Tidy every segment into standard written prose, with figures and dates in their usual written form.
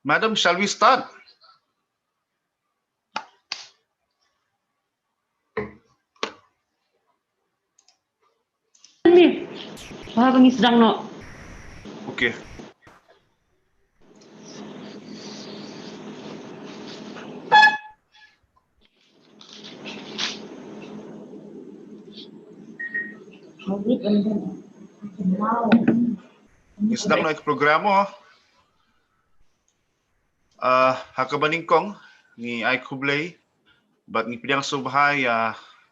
Madam, shall we start? Sedang no. Okay. Sedang no programo. Hakabaningkong ni ay kublay bat ni pidang subhay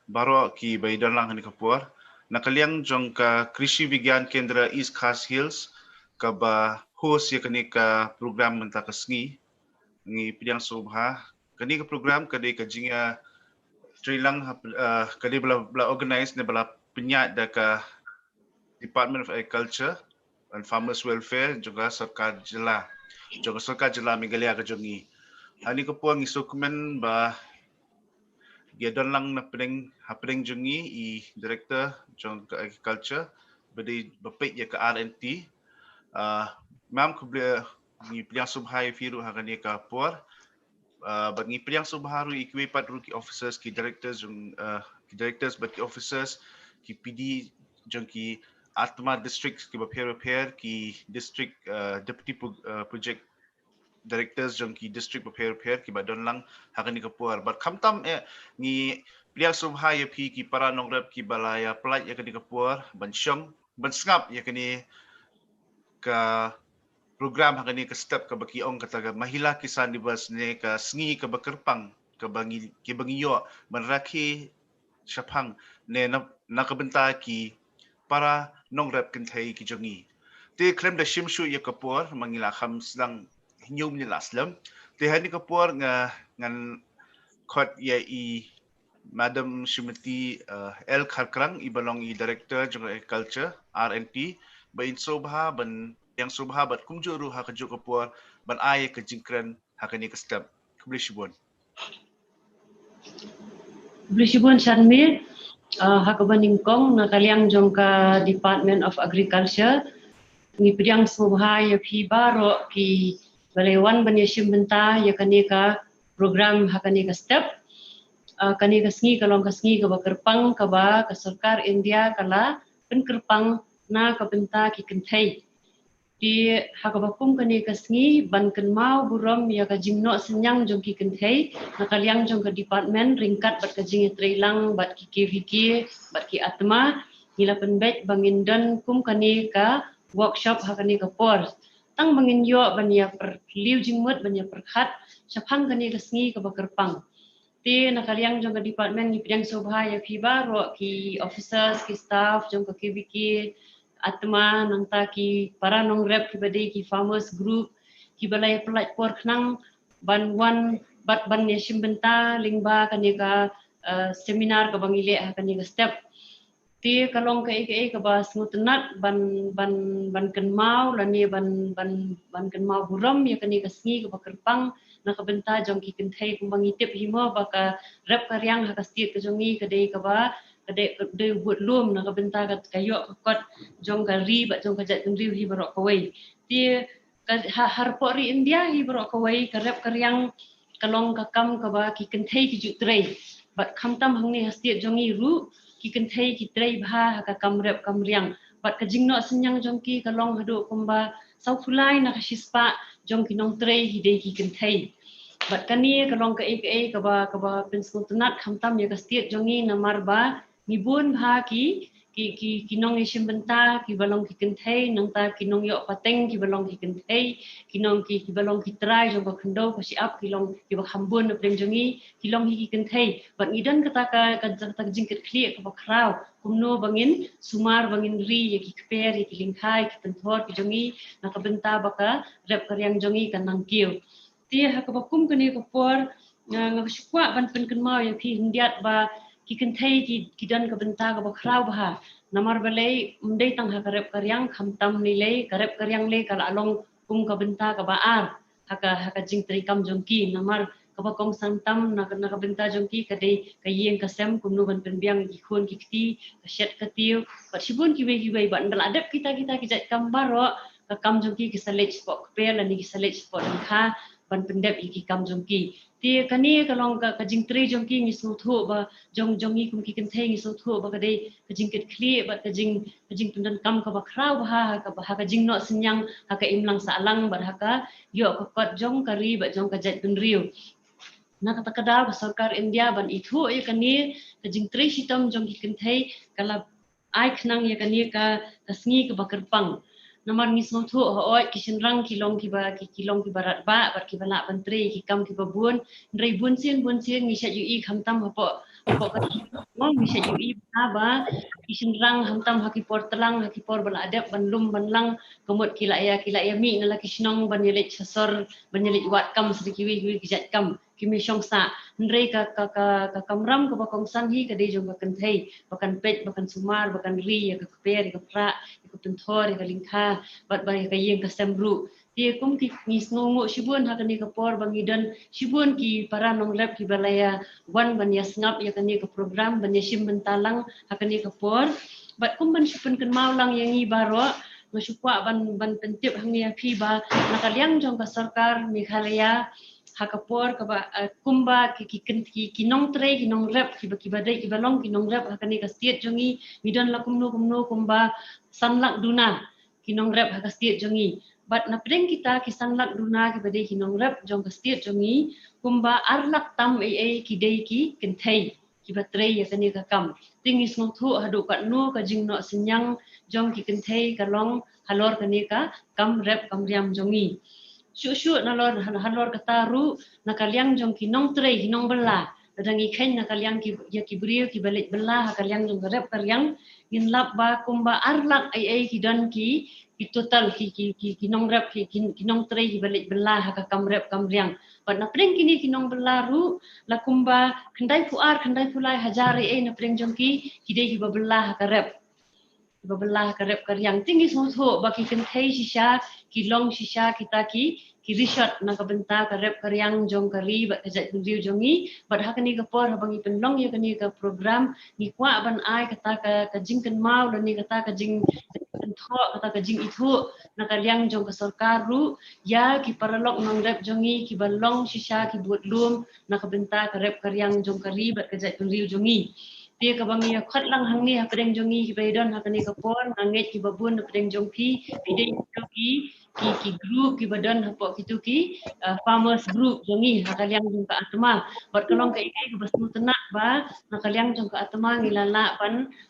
baro ki baydan lang ni kapuar nakaliang jong ka Krishi Vigyan Kendra East Khas Hills ka ba host ya kani ka program menta kasngi ni pidang subha kani ka program kadi ka jinga trilang kadi bla organize na bala penyat da ka Department of Agriculture and Farmers Welfare juga Sarkar Jela juga Sarkar Jela Meghalaya ka jongi hani ko po ang isukumen ba giadon lang na hapring jungi i director jong agriculture bedi bapit ya ka RNT mam ko ni piang subhay firu hakani ka por bagi piang subharu ikwe patru ki officers ki directors jong ki directors but ki officers ki PD jong ki Atma district ki repair ki district deputy project directors jong ki district repair ki badon lang hakani kapuar but kamtam ni piliang subhay pi ki para nongrep ki balaya plat ya kani kapuar bansyong bansngap ya kani ka program hakani ka step ka bakiong kataga mahila kisan dibas ne ka sngi ka bakerpang ka bangi ki bangiyo manraki syapang ne nakabenta ki para nongrep kentai ki jongi te krem da shimshu ya kapuar mangila kham slang hinyum ni laslam te hani kapuar ngan khot ya i Madam Shrimati L Kharkrang ibalong i director jong agriculture RNT ba in sobha ban yang sobha bat kumjuru ha kajo kapuar ban ay ka jingkran hakani ka step kublishibon Sharmil hakabaningkong na kaliang jong ka Department of Agriculture ni pidang subha ya pi baro ki balewan banyashim benta ya kanika program hakanika step kanika sngi kalong ka sngi ka bakerpang ka ba ka sarkar India kala penkerpang na ka benta ki kentai di hakabakum kanika sngi ban kenmau buram ya ka jingno senyang jong ki kentai na kaliang jong ka department ringkat bat ka jingi trilang bat ki KVK bat ki atma nila penbet bangindan kum kanika workshop hakani ka por tang bangin yo bania per liu jingmut bania perkhat chapang kani ka sngi ka bakerpang ti nakaliang jong ka department ni pidang sobha ya phiba ro ki officers ki staff jong ka KBK atma nangta ki para nongrep ki bade ki farmers group ki balai pelat por khnang ban wan bat ban ya shimbenta lingba kani ka seminar ka bangile hakani ka step ti kalong ka ka ba smutenat ban kenmau lani ban kenmau buram ya kani ka sngi ka bakerpang na ka benta jong ki kenthai kumbangi tip himo baka rep karyang ha ka stit ka jongi ka dei ka ba ka de but lum na ka benta ka kayo kot jong ka ri ba jong ka jat ri hi barok ka wei ti ka harpo ri India hi barok ka wei ka rep karyang kalong ka kam ka ba ki kenthai ki jutrei bat khamtam hangni hastit jongi ru ki kenthai ki trei bha ka kamrep kamriang bat ka jingno senyang jongki kalong hadu kumba sau fulai na kashispa jongki nong trei hide ki kenthai bat kani kalong ka ka ba prinsipal tunat khamtam ya kastiet jongi namar ba ngibun bha ki nong ishim benta ki balong ki kenthai nang ta ki nong yo pateng ki balong ki kenthai ki nong ki balong ki trai jong ka khando ka siap ki long ki ba khambun na prem jongi ki long hi ki kenthai bat ngidan kata ka jingkit kli ka ba kraw kumno bangin sumar bangin ri ya ki kper ya ki lingkai ki tenthor ki jongi na ka benta baka rep karyang jongi kan nang kiu ti ha ka bakum kani ka por nga shukwa ban pen kan mau ya ki hindiat ba ki kenthai ki dan ka benta ka ba kraw ba namar balai mdei tang ha karep karyang khamtam ni le karep karyang le kala along kum ka benta ka ba ar haka jing tri kam jongki namar ka ba kong santam na ka benta jongki ka dei ka yeng ka sem kum no ban penbiang ki khon ki kti ka shet ka tiu ba shibun ki wei ban dal adap kita ki jat kam baro kam jongki ki salej spot pel ani ki salej spot kha ban pendep ki kam jongki ti kani kalong ka jing tri jongki ngi su thu ba jongi kum ki kin thei ngi su thu ba ka dei ka jing ket khli ba ka jing pendan kam ka ba krau ba ka jing no senyang ka imlang sa alang ba ka yo ka kot jong kari ba jong ka jet bin riu na kata kada ba sarkar India ban ithu ya kani ka jing tri sitam jong ki kin thei kala ai khnang ya kani ka sngi ka bakar pang namar ngi so thu oi kishin rang kilong ki ba ki kilong ki barat ba bar ki bala bantri ki kam ki ba bun rei bun sin ngi sha yu i kham tam hapo hapo ka ngong ngi sha yu i ba kishin rang ham tam haki por telang haki por bala adep ban lum ban lang komot kila ya mi nala kishnong ban yelit sasor ban yelit wat kam sediki wi ki jat kam kimi shong sa ndrei ka kamram ka bakong san hi ka de jong ka kanthei bakan pet bakan sumar bakan ri ka per ka pra ka tunthor ka lingkha bat bai ka yeng ka semru ti kum ki nisnongo shibun ha kani ka por bangidan shibun ki para nong lab ki balaya wan ban ya snap ya kani ka program ban ya shim bentalang ha kani ka por bat kum ban shipun kan maulang yang i baro masukwa ban pentip hangi ya phi ba nakaliang jong ka sarkar Meghalaya hakapor kaba kumba ki nong tre ki nong rep ki badai ki balong ki nong rep hakani ka state jongi midon la kumno kumba sanlak duna ki nong rep haka state jongi but na preng kita ki sanlak duna ki badai ki nong rep jong ka state jongi kumba arlak tam ki dei ki kenthei ki batre ya kani ka kam tingis ngong thu hadu ka no ka jing no senyang jong ki kenthei ka long halor kani ka kam rep kam riam jongi syuk nalor kataru nakaliang jong kinong tre kinong bela dadang ikhen nakaliang ki ya kibriu ki balik bela nakaliang jong garep karyang in lap ba kumba arlak ai ki dan ki total ki kinong rep ki kinong tre ki balik bela ha ka kam rep kam riang pat na preng kini kinong bela ru la kumba khandai fulai hajar ai na preng jong ki dei ki bela ha ka rep babelah karep karyang tinggi soho baki kenthei shisha ki long shisha kita ki rishat na kabenta karep karyang jong kari ba kajat riu jongi bat hakani ka por habangi penlong ya kani ka program ni kwa ban ai kata ka jing kan mau dan ni kata ka jing tho kata ka jing ithu na karyang jong ka sarkar ru ya ki paralok nang rep jongi ki balong shisha ki buat lum na kabenta karep karyang jong kari ba kajat riu jongi dia kabangi ya khat lang hangni ha pedeng jongi ki baidon ha kani kapon nganget ki babun na pedeng jongpi pidei ki group ki badan ha pok kitu ki farmers group jongi ha kaliang jong ka atma bat kalong ka ikai ka basmu tenak ba na kaliang jong ka atma ngilala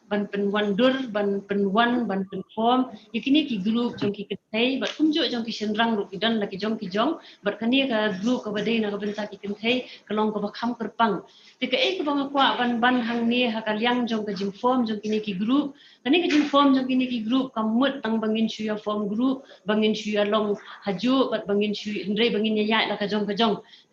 ban pen wandur ban pen wan ban pen form yakini ki group jong ki kethei bat kumjo jong ki senrang ru kidan laki jong bat kani ka group ka badai na ka benta ki kethei kalong ka bakham kerpang tika ka bang kwa ban hang ni hakaliang jong ka jing form jong kini ki group kani ka jing form jong kini ki group kamut tang bangin shuya form group bangin shuya long haju bat bangin shu ndrei bangin ya la ka jong ka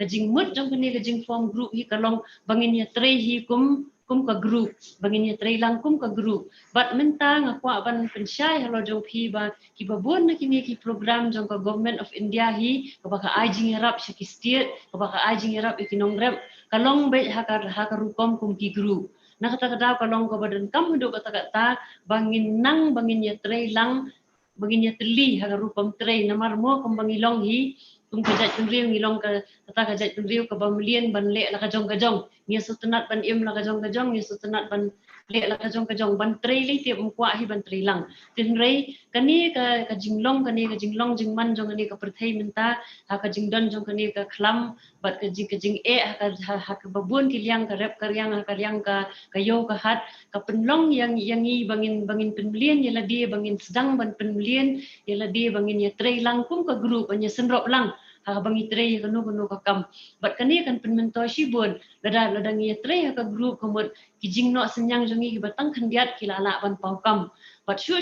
jing mut jong kini ka jing form group hi kalong bangin ya tre hi kum ka group bangin ya tre lang kum ka group bat menta ngakwa ban pensyai halo jong phi ba ki babon na kini ki program jong ka government of India hi ka baka ai jing rap shaki state ka baka ai jing rap ikinong rep kalong be hakar rukom kum ki group na kata kata kalong ko badan kam hidup kata bangin nang bangin ya tre lang bangin ya teli hakar rukom tre namar mo kum bangilong hi kum kajat kunriu ngilong ka kata kajat kunriu ka bamlien ban le la ka jong ngia sutenat ban im la ka jong ngia sutenat ban le la ka jong ban tre li tiap mkwa hi ban tre lang tin rei kani ka jinglong jingman jong kani ka perthei menta ha ka jingdon jong kani ka khlam bat ka jing e ha ka babun ki liang ka rep karyang ha ka liang ka yo ka hat ka penlong yang i bangin penlien yala dia bangin sedang ban penlien yala dia bangin ya tre lang kum ka group anya senrop lang ha bangi tre ya kanu ka kam bat kani kan penmentor shibun ladang ya tre ka group komot ki jingno senyang jongi ki batang khandiat ki lala ban pau kam bat shu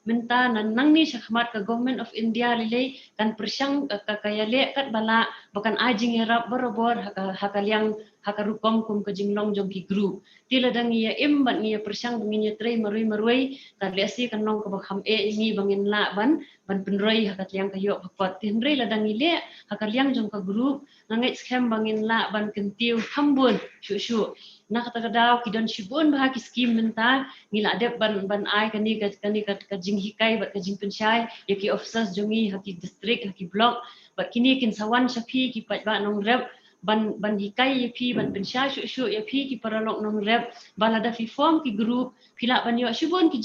menta nang ni syahmat ka government of India lele kan persyang ka kayale kat bala bakan ajing erap berobor hakaliang hakarukom kum ka jinglong jong ki group ti ladang ya im bat ni persyang bangin ya tre marui kan lesi kan long ka bakham ni bangin la ban penroi hakaliang kayo hakot tin rei ladang ile hakaliang jong ka group nangait scam bangin la ban kentiu hambun shu nak kata kadau kidon shibun bahagi skim menta ngila adep ban ai kani ka jing hikai bat ka jing pensyai yaki officers jongi haki district haki block bat kini kin sawan shapi ki pat ba nong rep ban hikai yapi ban pensyai syu yapi ki paralok nong rep balada fi form ki group pila ban yo shibun ki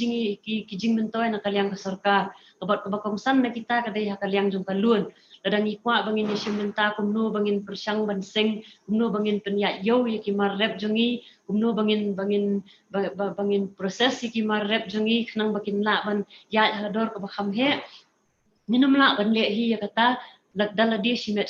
jing mentoi nak kaliang ka sarkar kabat kabakongsan na kita kadai hakaliang jong kalun ladang ikwa bangin menta kumno bangin persyang banseng kumno bangin penyat yo yaki marrep jongi kumno bangin proses yaki marrep jongi kenang bakin la ban ya hador ka bakham he minum la ban le hi ya kata dala dia simet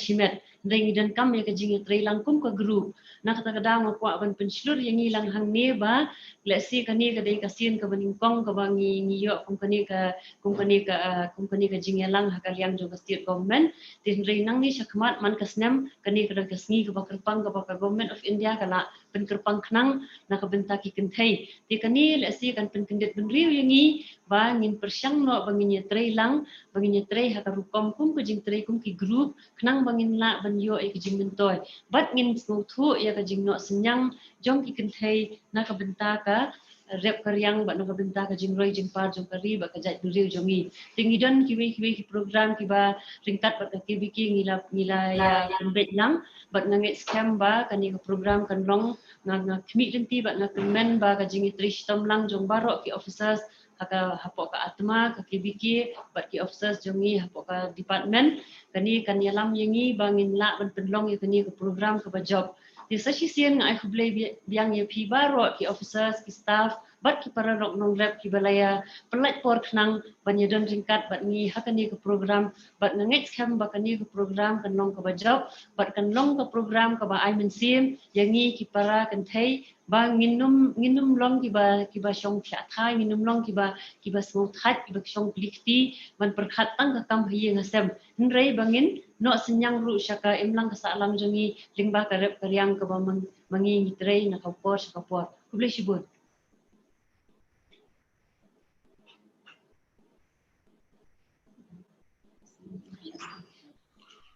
deng dan kam ya kajing trei langkum ka group na kata kadang akwa ban penslur yang ilang hang ne ba lesi kani ka dei kasin ka baning kong ka bangi ngiyo company ka jing yalang hakaliang jo state government tin rei nang ni syakmat man kasnem kani ka kasngi ka bakerpang ka government of india kala penkerpang knang na ka bentaki kentai ti kani lesi kan penkendet benriu yangi ba ngin persyang no bangin trei lang bangin trei hakarukom kum ka jing trei kum ki group knang bangin la ban yo e ka jing mentoy bat ngin thu ya ka jing no senyang jong ki kentai na ka bentaka rep karyang ba no ka bentaka jing roi jing par jong kari ba ka jat beriu jongi tingidon ki program ki ba ringkat ba ka kibiki ngila ya pembet lang bat nganget scam ba kani ka program kan long nga kmi lenti ba nga kemen ba ka jing trishtom lang jong barok ki officers haka hapok ka atma ka kibiki bat ki officers jongi hapok ka department kani kan yalam yangi bangin la ban penlong ya kani ka program ka ba job di sashi sian ngai khublei biang ya pi baro ki officers ki staff bat ki para rok nong rep ki balaya pelat por knang banyadon ringkat bat ngi hakani ka program bat ngait kham ba kani ka program kan long ka ba job bat kan long ka program ka ba ai men sim yangi ki para kan thai ba nginum long ki ba shong thya thai nginum long ki ba smooth hat ki ba shong klikti ban perkhat tang ka kam hi ngasem nrei bangin no senyang ru syaka imlang ka salam jongi lingba ka rep karyang ka ba mangi ngitrei na ka por syaka por kuble shibun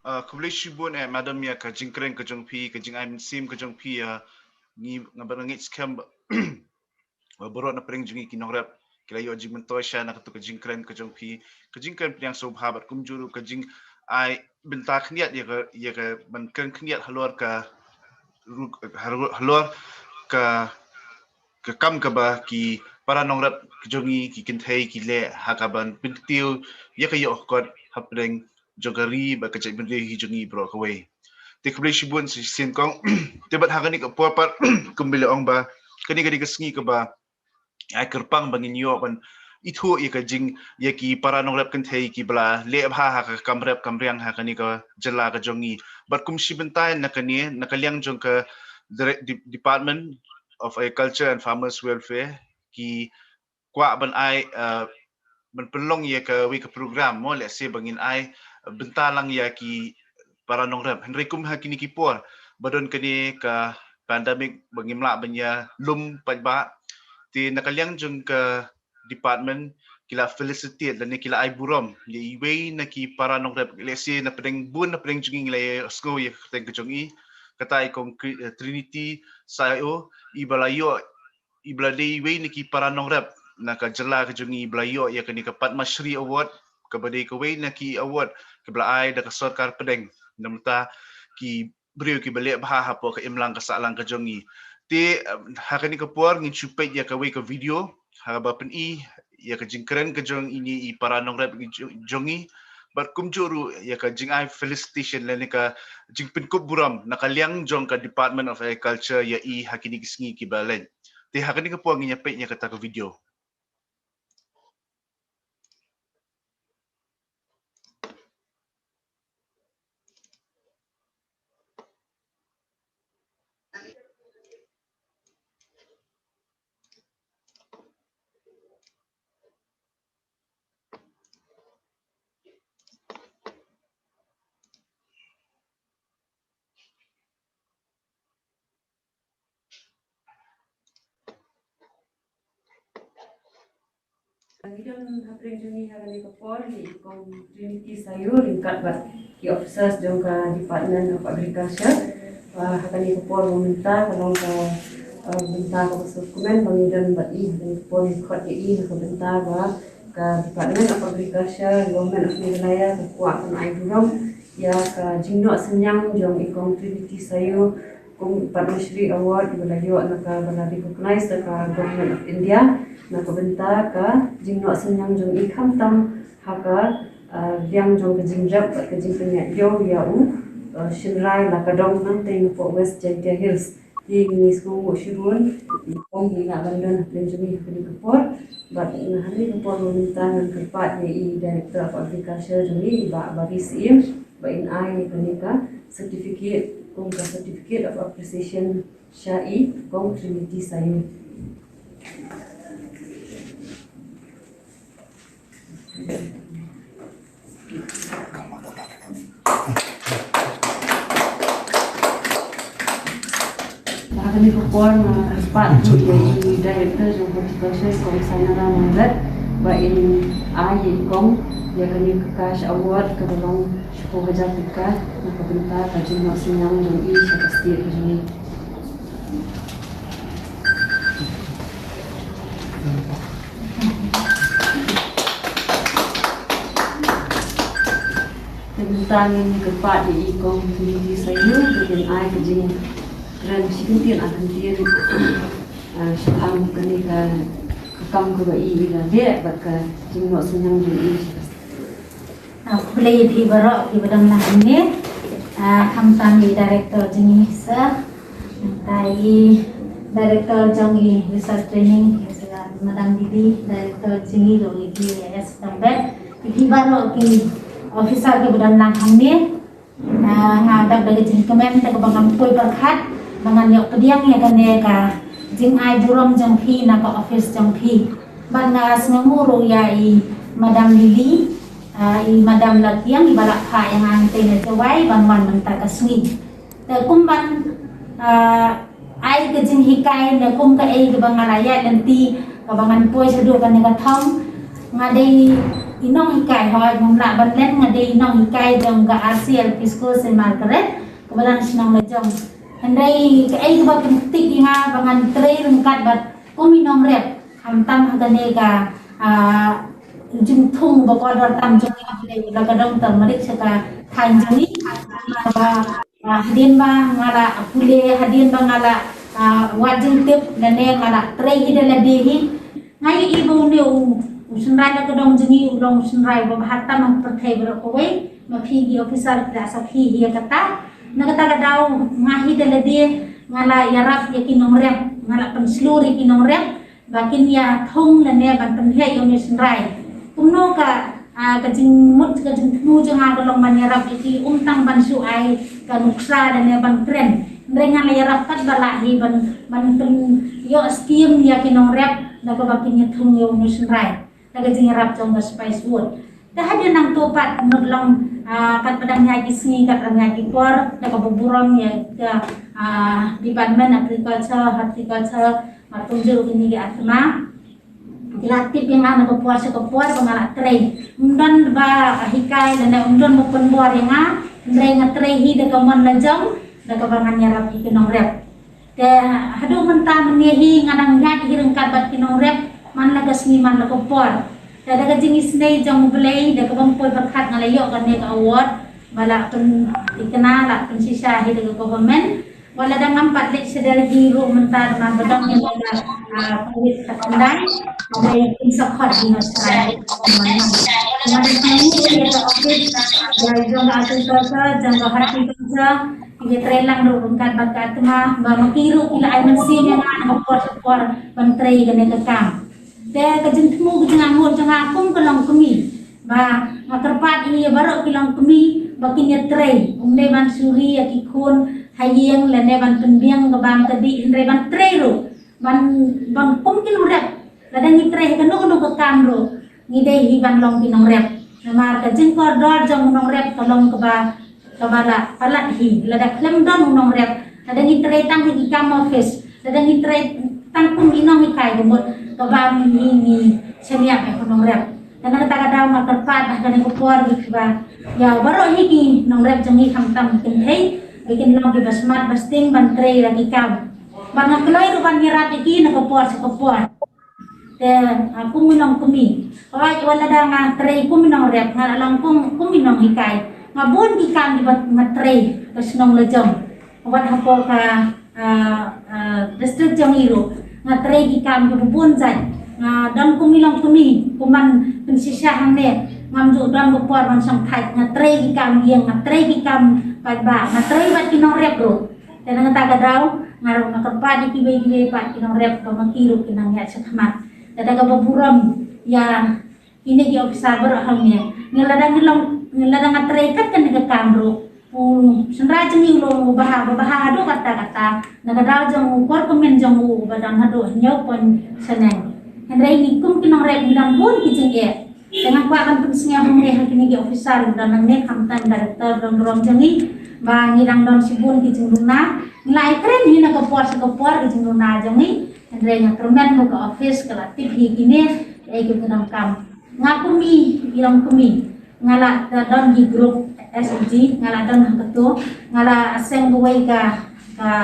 Kublai shibun madam ya ka jingkren ka jong pi ka jing I'm sim ka jong pi ni ngabarangit scam borot na pring jungi kinong rep kila yo jing mentoy sya na ka ka jingkren ka jong pi ka jingkren yang sobhabat kumjuru ka jing ai benta khniat ya ka ban kren khniat halor ka kam ka ba ki para nong rep jongi ki kinthei ki le hakaban pintiu ya ka yo kot hapring jogari ba ka jai bende hi jongi bro ka wei te kble shibun si sin kong te bat hakani ka popat kumbile ong ba kani ka sngi ka ba ai kerpang bangin yo ban itu ya ka jing ya ki para nong rep kinthei ki bla le bha ha ka kamrep kamriang ha kani ka jela ka jongi bat kum shibentai na kani na kalyang jong ka department of agriculture and farmers welfare ki kwa ban ai ban pelong ya ka wi ka program mo le se bangin ai bentalang ya ki para nong rep henry kum ha kini ki por badon kani ka pandemic bangimla banya lum pajba ti nakalyang jung ka department kila felicitate dan kila ai burom ye iwe na ki para nong rep le se na pedeng bun na pedeng junging le sko ya teng jongi kata ikong Trinity sayo ibalayo iblade iwe ni ki para nong rep na ka jela ka jungi iblayo ya kani ka Padma Shri award ka bade ka we na ki award ka blai da ka sarkar pedeng namta ki brio ki bale bha ha po ka imlang ka salang ka jungi te hakani ka por ngi chupet ya ka we ka video ha ba pen I ya ka jingkren ka jong ini I para nong rep jongi bat kumjuru ya ka jing ai felicitation le ka jing pin kup buram nakaliang jong ka Department of Agriculture ya I hakini kisngi ki balen te hakani ka puang nya pe nya kata ka video Kemudian hapring jungi hakani ka por ni ikong Trinity sayur ringkat bat ki officers jong ka Department of Agriculture hakani ka por meminta kalau ka bentar ko sa dokumen bangidan ba i dan pon kot i ko bentar ba ka Department of Agriculture Government of Meghalaya ka kuat kan ai durong ya ka jingno senyang jong i contribute sayo kung Padma Shri Award balayo na ka bala recognize ka Government of India na ko bentar ka jingno senyang jong i kamtam haka yang jong ka jingjap ka jing penya yo ya Shinrai la kadong nang teng po West Jaintia Hills di ngis ko shirun kong di na bandan Benjamin Kapur but na hari Kapur meminta ng kepat ni Director of Agriculture jumi ba bagi sim ba in ai kanika certificate kong ka certificate of appreciation syai kong Trinity sayo. Kami kupuan empat di Director of Horticulture Kong Sainara Manglat bain ai kong ya kami kekas award ke dalam ko gajatika na kabenta kajing masinyang ng i sa kastir ni tentang kepat di kong di sayu dengan ai kajing dan sikuntin akan dia syaham kenika kekam ke bai dan dia baka jingno senyang di Play di barok di badang lahane kamtami director jengi sa tai director jongi research training madam didi director jengi longi di as tambet di barok ki officer ke badang lahane ngadap dari jengi kemen ta bangan poi berkat bangan yok pediang ya kan ka jing ai durong jang phi na ka office jang phi ban na semuru ya I madam Lili I madam latiang ibarak ka yang ante na jawai ban mentar ka swing ta kumban ai ke jing hikai na kum ka ai ke bangaraya nanti ka bangan poi sedu kan ka thong ngadai inong hikai hoy mumla ban len ngadai inong hikai jong ga RCL Pisco St Margaret kebalan sinong lejong andai ke ai ba pentik nga bangan tre rengkat bat kuminong rep hamtam hagane ka jing thung ba ko dor tam jong apne la kadong tam marik saka thain jani ba hadin ba ngala apule hadin ba ngala wajing tip dane ngala tre hidala dehi ngai ibu ne usunrai la kadong jini ulong usunrai ba hatta mang perthai bro ko wei ma phigi officer da sakhi hi kata nagataga daw ngahi dala dia ngala yarap yakinong rem ngala pensluri kinong rem bakin ya thong la ne ban penhe yo ni senrai kumno ka kajing mut kajing tmu jang agalong man yarap iki umtang bansu ai ka nuksa dan ne ban tren ngala yarap kat balahi ban pen yo steam yakinong rem naga bakin ya thong yo ni senrai naga jing yarap jong spice wood dah nang topat nudlong kat padang nyaki sini kat nyaki por nakabuburon ya ke Department Agriculture Horticulture matungju ini ke atma dilatih yang ana kepuar sekepuar pengalak trei undon ba hikai dan undon mupun buar yang ndrei ngatrei hi de kamon lajong de kabangan nyarap ikinong rep de hadu mentah menehi ngadang nyaki hirengkat bat kinong rep man lagas ni man kepuar daga jingis nei jong belai daga bampoi berkat ngalayo kan ne award bala pun dikenal la pun sisa hi daga government wala dang ampat lek sedar hero mentar na badang ni bala pawit katandai dari pun sakhat di Australia mana ni dia office dari jong atul kasa jong hati kasa dia trelang ro bengkat bakat ma ba makiru pila ay mensim yang ana por menteri gane kekam te kajing temu kajing amur jang akum kelang kemi ba ngaterpat ini baru kelang kemi bakinya trei umne ban suri akikun hayeng lene ban penbiang ke bang tadi indre ban trei ro ban kum rep ladang ni trei kanu ke kamro ngide hi ban long kinong rep namar kajing koridor jang nong rep tolong ke ba kabala palat hi ladak klem don nong rep ladang ni trei tang hi kam office ladang ni trei tang kum inong ikai gemut kabang ini seniap ekonom rep karena kata daw materpat dah kan kupuar gitu ba ya baru hiki nong rep jangi kamtam bikin hey bikin long di basmat basting bantrei lagi kam Bang kelai ruban hirat iki nak kepuar. Te aku minong kumi. Oi wala da nga tray ko minong rep nga lang ko minong hikay. Nga bon di kam di bat matray kasnong lejong. Wat hapo ka district jong iro nga tray di kam ko bon zai. Nga dan ko minong kumi kuman pensisyahan ne ngam ju dan ko por man sang thai nga tray di kam yang nga tray di kam ba nga tray bat kinong rep ro. Te nga taga daw ngarong nakapadi kibe pat kinong rep ko makiro kinang ya sa khamat. Dada baburam ya ini di officer berhamnya ngeladang atrekat kan nega kamro senra jengi ulo baha do kata nagadal jong ukor komen jong badang hado nyau pon seneng hendrai nikum kinong rek bidang pun kijeng dengan kwa kan pensnya humre hakini di officer dan nang kamtan director dong jengi ba ngirang don sibun kijeng luna nilai keren hina kepor kijeng luna jengi Andre yang kermen ke office ke latih higine ke gunang kam ngakumi bilang kumi ngala don di grup SG ngala don ketua ngala aseng buai ka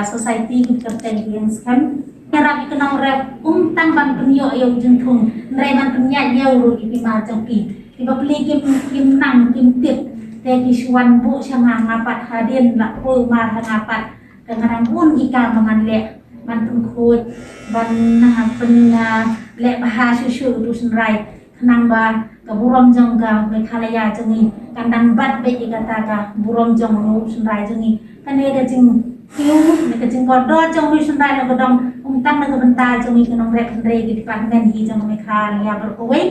society kita yang kan ngarapi kenang rep tang ban penyo yang jengtung ndrai ban penya yau di macam tiba beli kim nang kim tip te kisuan bu sanga ngapat hadin la ko mar ngapat dengan pun ika menganlek mantun khut ban pen lek baha susu tu senrai kenang ba ka burom jong ga Meghalaya jengi kandang bat be kata ka burom jong nu senrai jengi kan dia jing kiu ne ka jing kodo jong nu senrai la godong tang na bentar jengi kenong rek ndre di departemen hi jong Meghalaya berkowe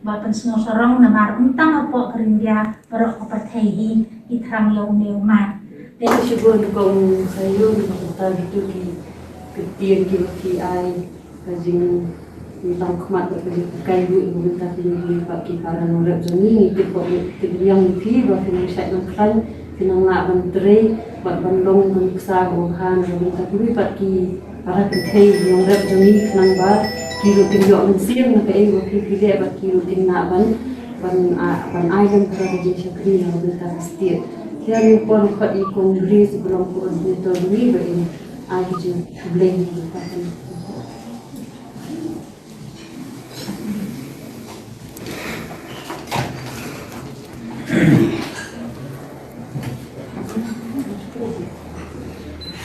ba pen sngo sorong na mar tang opo kerindia berok opathei hi thrang yo ne ma te syukur kong sayo kita gitu di ketian ki ai kajing tentang khmat kai bu ibu ta tinggi pak ki para norep joni ti ko ti yang ti ba tin sai nang klan tinang na ban tre ba bandong ban sa go han ba ta ki pak ki para kai norep joni nang ba ki ru tin yo men sir na kai go ki de ba ki ru tin na ban ai dan para ji shakri na ba ta stir kian pon khat i kongres belum pun itu ni ba ini ai ji blame ta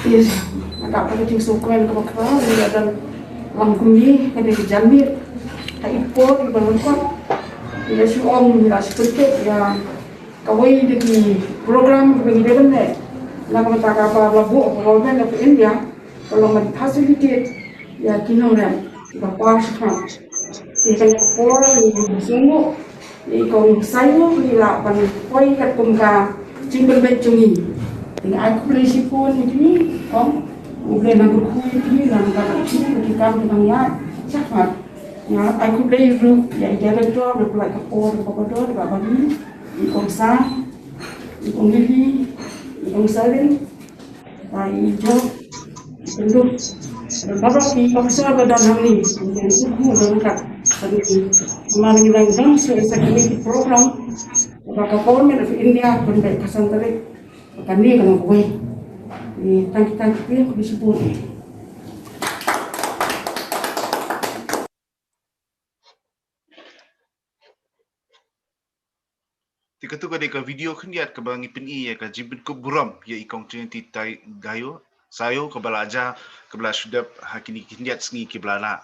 Yes, agak perlu disukuen ke bakal dia dan langkumi kada dijamir tak ipor di balkon dia si om dia seperti ya kawai di program bagi dia benar nak minta apa labu kalau ben ke India kalau men facilitate ya kinong ram bapa sekarang dia kan por di sungu di kong sayu di la pan koi kat kumka jimbel becungi dengan aku beli sipun ini, boleh nak berkuih ini, nak kata ini, kita dengan ya, cakap, ya aku beli itu, ya jalan tu, berpulai kapor, kapor, apa ni, ikongsa, ikonggihi, ikongsalin, hijau, bentuk, berapa ikongsa berdanang ni, yang suku berangkat, tapi kemarin kita sedang sesuai program, kapor ni dari India, benda kasan terik. Kami kalau gue di tangki dia disebut Tika tu ka video kendiat ke bangi peni ya ka jimbin ku buram ya ikong trinity tai gayo sayo ke balaja ke bala sudap hakini kendiat sengi ke belana.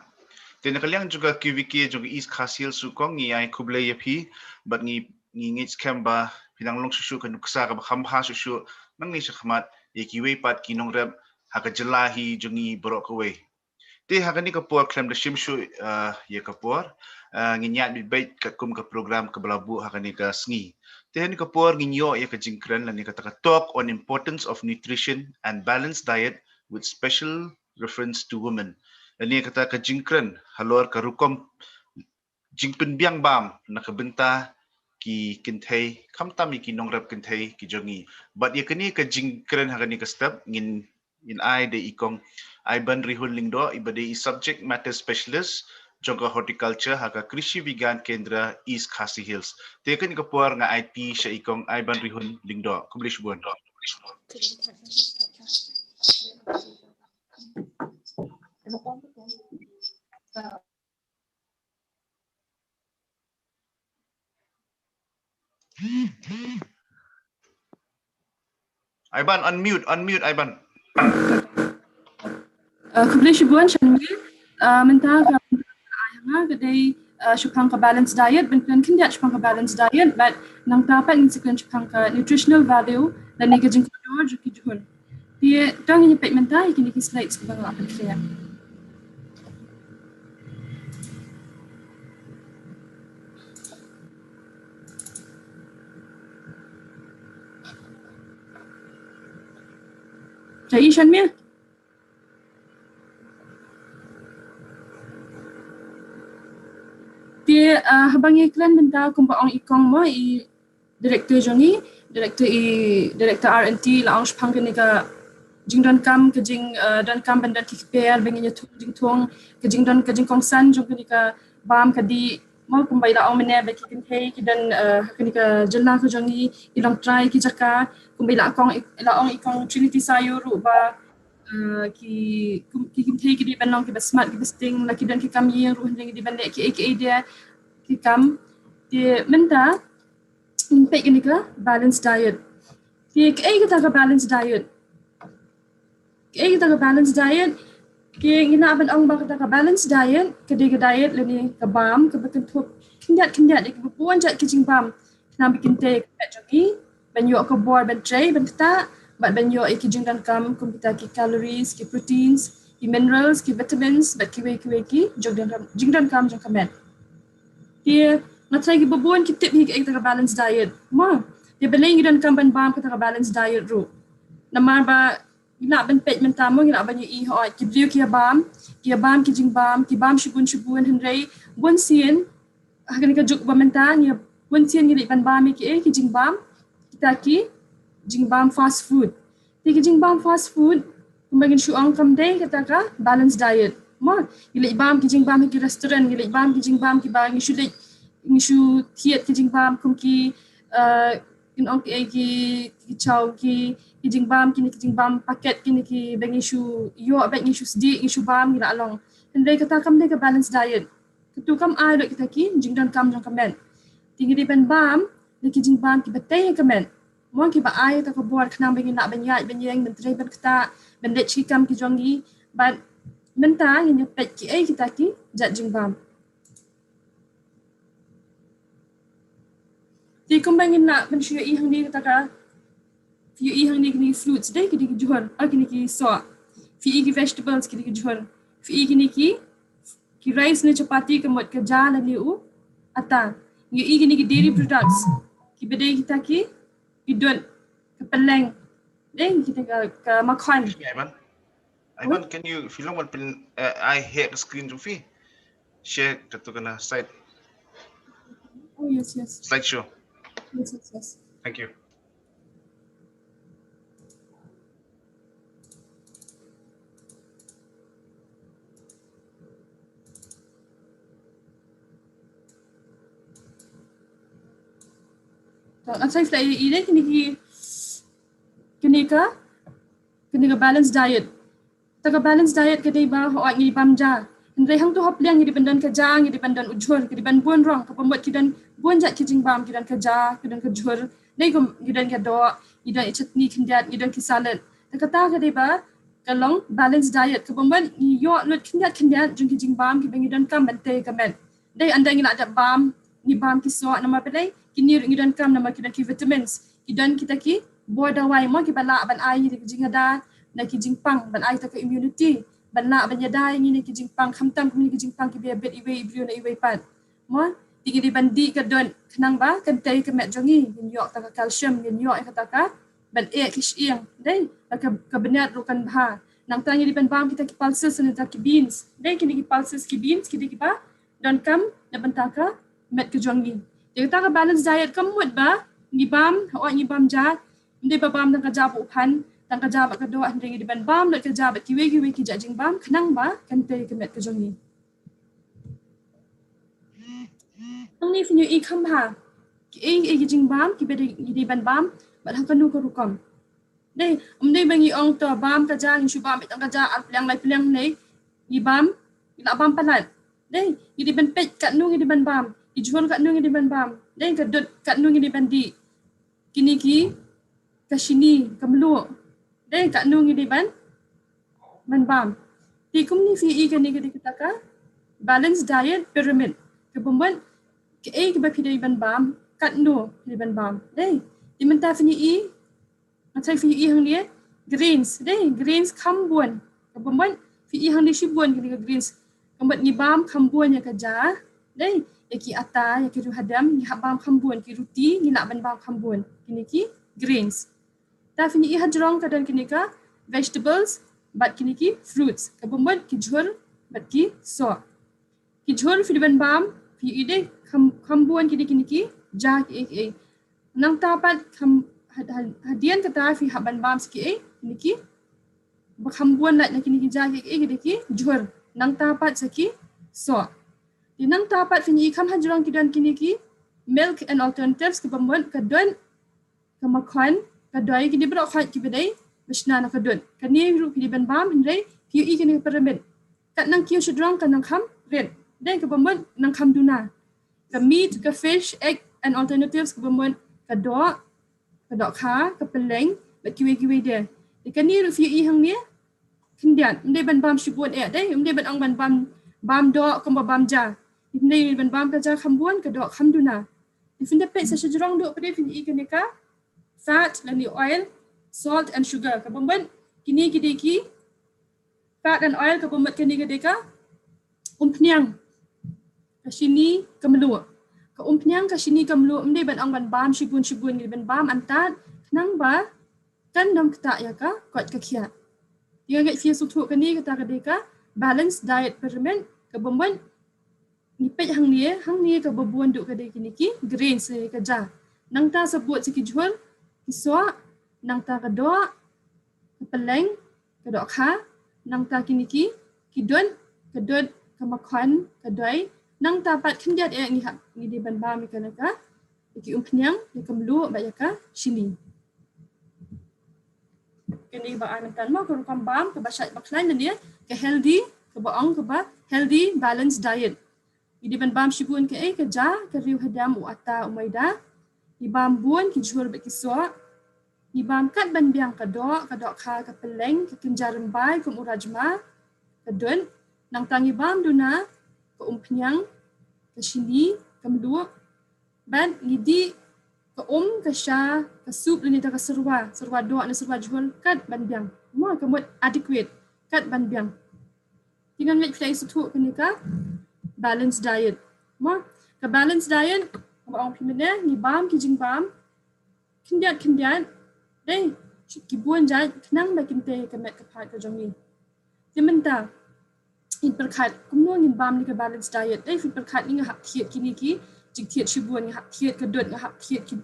Dan kalian juga kiwiki juga is khasil sukong ni ai kublai yapi bat ngi ngits kamba pinang long susu kan ksa ka khamha susu nang ni sakhmat ye kiwe pat kinong rep haka jelahi jungi borok kowe te hakani ka por klem de shimshu ye ka por nginyat bit bait ka kum ka program ka balabu hakani ka sngi te ni ka por nginyo ye ka jingkran lan ni ka talk on importance of nutrition and balanced diet with special reference to women ni kata ka jingkran halor ka rukom jingpin biang bam nakabenta ki kintai kamtami ki nongrap kintai ki jongi but ye kini ka jingkren hakani ka step in ai de ikong ai ban rihun lingdo ibade i subject matter specialist jongka horticulture haka krishi vigyan kendra East Khasi Hills te kini ka puar nga IT sya ikong ai ban rihun lingdo kublish buan Iban, unmute Iban. Kubli Shibuan Shanmi, mentah ayah kedai shukang ka balanced diet, bentuan kindiat shukang ka balanced diet, but nang dapat insekuen shukang ka nutritional value dan ni kajing kodor juki juhun. Dia dong ini pek mentah ikini ki slides ke bawah apa kira. Jadi Shanmi. Dia habang iklan benda kumpaong ikong mo i director jongi director R&D la ang shpang ni ka jingdan kam ke jing dan kam benda kikper bengnya jing tuang ke jing kong san jong ni ka bam ka di mo kumbai la ang mene be kikin hei ki dan ni ka jelna ko jongi ilang try ki jaka kumbai la ang ikong Trinity Sayuru ba ki kim thei ki di banong ki smart ki besting la ki dan ki kam yin ruh ning di ban ki dia ki kam di menta impact ni ka balanced diet ki kita ka balanced diet ki ngina ban ong ba kita ka balanced diet ke diet leni ka bam ke bekentup kindiat ki buan jat ki jing bam na bikin te ka jogi ban yo ka board ban tray ban kita but ban yo ki jing dan kam kita ki calories ki proteins ki minerals ki vitamins but ki jing dan kam jong kamet dia natrai ki bubuan ki tip hi ka balanced diet ma dia beleng dan kam ban bam ka balanced diet ru namar ba ina ban pet mentamo ina ban yi ho ki bliu ki bam ki jing bam ki bam shibun henrei bun sien hakan ka juk ba mentang ya bun sien ni ban bam ki jing bam kita ki jing bam fast food. Ti jing bam fast food kumbagin shuang kam day kata ka balanced diet. Ma gili bam ki jing bam ki restaurant gili bam ki jing bam ki ba ngishu thiet ki jing bam kum ki in ong ki chow ki jing bam ki jing bam paket ki bang ngishu yo bang ngishu sdi ngishu bam gila along. Hendai kata kam day ka balanced diet. Ketu kam ai dok kita ki jing dan kam jong kamen. Tinggi di ban bam ki jing bam ki batay kamen. Mo ki ba ai ta ko buat khnang bengin nak banyai benyeng menteri ban kita bendet chikam ki jongi but menta ni pet ki ai kita ki jat jing bam ti kom bengin nak ben shu i hang ni kata ka fi i hang ni ki fruits dai ki di juhar ki so fi ki vegetables ki di juhar fi ki rice ne chapati ke mot ke jala ni u ata ni ki dairy products ki bedai kita ki idun kepeleng kita ke makan Iban, can you film one I hate the screen to fee share to kana side yes slideshow yes thank you aside from ini kini ka balanced diet. Taka balanced diet kini ba ho ngi bamja. Ndai hang tu hop liang ngi dipandan kerja ngi dipandan ujur ngi dipan buan rong ka pembuat kidan buan jat kijing bam kidan kerja kidan kejur. Dai kom kidan ke do kidan chutney kindiat kidan ki salad. Taka ta kini ba kalong balanced diet ka pembuat yo lut kindiat jung kijing bam ki bangidan kam bante kamen. Dai andai ngi nak jat bam ni bam ki so nama pedai kini ngidan kam nama kidan ki vitamins kidan kita ki boy dawai mo ki bala ban ai ki jing ada na ki jing pang ban ai ta ka immunity ban na ban yadai ni ki jing pang khamtam ki jing pang ki be bet iwe ibrio na iwe pat mo tingi di bandi ka don khnang ba kan tai ka met jongi yin yok ta ka calcium yin yok ka ta ka ban e ki shiang dai ka benat ru kan bha nang tangi di ban bam kita ki pulses ni ta ki beans dai ki pulses ki beans ki di ba don kam na ban ta ka met ka jongi dia ta ka balance diet kamut ba ni bam o ni bam ja ndai ba bam nang ka jab uphan tang ka jab ka do ndai di ban bam lot ka jab ki we ki jajing bam khnang ba kan tai ka met ka jongi ang ni finyo I kham ha ki jing bam ki be di ban bam ba hang kanu ka rukam dai dai bangi ong to bam ka jang shu bam tang ka ja al plang lai plang nei ibam ila bam palat dei idi ban pej kat nu idi ban bam ijual kat nu idi ban bam dei gadut kat nu idi ban di kini ki kasini kamlu dei kat nu idi ban bam di kumni fi i kani kadi kita ka balanced diet pyramid kebumban ke e ke bapi dari ban bam kat nu di ban bam dei di menta fi i macam fi i hang dia greens dei greens kambuan kebumban fi i hang dia shibuan kini ke greens kembat ni bam kambuan ya kerja dei ki ata ya ki hadam ni habam kambuan ki ruti ni nak ban bam kambuan kini ki greens ta fi i hadrong kadan kini ka vegetables bat kini ki fruits kebumban ki jual bat ki so ki jual fi ban bam fi ide kambuan kini ki ja ki nang tapat hadian kata fi haban bam ski kini ki bakambuan nak kini ki ja ki jual nang tapat saki so di nang tapat fi ni kam hajrong kidan kini ki milk and alternatives kebumban kadon kemakon kadoi kini berok khat ki bedai Bishna na kadun. Kani ru kini ban bam hindai piu i kini pyramid. Kat nang kiu shudrong kan nang kham red. Dan ke bambun nang kham duna. Ke meat, ke fish, egg and alternatives ke bambun ke dok kha, ke peleng, ke kiwi dia. Di kani ru piu i hang ni kendian. Hindai ban bam shibun dai. Hindai ban ang ban bam dok ke bam ja. Hindai ban bam ke ja khambuan ke dok kham duna. Di finda pek sa shudrong dok pada fin i kini ka fat dan oil, salt and sugar. Kebumban kini ki fat and oil kebumban kini ka umpnyang kasini kemelu. Ke umpnyang kasini kemelu mde ban ang ban bam shibun ni ban bam antat nang ba kan nam kata ya ka kot ka khia. Dia ngai fia sutu kini kata ka balanced diet pyramid kebumban ni pej hang ni ke bebuan duk kadai kini ki grains ka ja. Nang ta sebut siki jual kiswa nang ta kedok peleng kedok kha nang ta kini ki kidon kedot kemakon kedoi nang ta pat kendiat ni hak ni di ban bam kana ka ki umpnyang ni kemlu ba ya ka sini kini ba an tan ma ko kam bam ke basat baklan ni ke healthy ke baong ke ba healthy balanced diet di ban bam shibun ke ke ja ke riu hadam u ata umaida di bam buan ki jual ba kiswa di bam kat ban biang kedok kha ke peleng ke kenjaran bai ke urajma kedun nang tangi bam duna ke umpnyang ke sini ke melu ban ngidi ke ke sha ke sup ni ta ke serwa dok na serwa jual kat ban biang mo ke mot adequate kat ban biang dengan ngai play sutu ke ka balanced diet mo ke balanced diet orang pimene ni bam ki jing bam kendiat dei ki buan jai kenang bakin te ke mek ke phat ke jongi timenta in perkhat kumno ngin bam ni ke balanced diet dei fi perkhat ni nga hak thiet kini ki jing thiet shi buan nga hak thiet ke dot nga hak thiet ki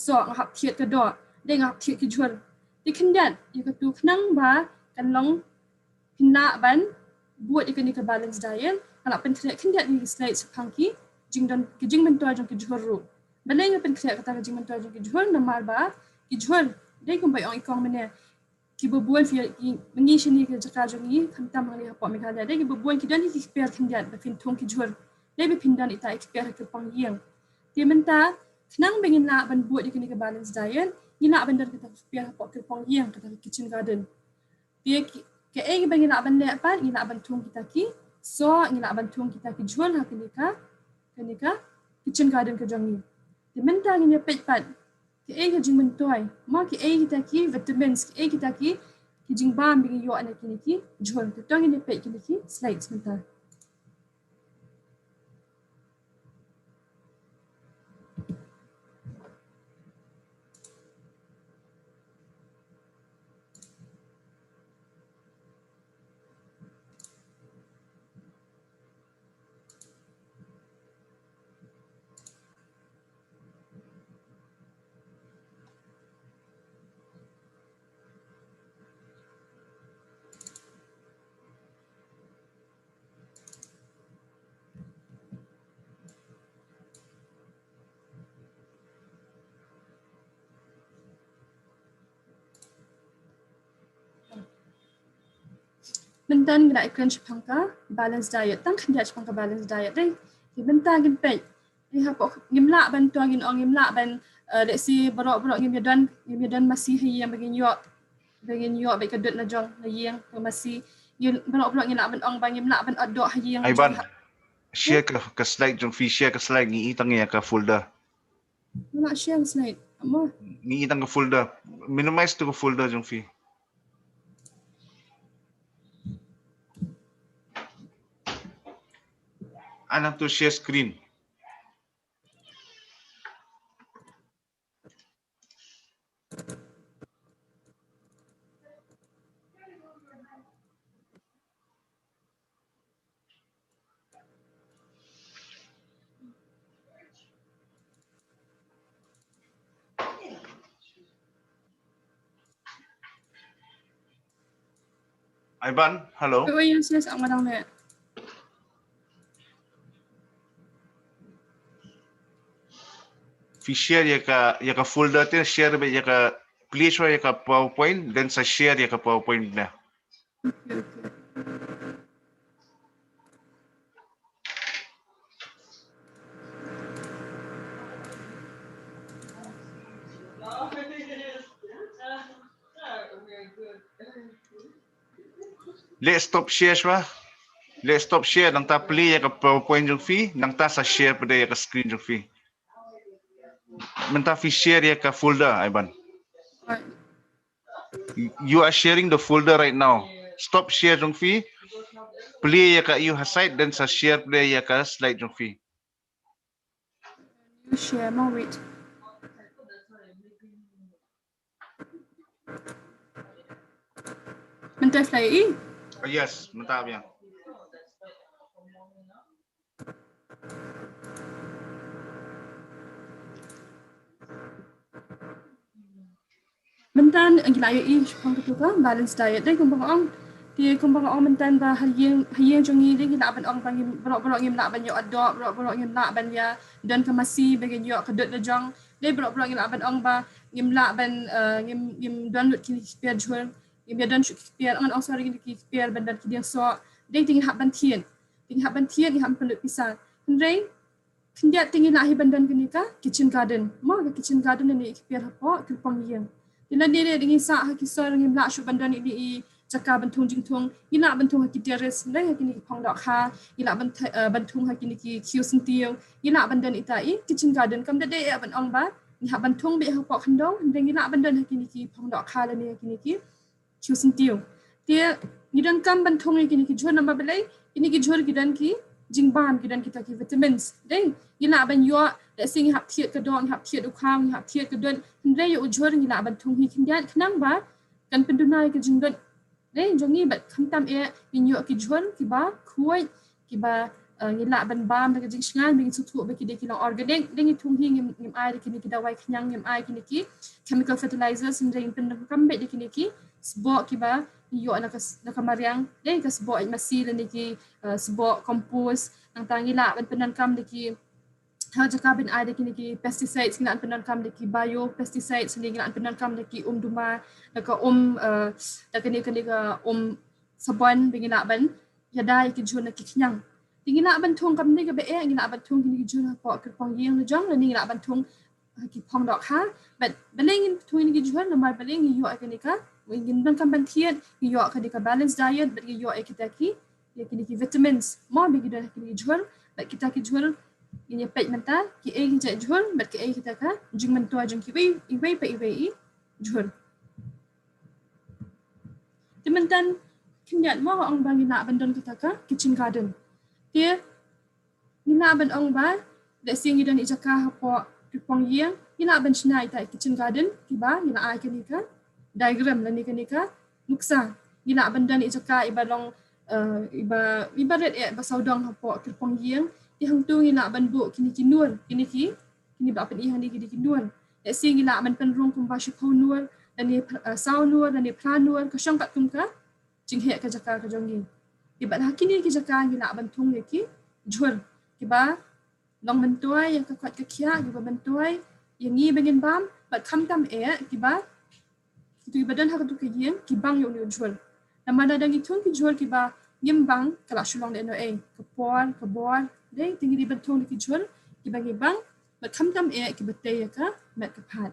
so nga hak thiet ke dot dei nga hak thiet ki jual di kendiat ya ke tu kenang ba kan long pinna ban buat ikani ke balanced diet ala pen kendiat ni slide sepangki jing mentua jong ki jual ru balai nga pen kata jing mentua jong ki jual namal ba ki jual dei kum bai ong ikong mene ki bebuan fi mengi shini ke jaka jongi khantam ngali hapo me khala dei ki bebuan ki dan ki per kendiat ba fin thong ki jual dei be pindan ita ki per ke pangyang ti menta knang bengin la ban buat ikani ke balance diet ni la ban dar kita per hapo ke pangyang kata kitchen garden dia ke ai bengin la ban le pan ni la ban thong kita ki so ni la ban thong kita ki jual ha kenika kitchen garden ke jongi ti menta ni pej pat ki ai jing mentoy ma ki ai kita ki vitamins ki ai kita ki jing bam bi yo ana kini ki jual to tong ni pej kini ki slides menta Mentan gina iklan chpangka balance diet tang khandia chpangka balance diet dai ki mentan gin pe ni ha ko ngimla ban tuang gin ong ngimla ban let's see borok ngim yadan masih yang bagin yo ba kadut na jong na yang masih yin borok ngimla ban ong bang ngimla ban adok yang Aiban, share ke slide jong fi share ke slide ni itang ya ke folder. Nak share slide amma Ni itang ke folder. Minimize tu ke folder jong fi. Anak tu share screen. Aiban, hello. oh yes amma dang ne Fi share ya ka folder tu share be ya ka place ya ka PowerPoint dan sa share ya ka PowerPoint na. Let's stop share shwa. Let's stop share nang ta play ya ka PowerPoint jong fi nang ta sa share pada ya ka screen jong fi. Menta fi share ya ka folder Aiban. You are sharing the folder right now. Stop share jong fi. Play ya ka you site dan sa share pada ya ka slide jong fi. share no wait mentai fly Yes, menta biang. mentan gila chpang tu ka balance diet dai kumbang ong ti kumbang ong mentan ba hayeng jongi dai gila ban ong bang borok ngim la ban yo adok borok ngim la ban ya dan ka masih bagian yo kedut le jong dai borok ngim la ban ong ba ngim la ban ngim dan lut ki pier jul ngim dan pier ong sorry ki pier ban dan ki dia so dai ting hab ban tien ni ham pelut pisang ndai kindia tinggi la hi ban dan kini ka kitchen garden mo ka kitchen garden ni ki pier hapo ki pang yeng Ila dia dengan sa hakisar ngim la shu bandan ini I cakap bentung jingtung ila bentung haki teres ndai haki ni pong dok ha ila bentung haki ni ki kiu sentiu ila bandan itai kitchen garden kam dade ban ong ba ni ha bentung be ha pok khandong ndai ila bandan haki ni ki pong dok ha la ni haki ni ki kiu sentiu dia gidan kam bentung haki ni ki jor namba belai ini ki jor gidan ki jingban gidan kita ki vitamins dai ila ban yo da sing hap thiet ka dong hap thiet ukang hap thiet ka don ndai yo jor ila ban thung hi kindiat khnang ba kan pendunai ka jingdon dai jongi bat khamtam e inyo ki jor ki ba khuai ki ba ngila ban bam da jing sngan bing sutu ba ki de ki long organic ding thung hi ngim ai ki ni ki dawai khnang ngim ai ki ni ki chemical fertilizers ndai pendam kam be de ki ni ki sbo ki ba yo na kamariang dai ka sbo ai masil ni ki sbo compost nang tangila ban penan kam de ki how jakabin ada kini ki pesticides kina penan kam deki bio pesticides ni kina penan kam deki duma deka da kini ka sabon bingina ban yadai ki juna ki knyang tingina ban thong kam ni ka be ngina ban thong kini ki juna ko ka pong yeng na jong ni ngina ban thong ki pong dok ha but beleng thong ni ki juna na mar beleng yo kini ka ngin ban kam ban thiet yo ka di ka balanced diet but yo kita ki ya kini ki vitamins mo bigida kini juna but kita ki juna ini pet mental ki e ki jhul bat ki e kita ka jing man to jing ki we pa i jhul timentan kinyan mo ang bang ina bandon kita ka kitchen garden dia ina ban ong ba da sing gidan i jaka hapo ki pong yang ina ban chnai ta kitchen garden ki ba ina ai ka ni ka diagram la ni ka nuksa ina bandan i jaka i balong ibarat e ba saudang hapo ki pong yang yang tu ngila ban bu kini ba pen ihan kini kinuan ya sing ngila ban pen rong kum ba shi pau nuan dan ni sau nuan dan ni plan nuan ka shang kat kum ka jing he ka jaka ka jongi ki ba hakini ki jaka ngila ban tung ye ki jhur ki ba long ban toy yang ka kwat ka khia ki ba ban toy yang ngi bengin bam ba kham tam e ki ba tu badan ha ka tu ki yen ki bang yo ni jhur Nama ada ngitung ki jual ki ba ngimbang kala shulong le no kabor dei tinggi di bentung ki jual ki ba ngimbang ba tam ki betay ka met kapat.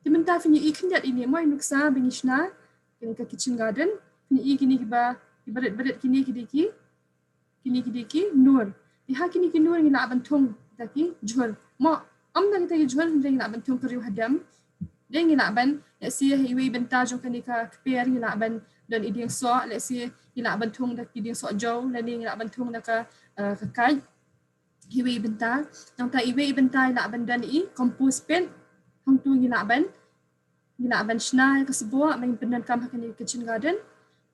Di mentah fini I kendat ini mo nuksa bingishna kini ka kitchen garden fini I kini ki ba ibarat kini ki nur. Di ha kini ki nur ngila bentung taki jual. Mo dah kita jual ngila bentung keriu hadam. Dia ngila ban let's say highway benta jong kani ka keper ngila ban dan iding so let's say ngila bentung dak iding so jauh dan ngila bentung dak ka kai highway benta nang ta highway benta ngila ban dan I compost pen hang tu ngila ban shna ka sebuah main pendan kam kani kitchen garden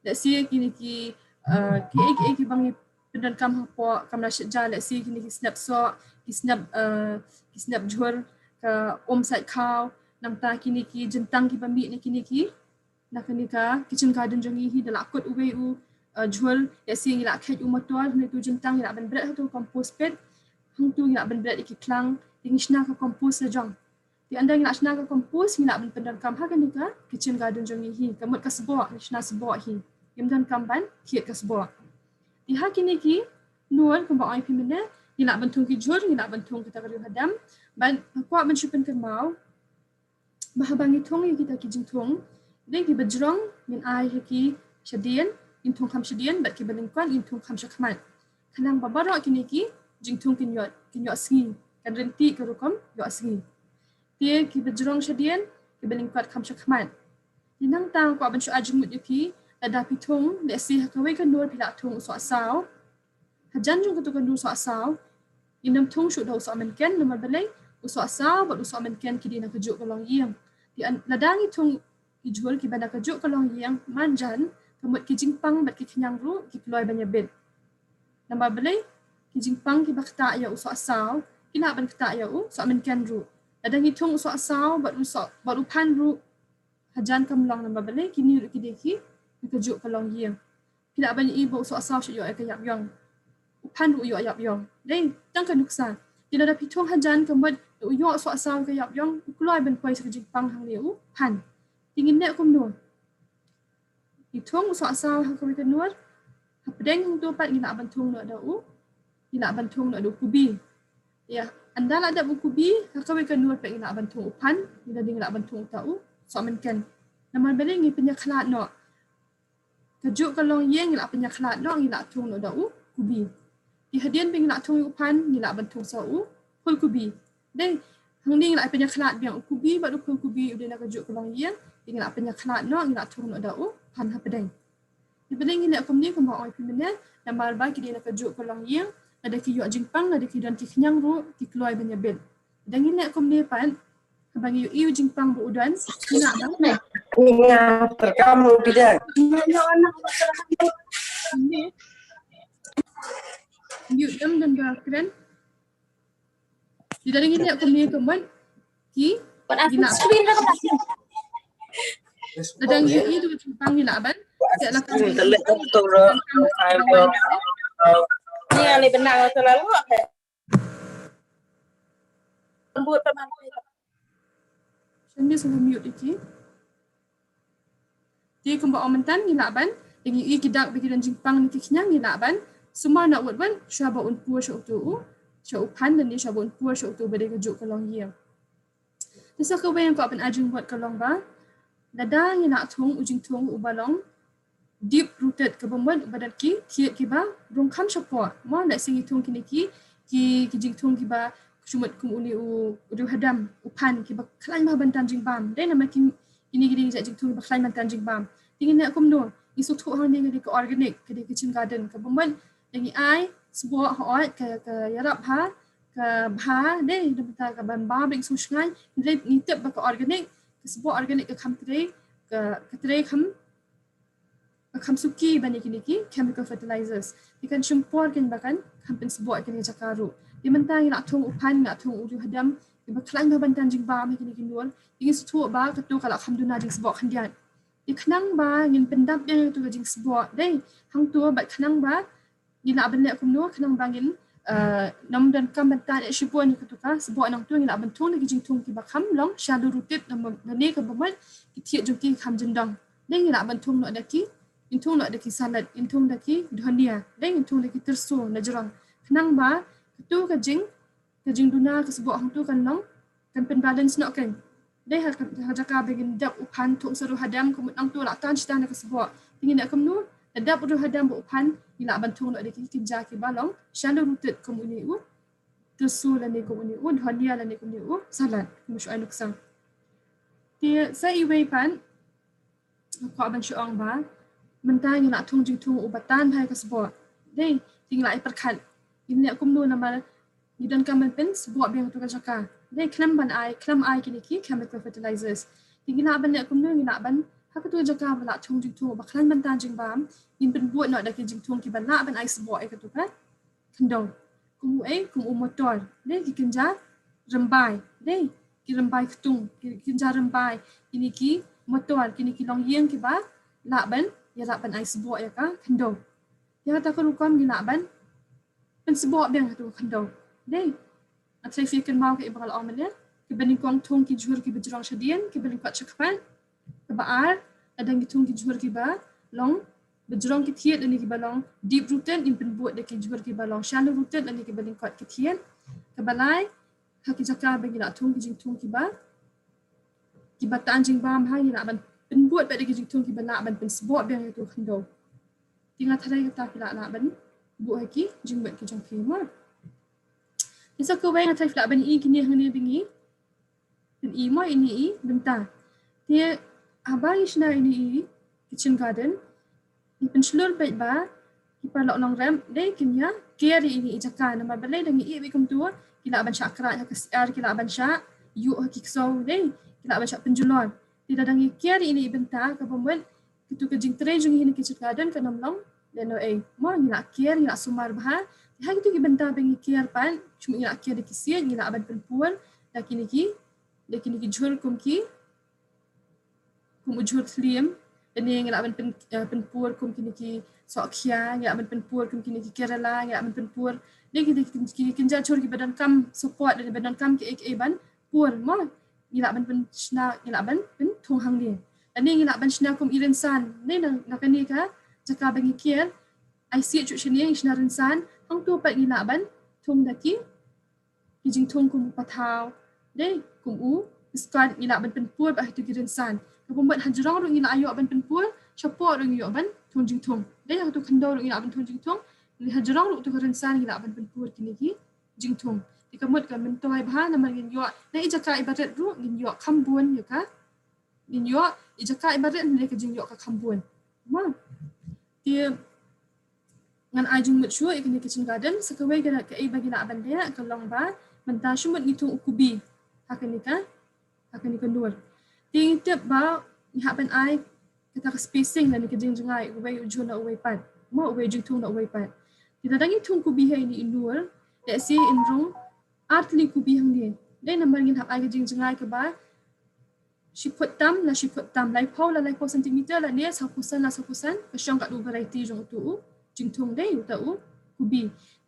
let's say kini ki bang pendan kam po kam na ja let's say kini ki snap jual ka side cow namta kini ki jentang ki bambi ni kini ki na kini ka kitchen garden jongi hi da lakot uwe jual ya si ngila khet motor ni tu jentang ngila ban berat tu compost pet hang tu ngila ban berat ki klang dingishna ka compost jong di anda ngila shna ka compost ngila ban pendan kam ha kini ka kitchen garden jongi hi kamut ka sebok ni shna sebok hi yamdan kam ban kiet ka sebok di ha kini ki nuan ka ba ai pimene ngila bantung ki jual ngila bantung kita kari hadam ban kwa ban shupen ka mau bahabangi thong yang kita kijing thong deng ki bajrong min ai ki shadian in thong kham shadian bat ki balingkwan in thong kham shakman kanang babaro kini ki jing thong kinyot sngi kan renti ka rukom yo sngi tie ki bajrong shadian ki balingkwat kham shakman dinang tang ko ban shu ajmut yuki ada pitong le si hakawai kan nur pila thong so asaw hajan jung ka tu kan nur so asaw inam thong shu do so men ken nomor balai uso asaw bat uso men ken kidi na kajuk kalong yang di ladangi thong ijual ki bana kajuk kalong yang manjan kamut ki jingpang bat ki kenyang ru ki kloy banya bed nama belai ki jingpang ki bakta ya uso asaw kina ban kata ya so men ken ru ladangi thong uso asaw bat upan ru hajan kamlong nama belai kini ru ki deki kajuk kalong yang kina ban ibo uso asaw shu yo ka yap yong upan ru yo yap yong dei tang ka nuksa Bila ada pitong hajan kemudian uyok sok asal ke yap yong keluar ben kuai sekejap pang hang liu pan tingin nek kum nur pitong sok asal hang kuai nur hapdeng hang tu pat ngila bantung no ada kubi ya anda la ada kubi hang kuai nur pat ngila bantung pan ngila ngila bantung tau sok menken nama beli ngi penyaklat no kajuk kalong yeng ngila penyaklat no ngila tung no da kubi di hadian bing nak thong pan ni la bantung sa pul kubi dei hang ding la penyaklat biang kubi badu pul kubi udah nak kajuk kalong yang ding la penyaklat no ngila thong no da pan ha pedeng di pedeng ni akum ni kum ba oi pimene na marba ki dia nak kajuk kalong yang ada ki yo jingpang ada ki dan ki kenyang ru ki kloy banya bed dan ni akum ni pan bangi yo jingpang bu udan nak bang Ini terekam tidak? Mute them dan keren. Di dalam ini aku punya kemudian ki gina screen dah kan. Dadang itu Jepang ni lah ban. Dia nak Telik betul ro. Ni ali benar selalu apa? Lembut teman. Saya suruh mute iki. Dia kembali omentan ni lah ban. Dengan i kidak bagi dan Jepang ni kenyang ni lah ban. Semua nak buat ban syaba unpur syautu syaupan dan ni syaba unpur syautu bade kajuk kalong ye. Tesa ka yang ko apan ajung buat kalong ba. Dada ni nak thong ujing thong ubalong deep rooted ke bomban badan ki kiet ki ba rong kham support mo nak singi thong kini ki jing thong ki ba sumut kum uli u hadam upan ki ba khlain ba ban tanjing bam dai nama ki ini gidi jing thong ba khlain ban tanjing bam tingin nak kum do isu thu hang ni ke organic ke kitchen garden ke bomban yang ai sebuah hoi ke yarap ha ke bha deh dapata ke ban ba bing susngai deh nitep ba ke organic ke sebuah organic ke kham tre ke tre kham suki bani kini chemical fertilizers ikan syumpor kan bahkan hampir sebuah kan jakaru di mentang nak thong upan nak thong uju hadam di baklan ba ban tanjing ba me kini kinul ingin sutu ba ketu kalau alhamdulillah jing sebuah kandian di kenang ba ngin pendap yang tu jing sebuah deh hang tu bat kenang ba gila abang kum no kenang bangin nam dan kam bantan shibon ni ketuka sebuah nang tu gila bentung lagi jing tung ki bakam long shalu rutit nam ne ke bamat ki tiet jung ki kham jendang deng gila bentung no ada ki intung nak deki salad, intung deki dhania, dan intung deki tersu na jerang. Kenang ba tu kajing duna ke sebuah hang tu kan long kan pen balance nak kan. Dai hajaka begin dap upan tuk seru hadam kumut ang tu lak tan cita nak ke sebuah. Tingin nak kemnu dap udu hadam bu upan ila bantung nak deki kinja ki balong shallow rooted komuni u tersu la ni komuni u dhania la ni komuni u salad musyu anuk sang. Dia sa iwei pan ko ban syuang ba mentang nak tung jing tung ubatan hai ke sebuah. Dai tinggal ai perkat. Ini aku menu nama gidan kamen pen sebuah biang tu kajaka. Dai klam ai kini ki chemical fertilizers. Tinggal ban aku menu nak ban hak tu jaka bala tung jing tung baklan mentang jing bam in pen buat nak dak jing tung ki ban nak ban ai sebuah ai ke tu kan. Kendong. Kumu motor. Dai ki kenja rembai. Dai ki rembai ketung, ki kenja rembai. Ini ki motor kini ki long yeng ki ba nak ban ya nak ban ai sebuah ya ka kendong. Ya kata aku rukam di nak ban pen sebuah biang tu kendong. Dai atrai fikir mau ke ibal amalnya ke bening kong tung ki jur ki bejrang shadian ke bening kwat chakpan ke baar ada ngi tung ki jur ki ba long bejrang ki thiet ani ki balong deep rooted in pen buat de ki jur ki balong shallow rooted ani ki bening kwat ki thiet ke balai haki jaka bagi nak tung ki jing tung ki ba ki batan jing bam ha ni nak ban pen buat ba de ki jing tung ki ba nak ban pen sebuah biang tu kendong. Tinggal tharai kata pila nak ban bu haki jing bat ki jong ki ma. Isa ko wai ngatai fla ban i kini hang ni bingi. Ben i mo ini i benta. Dia abang isna ini i kitchen garden. Ni pen slur baik ba ki palok nong ram dai kinya care ini i jaka nama balai dangi i bikum tu kila ban syakra ha kasiar kila ban syak yu haki ksau dai kila ban syak penjulon. Tidak dangi care ini i benta ka pembuat kitu ke jing tray jung ini kitchen garden ka namlong dan mo ni nak care ni nak sumar bah ha gitu ki benta bengi care pan cuma ni nak care de kisian ni nak ban penpuan dak kini ki jur kum ujur tlim dan ni nak ban penpuan kum kini ki sok khia ni nak ban penpuan kum kini ki kerala ni nak ban penpuan de ki kinja chur ki badan kam support dari badan kam ki ban puan mo ni nak ban pen sna ni nak ban pen thong hang ni dan ni nak ban sna kum iren san ni nak ni ka jaka bengi kier ai si chu chini isna rinsan hang tu pat ngila ban thung daki kijing thung kum pathau dei kum u squad ngila ban penpuan ba tu rinsan ka pembuat hajrang ru ngila ayo ban penpuan chapo ru ngila ban thung jing thung dei hang tu khando ru ngila ban thung jing thung ni hajrang ru tu rinsan ngila ban penpuan kini ki jing thung dikamut ka mentoi ba na man ngin yo dei jaka ibarat ru ngin yo khambun ya ka ngin yo ijaka ibarat ni ka jing yo ka khambun ma dia ngan ajung mature ikni kitchen garden sekawai gana ke bagi nak bandaya kalong ba mentah shumut ni tu ukubi hakani nur ting tip ba ni happen ai kita spacing dan ke jing jengai ubai ujun na ubai pat mo ubai jing tung na ubai pat kita dangi tung kubi hai ni nur let's say in room artli kubi hang ni dai number ngin hak ai ke jing jengai ke ba she put tam lai pau centimeter la ni sapusan ke syong kat du variety jong tu jing tung dai u ta u kubi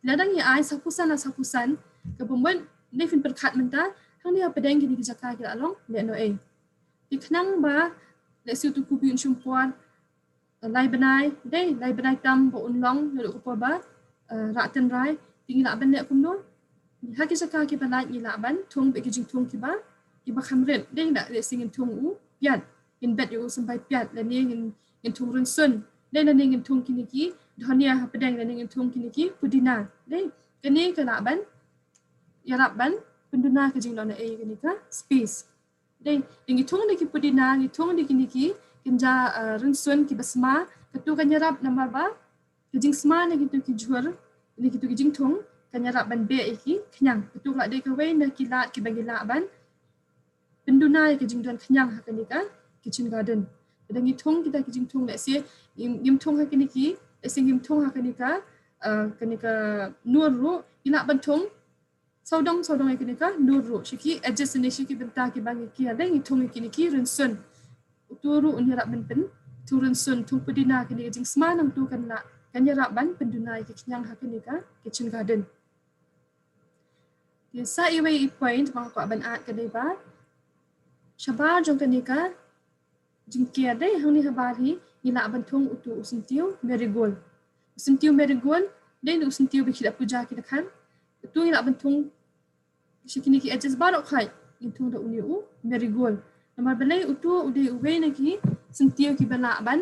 ladang ya ai sapusan ke pembuat ni fin perkat menta hang ni apa dang kini jaka ki along le no ai di knang ba le siu tu kubi un shumpuan lai benai tam bo un long le ko ba ra ten rai tingi la ban le kum no ha ki jaka ki ban ni la ban tung be ki jing tung ki ba iba khamret dei nak le singin tung u piat in bet you sampai piat le ni ngin tung run sun dei na ni ngin tung kini ki dhania ha pedang le ni ngin tung kini ki pudina dei kini ka nak ban ya rap ban penduna ke jing lona e kini ka space dei ngi tung ni ki pudina ngi tung ni kini ki kinja run sun ki basma ketu kan yarap nama ba ke jing sma ni gitu ki jur ni gitu ki jing tung kan yarap ban be ki kenyang ketu la dei ka wei na ki lat ki bagi la ban penduna ke jing dan kenyang ha kini ka kitchen garden dan ngithong kita ke jing thong le se ngim thong ha kini ki se ngim thong ha kini ka nur ru ina ban thong saudong ai kini ka nur ru shiki adjust ni shiki benta ki bangi ki ada ngithong kini ki run sun uturu unirap ben pen turun sun thong pedina kini jing smanang tu kan la kan yarap ban penduna ke kenyang ha kini ka kitchen garden ya sa iwe point ma ko ban at kadai ba Shabar jong kanika jingkia dei hang ni habari ngila bentung utu usentiu marigold. Usentiu marigold dan usentiu bikila puja kita kan. Itu ngila bentung sikini ki edges barok khai intung da uni u marigold. Nomor belai utu udai uwe lagi sentiu ki bala ban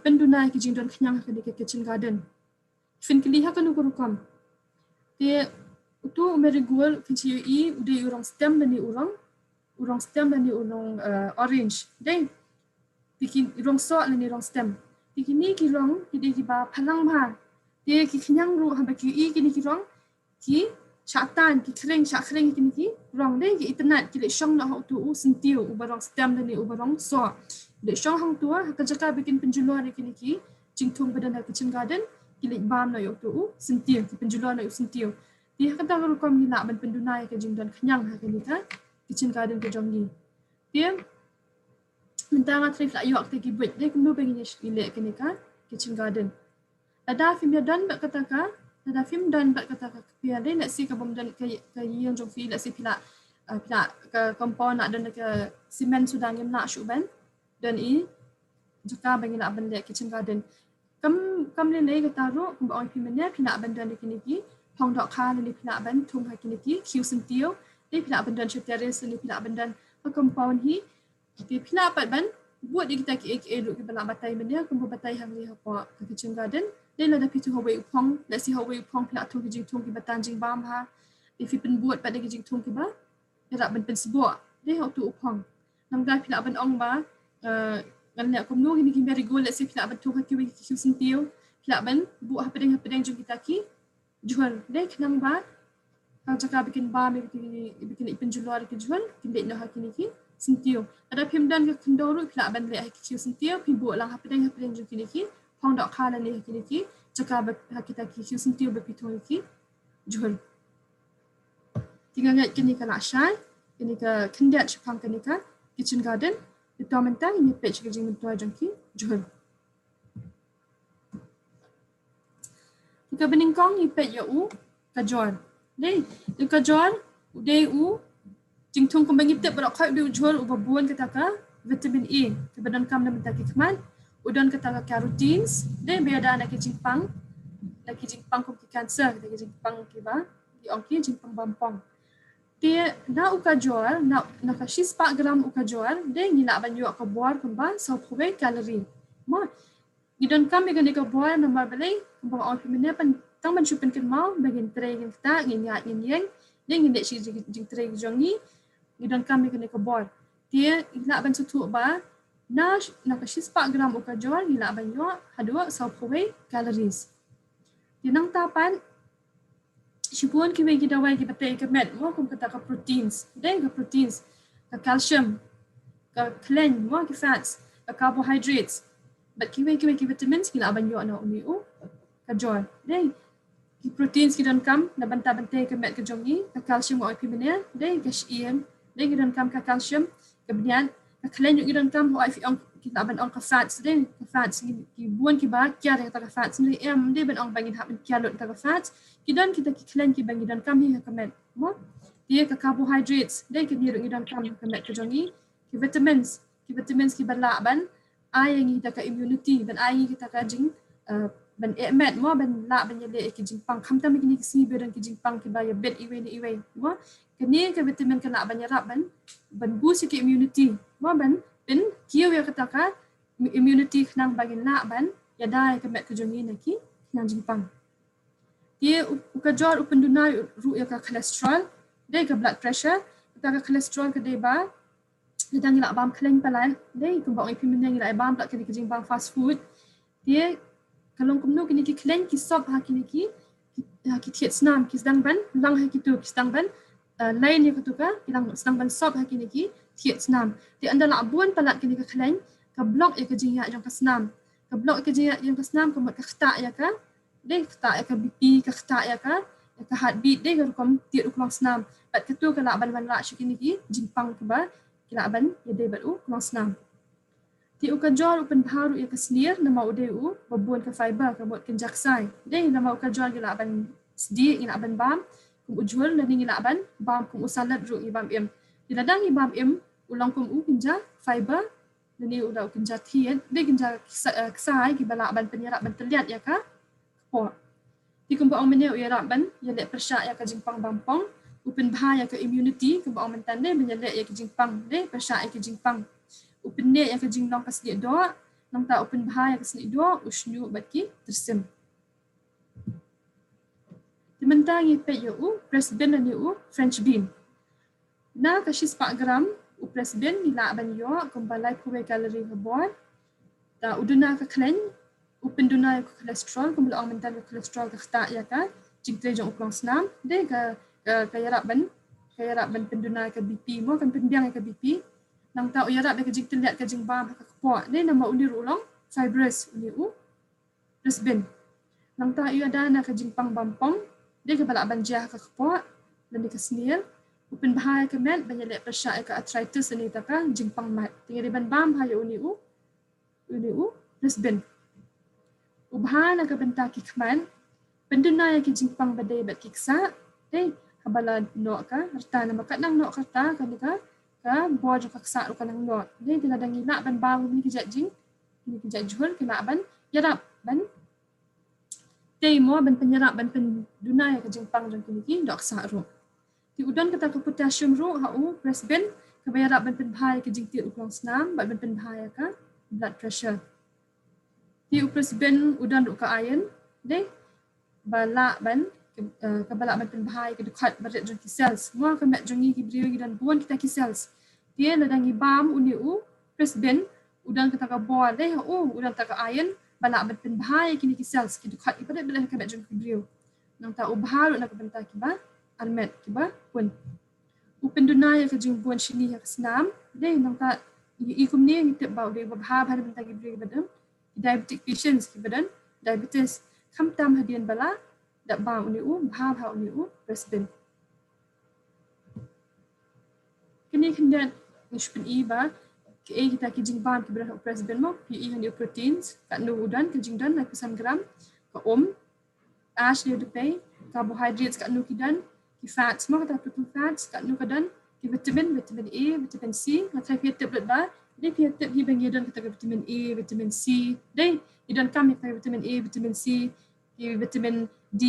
penduna ki jingdon kenyang ke kitchen garden. Fin kili ha kan ukurukam. Dia utu marigold kinci i udai urang stem dan ni urang stem dan ni urang orange. Dan bikin urang so dan ni urang stem. Bikini ki rong ki ba palang ba. Dia ki kenyang ru ha baki i kini ki rong ki syatan ki kering kini ki rong deh ki internet ki le syong nak tu sentiu ubarong stem dan ni ubarong so le syong hang tua ka jaka bikin penjualan kini ki jingtung badan kitchen garden ki le bam na yo tu sentiu ki penjualan na yo sentiu dia kata ru kom ni nak ban pendunai ke jingdan kenyang ha kini ka kitchen garden ke jonggi dia mentang trif la yo akte ki buat dia kenu bagi ni le kini ka kitchen garden ada film dan bak kata ka ada film dan bak kata pia deh nak si ka bom dan ke yang jong fi la si pila ke compound nak dan ke simen sudah ngem nak syuban dan i jika bagi nak benda kitchen garden kam le nei kata ro kum ba oi film ne pina benda ni kini ki hong dok kha ni pina ban thum ha kini ki kiu sentio ni pina benda terrace ni pina benda compound hi ki pina pat ban buat di kita ki duk ki bala batai benda kum batai hang ni ha pa kitchen garden dia lah dapat tu hawi upong, nak si hawi upong pula tu kijing tung kiba tanjing bam ha. If pen buat pada kijing tung kiba, dia tak ben sebuah. Dia hak tu upong. Nam dah pula ben ong ba, ngan nak kumnu ni kimber rigol nak si pula ben tu hak kiwi kiu sentiu, pula ben buat apa dengan jom kita ki jual. Dia kenang ba, kalau cakap bikin bam bikin ipen jual ke jual, kindek nak hak ki sentiu. Ada pimdan ke kendoru pula ben le kiu sentiu, pi buat lang apa dengan jom kita ki. Hong dok khala ni kini ki jaka kita ki kiu sentiu bepitung ki jual tinggal ngat kini ka lakshay kini ka kendat chapang kini ka kitchen garden itu mentang ini page ke jing mentua jangki jual tika beningkong ni page ya u kajol dei tu kajol udai u jingtung kembang ipte berok khai u jual u babuan kata ka vitamin E ke badan kam na mentaki keman udon kata carotenes dan biada nak jingpang kum ki cancer nak jingpang ki ba di ongki jingpang bampong dia na uka jual na ka 4 gram uka jual dan ngila banyu ka buar kumba so khwe kalori ma gidon kam dengan ka buar nomor balai kumba on pimene pan tang man chupen kin mau bagin tray kita nginya yang dan nginde si jing tray jongi gidon kam dengan ka buar dia ngila ban sutu ba na ka 4 gram uka jual ngila banyu hadua so khwe calories dinang tapan Sibuan kiwi kita wai kita pakai ke met, mo kum kata ke proteins, dan ke proteins, ke calcium, ke clean, mo ke fats, ke carbohydrates. But kiwi vitamins kita abanyo na umiu, ke joy. Dan ki proteins kita kam na banta-banta ke met ke jongi, ke calcium mo ipimene, dan ke iron, dan kita kam ke calcium, ke benian, ke clean kita kam ho ifi kita ban on ke fats, dan ke fats ki buan ki ba kya ke fats ni dia ban on bangin hab kya lot ke fats. Kidan kita klan ki bangi dan kami kamet mo dia ke carbohydrates dan ke niru dan kami kamet ke jongi ki vitamins ki bala ban ai yang kita ke immunity dan ai kita ka jing ban emet mo ban la ban yele ki jing pang kham ta mi ni si be dan ki jing pang ki ba ya bet iwe mo ke ni ke vitamin ke la ban yarap ban boost ki immunity mo ban ben kiyo ya kata ka immunity nang bagin la ban ya dai kamet ke jongi na ki nang jing pang dia ukajor upendunai ru ya ka cholesterol dia ke blood pressure kita ka cholesterol ke dia ba dia ngila bam kleng palan dia kumbang ipi menang ngila bam tak kini kejing bang fast food dia kalau kumno kini ki kleng ki sop ha kini ki tiet snam ki sedang ban lang ha kitu ki sedang ban lain ya ketuka kilang sedang ban sop ha kini ki tiet snam dia anda la buan palat kini ke kleng ke blok ya kejing ya jong ka snam ke blok kejing ya jong ka snam ke mat ka khta ya ka dia kata ya ke BP ke kata ya ke heartbeat dia kom tiap ulang senam bat ketu kala ban la syukini ki jingpang ke ba kila ban ya dia baru ulang senam ti ukajol upen baharu ya ke selir nama udeu babun ke fiber ke buat kenjaksai dia nama ukajol kila ban sedi ila ban bam kum ujul dan ila ban bam kum usalat ru ibam im diladang ibam im ulang kum u pinja fiber Lani udah kenjatian, dia kenja kesai ki balak ban penyerap ban terlihat ya ka. Ko. Di kumba ong meneu ya ban ya lek persyak ya ka jingpang bampong, upin bahaya ke immunity kumba ong mentande menyelek ya ke jingpang, de persyak ya ke jingpang. Upin ne ya ke jinglong ka sedih doa, nang ta upin bahaya ke sedih doa usnyu baki tersim. Dimentangi pe yu presiden dan yu French bean. Na kasis 4 gram u presiden nila ban yo kumbalai kuwe kalori kabor. Ta uduna ka klen upenduna ka kolesterol kumbala ang mentan ka kolesterol ka khta ya ka jingtre jong uklong snam de ka yarap ban penduna ka BP mo kan pendiang ka BP nang ta yarap ka jingtre liat ka jingbam ka kpo de nama uni ulong fibrous uni presben nang ta yu ada na ka jingpang bampong de ka balak banjah ka kpo dan ka snil upen bahaya ka met banyalek persya ka arthritis ni ta ka jingpang mat tinggal ban bam haya uni presben ubhan ka benta ki kman penduna ya ki jingpang badai bat kiksa de habala no ka harta na makat nang no kata ka ni ka bojo ka ksa ro ka nang no de diladang ina ban bang ni ki jajing ni ki jajul ki ban yarap ban de mo ban penyerap ban penduna ya ki jingpang jong ki dok sa ro ti udan kata ka potassium ro ha presben ka bayarap ban penbahaya ki jingti uklong snam ban penbahaya ka blood pressure. Ti presben udan ka iron de balak ban ka balak ban penbahaya ka dekat barat jong ki cells mo ka met jongi ki brio dan buan kita ki cells dia ladangi bam uni presben udan kata ka bol de udan ta ka iron balak ban penbahaya kini ki cells ki dekat ibadat balat ka met jong ki brio nang ta ubhal na ka benta ki ba almet ki ba pun upenduna ya ka jing buan shini ya snam de nang ta ikum ni ngitip ba de babha bhan benta ki brio badam diabetic patients ki badan diabetes kam tam hadian bala dak ba uni bha uni presben kini kendan nishpin ba ke kita ki jing ban ki berah presben mo pi ni proteins kat nu udan ki jing dan 9 gram ka ash dia de carbohydrates kat nu kidan ki fats mo kata total fats kat nu kadan ki vitamin A vitamin C ngatai ki tablet ba de ki tab hi bang yedan kata vitamin A vitamin C de yedan kam kata vitamin A vitamin C ki vitamin D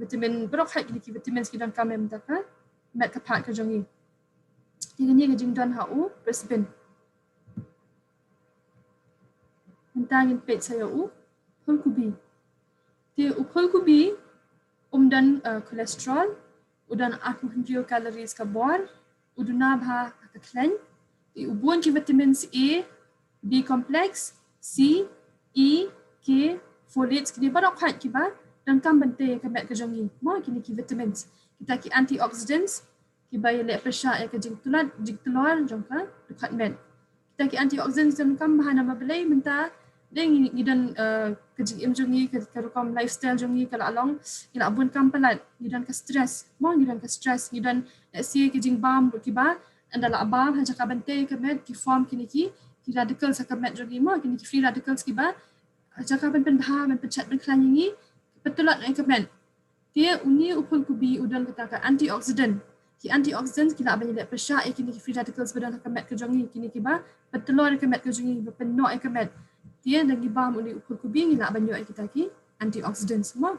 vitamin berok hai ki vitamin kidan kam em taka mat ka pat ka jongi tiga ni ka jing dan presben mentangin pet saya fulkubi ti fulkubi dan kolesterol udan 800 calories ka bor uduna bha ka klen ti ubun ki vitamins A B complex C E K folates ki barok hat ki ba dan kam bente ka met ka jongi mo kini ki vitamins kita ki antioxidants ki ba yele persya ya ka jing telur jongka dekat met kita ki antioxidants dan kam bahana mabalai menta deng gidan kejing im jongi ka rukam lifestyle jongi kala along ila abun kam palat gidan ka stress mo gidan ka stress gidan si kejing bam ki ba andala abam haja ka bente ka met ki form kini ki radicals ka met jongi mo kini ki free radicals ki ba haja ka ben bha ben pechat ben klanyi petulat ka met dia uni upul kubi udan kata ka antioxidant ki antioxidants kila abang yele persya kini ki free radicals badan ka met ka jongi kini ki ba petulur ka met ka jongi penok ka met dia lagi bam uni upul kubi ngila banyo kita ki antioxidants semua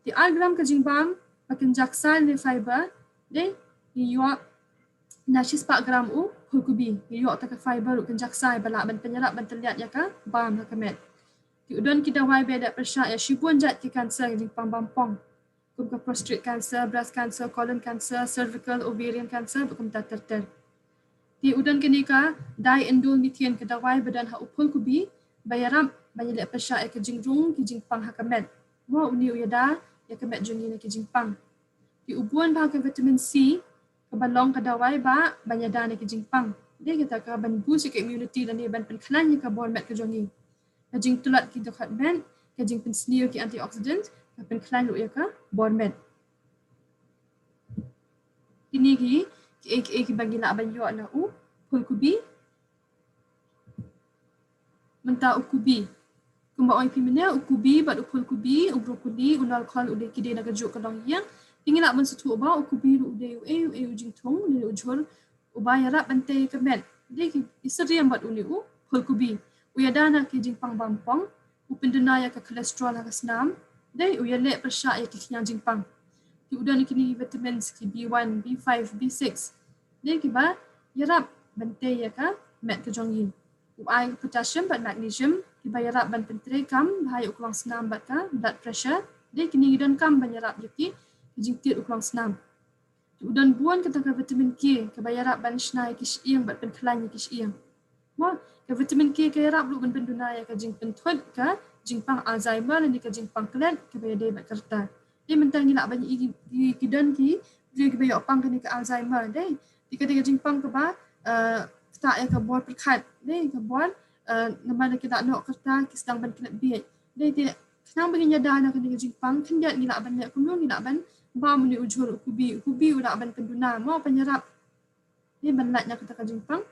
di gram ka jingbam pakin jaksal ni fiber de yo nasis 4 gram upul kubi yo ta ka fiber kan jaksai bala ban penyerap ban terlihat ya ka bam ka met di udon kita wai beda persya ya shibun jat ki kanser jingpang bampong kum ka prostate cancer breast cancer colon cancer cervical ovarian cancer bukum ta terter di udon kini ka diindole methane ka dawai badan ha upul kubi bayaram banyale persya ya ke jingrung ki jingpang hakamet mo uni uyada ya ke met jungi na ki jingpang di ubuan ba ka vitamin C ka balong ka dawai ba banyada na ki jingpang de kita ka ban boost ke immunity dan ban penklan ya ka bol met ka jungi ka jing tulat ki dekat ben ka jing pen sneer ki antioxidant ka penklan lu ya ka bol met ini ki bagi la ban yo na fulkubi menta ukubi kumba oi pimene ukubi bat ukul kubi ubrokoli unal khol ude kide na gajuk kadang yang tingila men setu ba ukubi ude jing thong ni ujhol ubaya ra bante kamet de ki isriam bat uni Hulkubi, uyadana ki jingpang bampong, upendunaya ke kolesterol ke senam, dai uyalek persyak ya ki yang jingpang. Ki udan kini vitamins ki B1, B5, B6. Dai ki ba yarap bante ya ka met ke jongin. Uai potassium bat magnesium ki ba yarap ban pentre kam bahaya ukulang senam bat ka blood pressure. Dai kini udan kam ban yarap yaki ki jingtit ukulang senam. Udan buan ke vitamin K ke ba yarap ban shnai ki shiang bat penkelan ki shiang. Wah, ke vitamin K ke yarap lu ban pendunaya ke jing pentuat ke jingpang Alzheimer ni ke jingpang kelet ke ba yadai bat kerta. Dia mentang ni nak banyak kidan ki dia ke ba opang ke ni ke Alzheimer dai. Jika dia jingpang ke ba tak ya ke buat perkat dai ke buat nama nak kita nak kerta ki sedang ban kelet biat. Dai tidak senang bagi nyadar nak ke jingpang kan dia ni nak ban nak kunung ni nak ban ba muni ujur kubi udah ban penduna mau penyerap. Dia ban lat nak kita ke jingpang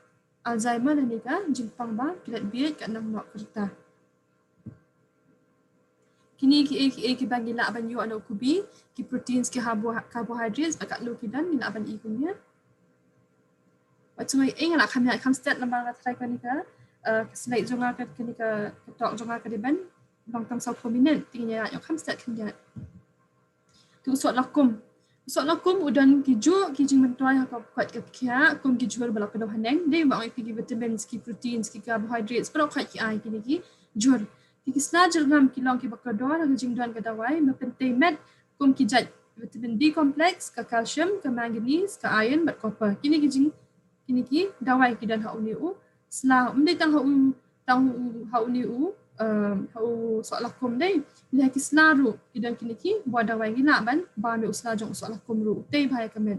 Alzheimer ni ka jingpang ba kelet biat kat nang nak kerta. Kini ki bagi nak ban yo ana kubi ki proteins ki carbohydrates bakat lu ki dan ni nak ban ikunya. Waktu ngai nak kami kam step lambar nak try kan ni ka slide jonga ka ni ka talk jonga ka di ban long tang 20 minit tingnya yo kam step kan dia. Tu usot lakum. Usot lakum udan ki ju ki jing mentoy ha kuat ke kia kum ki jual balak kedo haneng dei ba ki vitamins ki proteins ki carbohydrates balak kuat ki ai kini ki jual. Ki snajal ngam ki long ki bakador ha jing duan ka dawai ma penting met kum ki jat vitamin B complex ka calcium ka manganese ka iron bat copper. Kini ki dawai ki dan ha uniu sla umdai tang ha uniu hau sok lakum dai bila ki selaru idan kini ki buat dawai gila ban ba me usla jong sok lakum ru tei bahaya kemen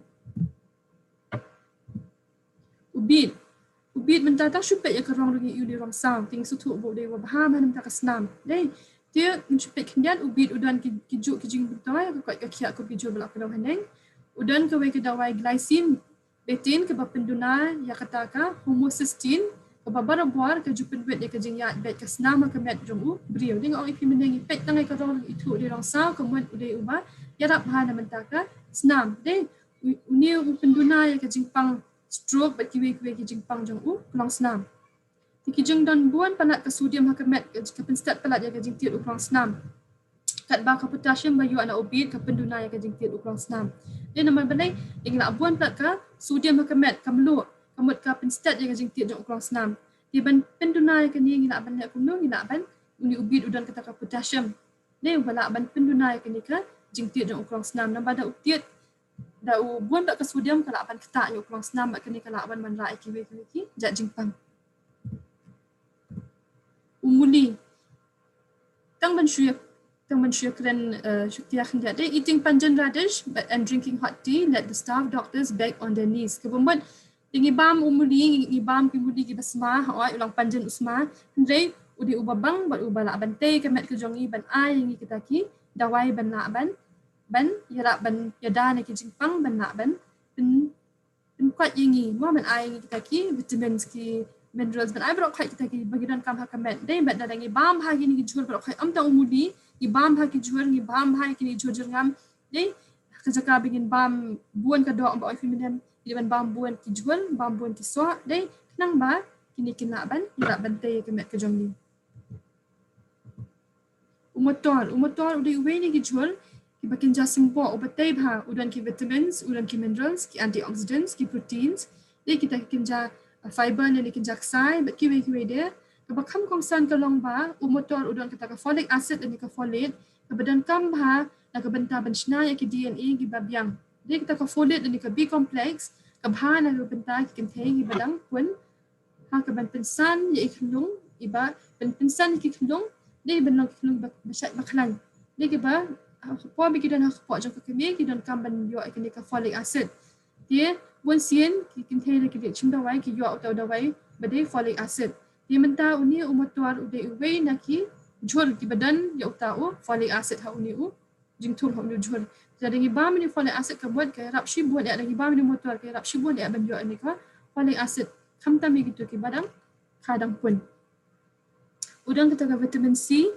ubit mentata supet ya kerong rugi udi rong sam ting sutu bo dei wa baham han ta kasnam dai dia supet kendian ubit udan ki juk ki jing betai ka kat kiak ko ki ju belak kedau haneng udan ke we ke dawai glycine betin ke bapenduna ya kata ka homocysteine Kababara buar ke jupen wet dia ke jingya bet ke senama ke met jong brio ding ong ipi menengi pet tangai ka rong itu di rong sa kemudian udai uba yarap bahana mentaka senam de uni penduna ya ke jingpang stroke bet kiwe ke jingpang jong long senam tiki jeng dan buan panat ke sodium ha ke met ke penstat pelat ya ke jingtit long senam kat ba ke potassium bayu ana obit ke penduna ya ke jingtit long senam de nama benai ingla buan pelat ke sodium ha ke met kamlu kamut ka penstat yang jing tiat jong ulang senam. Di ban pendunai ke ni ngina ban nak kunung ngina ban uni ubit udan kata ka potassium. Ne bala ban pendunai ke ni ka jing tiat jong ulang senam nam bada utiat da u buan tak ka sodium kala ban kata jong ulang senam ba ke ni kala ban man ra ki jat jingpang. Umuli tang ban syuk kren syuktiah dia de eating panjan radish and drinking hot tea let the staff doctors beg on their knees. Kebombat Tingi bam umuli ibam kimudi ki basma oi ulang panjen usma ndrei udi ubabang bat ubala bante kemet ke jongi ban ai ngi kita ki dawai ban na ban yara ban yada ne ki jingpang ban na ban bin kwat yingi mo ban ai ngi kita ki vitamins ki minerals ban ai bro kwat kita ki bagidan kam ha kemet dei bat dadangi bam ha ki ni jur bro kwat am ta umuli ibam ha ki jur ngi bam ha ki ni jur ngam dei kejaka bingin bam buan ka do am oi feminin Iban bambuan ki jual, bambuan ki soak, dai kenang ba kini kena ban, irak bantai ke mek ke jom ni. Umotor udah uwe ni ki jual, ki bakin jasimpo obatai ba udan ki vitamins, udan ki minerals, ki antioxidants, ki proteins, dai kita kinja fiber ni kinja ksai, bat kiwe dia, ke bakam kongsan ke long ba, umotor udan kita ka folic acid ni ka folate, ke badan kam ba, na ke benta benshna ya ki DNA ki babiang. Dia kita ka folate dan ka B complex kabha na benta ki kenteng ibadang pun ha ka ban pensan ya ikhlung iba ban pensan ki ikhlung dia ban ikhlung basat baklan dia ki ba po bi kidan ha po jong ka kemi kidan kam ban yo ikni ka folic acid dia bun sien ki kenteng ki chimda wai ki yo auto dawai badai folic acid dia menta uni umatuar udai uwe na ki jol ki badan ya utau folic acid ha uni jingtul ha uni jol jadi ngibam ni folic acid ka buat ke rap shibun ya lagi bam ni motor ke rap shibun ya ban yo ni ka folic acid khamta mi gitu ki badang kadang pun udang kita ka vitamin C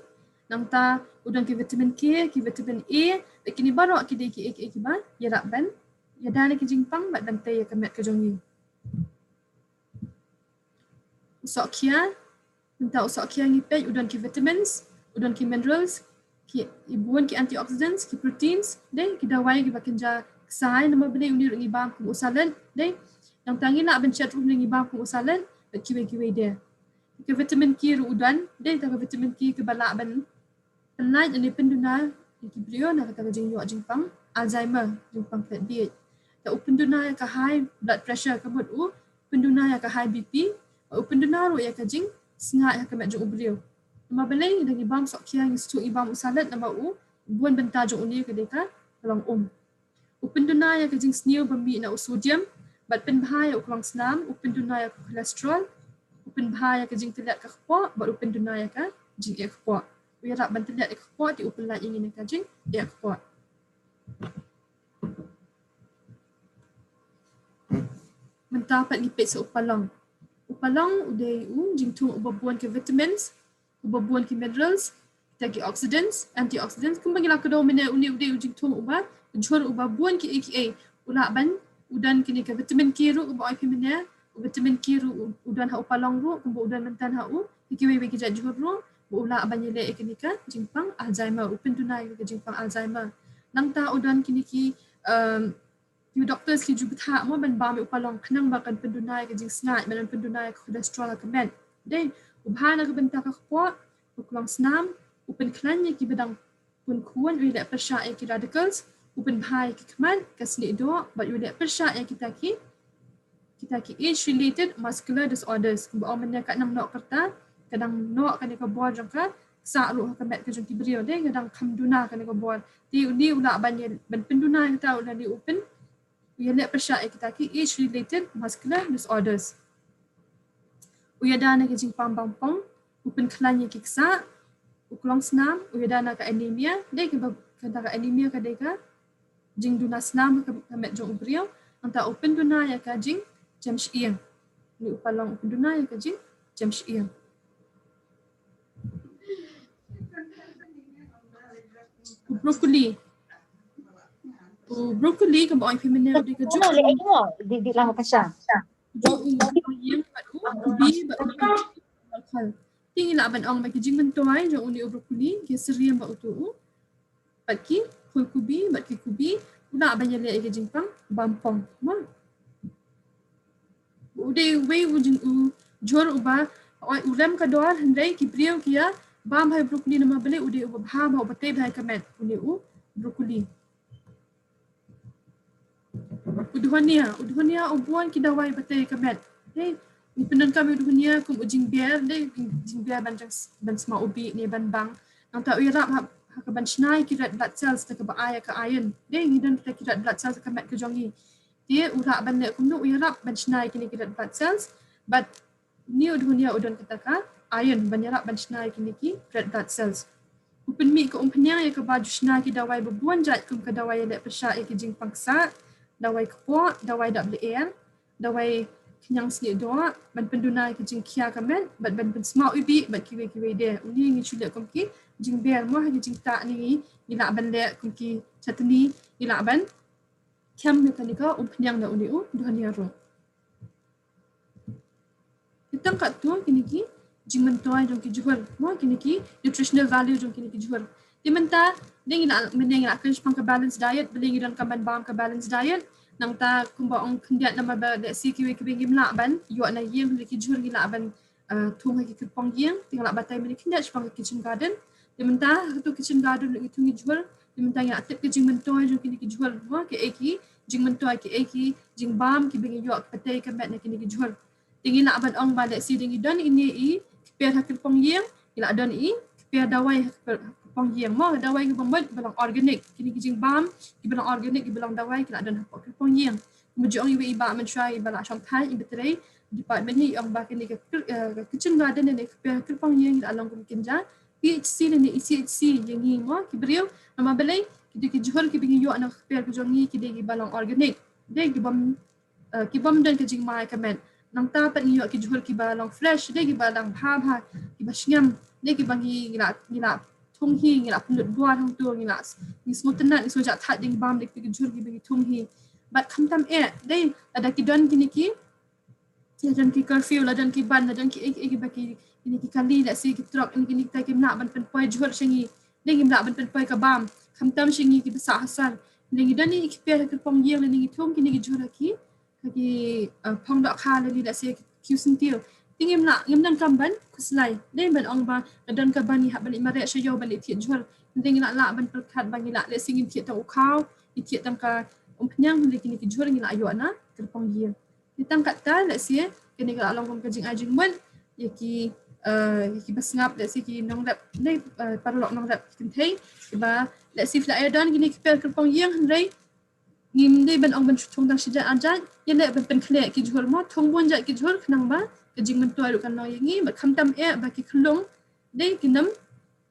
nang ta udang ki vitamin K ki vitamin A kini baru ki de ki ba ya rap ban ya dan ki jingpang bat bantai ya ka met ka jongi sok kia Mentah usok kia ngipej udan ki vitamins, udan ki minerals, ki ibuan ki antioxidants, ki proteins, deh ki dawai ki bakenja kesai nama beli unir ngibam kum usalan, deh yang tangi nak bencet ruh ngibam kum usalan, kiwe dia. Ke vitamin K ru udan, deh tak vitamin K ke balak ban penai ini penduna ki brio nak kata jing yo jingpang Alzheimer, jingpang fat tak penduna ka high blood pressure ke mut penduna ka high BP, penduna ru ya ka jing sengat ka mat jong brio. Nama belai dengan ibam sok kia ngistu ibam usalat nama buan bentar jong uni ke deka long Upenduna ya ke jing sniu bambi na sodium, bat pen bahaya uklang senam, upenduna ya ke kolesterol, upen bahaya ke jing telat ke kepok, bat upenduna ya ke jing ya kepok. Uya rak ban telat ya kepok di upen lai ingin ke jing ya kepok. Mentah pat ngipit seupalong. Upalong udah jing tung ubabuan ke vitamins, ubabuan ke minerals, kita ke antioxidants. Kembali lah kedua mana uni udah jing tung ubah, jual ubabuan ke AKA. Ulah ban udan kini ke vitamin K ru ubah IP mana, vitamin K ru udan ha upalong ru, kemudian udan mentan ha ikiwe we kita jual ru, ulah ban yele kini ke jingpang Alzheimer, upen tunai ke jingpang Alzheimer. Nang ta udan kini ki you doctors ki juga tak mau ban bami upalong kenang bahkan pendunai ke jing sengat ban pendunai ke kolesterol ke men. Deh ubhana ke bentak ke kuat, ukulang senam, upen klannya ki bedang pun kuan udah persya ki radicals, upen bahai ki keman ke seni doa, but udah persya kita ki age related muscular disorders. Kemudian mana kat nam nok kerta, kadang nok kan ke buat jangka sa ru ke mat ke jong ki brio deh kadang kamduna kan ke buat. Ti uni ulah ban pendunai kita ulah di upen Uya lihat persya kita ki age-related muscular disorders. Uya dana ke jing pang-pang-pang, upen kelanya ki kesa, ukulong senam, uya dana ke anemia, deh ke kata ke anemia ke deka, jing duna senam ke met jong ubriau, anta upen duna ya ke jing jam syiang. Ni upalong upen duna ya ke jing jam syiang. Broccoli ke bawang feminin di ke jok. Di lang pasang. Yang ubi bakal. Tinggi lah ban ong bagi jing mentuai jong uni broccoli ke seriam ba utu. Bagi kul kubi bat ki kubi una ban yale ke jing pang bampong. Ma. Ude we ujing jor uba ulam ka doar hendai ki priau kia bam hai broccoli nama bele ude uba bham ha batay bhai kamet uni broccoli. Uduhania ubuan ki dawai batay kamet. Hey, ni penan kami uduhania kum ujing biar deh jing biar ban sma ubi ni ban bang. Nang ta uirap ha ka ban snai ki red blood cells ta ka ba aya ka iron. Deh ngidan ta ki red blood cells kamet ke jongi. Dia urak ban le kum no uirap ban snai kini ki red blood cells, but ni uduhania udon kata ka iron ban yarap ban snai kini ki red blood cells. Upen mi ke umpenya ya ke baju snai ki dawai bebuan jat kum ke dawai le persya ki jing pangsa. Dawai kepok, dawai WL, dawai kenyang sedikit doa, ban pendunai ke jing kia kamen, ban smart ubi, ban kiwe dia. Uni ngi chulik kum ki jing biar moh ngi jing tak ni nak ban le kum ki chatni nak ban kiam mekanika penyang da uni duhania ro. Kita kat tu kini ki jing mentuai jong ki jual, moh kini ki nutritional value jong kini ki jual. Di mentah dia nak kena ke balance diet, beli dan kamban bam ke balance diet, nang ta kumba ong kendiat nama ba de si kiwe gimla ban, yo na yeng ki jur gila ban tung ki kepong yeng, tinggal batai meni kendiat sepang kitchen garden. Di mentah tu kitchen garden lagi tungi jual, di mentah yang aktif ke jing mentoy jong kini ki jual, mo ke eki jing mentoy ke eki jing bam ki bengi yo batai ke mat na kini ki jual. Tinggi nak ban ong ba de si dingi don ini i kepiar ha kepong yeng, gila don i kepiar dawai pong yang mo dawai ke bombat belang organik kini kijing bam ki belang organik ki belang dawai ki dan hapok ke pong yang mujong iwe iba men try bala sham thai ibetre department ni ang ba kini ke kitchen garden ni ke pong yang along kum kinja PHC ni ECHC yang ni mo ki brio nama belai ki juhur ki bingi yo anak per ke jongi ki de balang organik de ki bom dan ke jing mai kamen nang ta pat ni yo ki juhur ki balang fresh de ki balang ha ki basyam de ki bangi gila thung hi ngila pulut dua thong tu ngila ni semua tenat ni sojak that ding bam dik jur gi bagi thung hi bat kham tam dei ada ki don kini ki dan ki curfew la dan ki ban la dan ki baki ini ki kali la si ki trok ini kita ki nak ban pen poi jhor shingi dengi nak ban pen poi ka bam khamtam shingi ki basa hasan dengi dan ni ki per ka pom yeng ni ki thom ki ni ki jhor ki phong dak kha la ni la si ki sentil dengi nak ngam dan kamban kuslai den ban ong ba dan ka ban ni ha ban imare shayo ban ti jhor dengi nak la ban perkat ban ni la le singin ti ta ukau ti tam ka umpnyang ni ki jhor ni la ayo na ka pom yeng Ditang kata, let's say, kini kalau along kong kajing ajing mun, yaki basngap, let's say, ki nong rap, ni parlok nong rap kenteng, kiba, let's say, fly don, kini kipel kerpong yang, ray, ngim ni ban ong ban chung dang sijat ajat, yan le ban pen klek ki jual mo, thong bon jat ki jual kenang ba, kajing mun tuai lukan no yangi, bat kham tam ba ki kelong, dei kinam,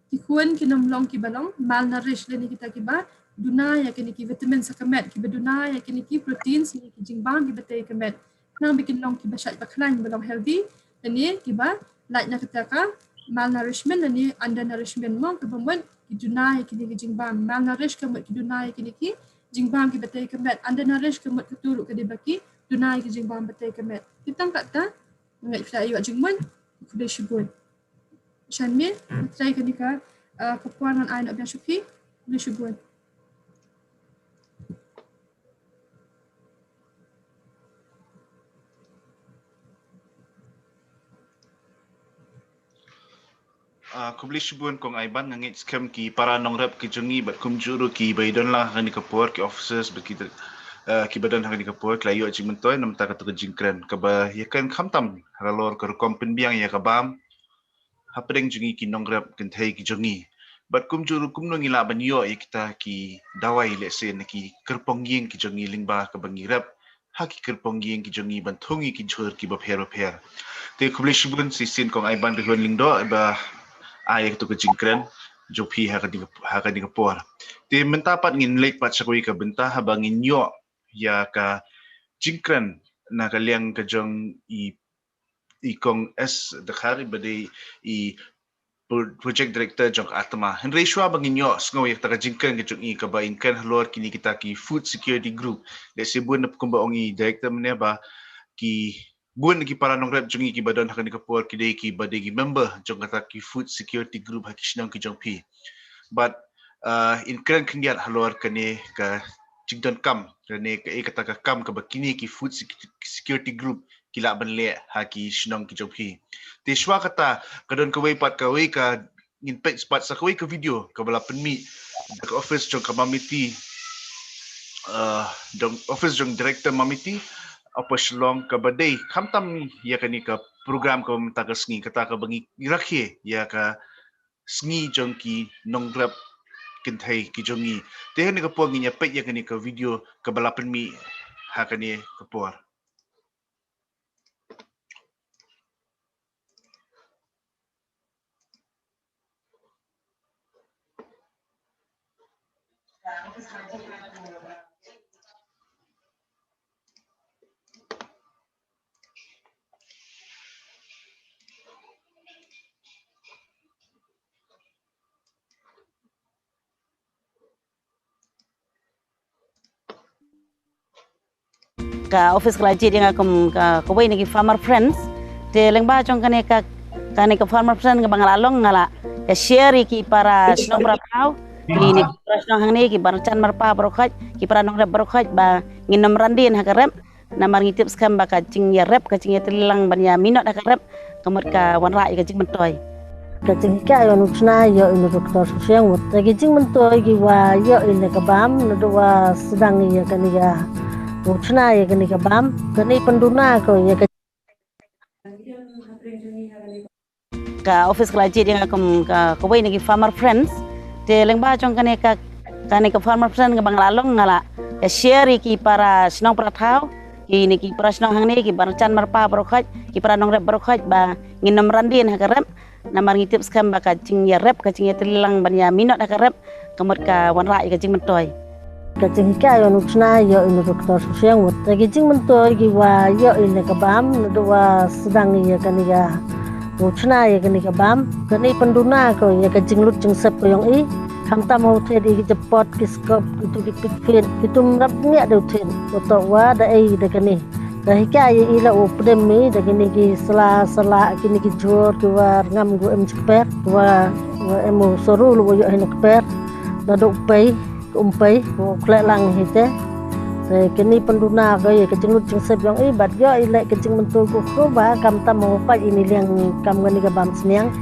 ki kuan kinam long ki balong, malnourished le ni kita kiba, duna ya kini ki vitamin sakamet, kiba duna ya kini ki protein, sini ki jingbang ki batay kamet. Nang bikin long kiba syat baklan belong healthy dan ni kiba like nak kata malnourishment dan ni undernourishment mo kebamwan kidunai kini jingbam malnourish kemut kidunai kini ki jingbam ki batai kemet undernourish kemut keturuk ke dibaki dunai ki jingbam batai kemet kita kata ngai fla ayu jingman kuda shibun shanmi try kini ka kepuanan ai nak biasa pi kuda shibun Kubli shibun kong aiban ngangit scam ki para nong rap ki jungi bat kumjuru ki baidon lah hani kapur ki officers bat kita ki badan hani kapur klayu aji mentoy nam ta katu jingkran kaba yakan khamtam halor ka kompen biang ya kabam hapdeng jungi ki nong rap kenthai ki jungi bat kumjuru kumno ngila banyo ya kita ki dawai lesen ki kerpong yeng ki jungi lingba ka bangi rap haki kerpong yeng ki jungi ban thungi ki jhur ki ba pher te kubli shibun sisin kong aiban rihon lingdo ba ayah tu kejingkran jopi haka di kapor. Ti mentapat ngin late pat sakui ka bentah habangin yo ya ka jingkran na kaliang kajong i kong s dakhari bade i project director jong atma. Henry Shua bangin yo sngo ya ta jingkran kajong i ka ba inkan halor kini kita ki food security group. Le sibun na kumba ongi director mene ba ki buan lagi para nong rap jungi ki badan hakan kapur ki dei ki badai ki member jong kata ki food security group haki sinang ki jong pi but in kran kendiat halor kane ka jingdon kam kane ka kata ka kam ka bakini ki food security group kila banle haki sinang ki jong pi te shwa kata kadon ka wei pat ka wei ka in page pat sa ka video ka bala penmi ka office jong ka mamiti jong office jong director mamiti apa shlong ka badai khamtam ya kani ka program ka mta ka sngi kata ka bangi rakhe ya ka sngi jongki nongrap kinthai ki jongi te ni ka pongi nya pet ya kani ka video ka balapan mi ha kani ka por ka office kelaji dengan ka kawai nagi farmer friends te lengba chong kane ka farmer friends ka bangalalong ngala ka share ki para snong rapau ini snong hangni ki barchan marpa brokhaj ki para nong rep brokhaj ba nginom randin ha karep namar ngitip skam ba ka cing ya rep ka cing ya telang ban ya minot ha karep kamut ka wanra ka cing mentoy ka cing ka yo nutsna yo inu doktor siang wat ka cing mentoy ki wa yo inu ka bam nu wa sedang ya kan ya Uchna ya kini kabam, kini penduna ko ya ka office kelaji dengan ka kawai nagi farmer friends te lengba chong kane ka farmer friends ka bangalalong ngala ka share ki para snong prathau ki niki para snong hangni ki barchan marpa brokhaj ki para nong rep brokhaj ba nginom randin ha karep namar ngitip skam ba ka cing ya rep ka cing ya telang ban ya minot ha karep kamut ka wanra ka cing mentoy kacing ka yo nutsna yo inu doktor siang wat ka cing mentoy ki wa yo inu kabam nu wa sedang ya kan ya nutsna ya kan kabam kini penduna ko ya kacing lut cing sep ko yang i khamta mau the di jepot ki skop itu di pikfin itu mrap ni ada uthin foto wa da ai da kani Kahika ila updem mi da kini ki sela kini ki jor ki war ngam gu em ceper wa emo soru lu yo hen ceper da dok pai umpai ko klek lang hite kini penduna ko ye kecing lut jeng sep yang bat yo ile kecing mentul ko ba kam tam mo pa ini liang kam ngani ka bam sniang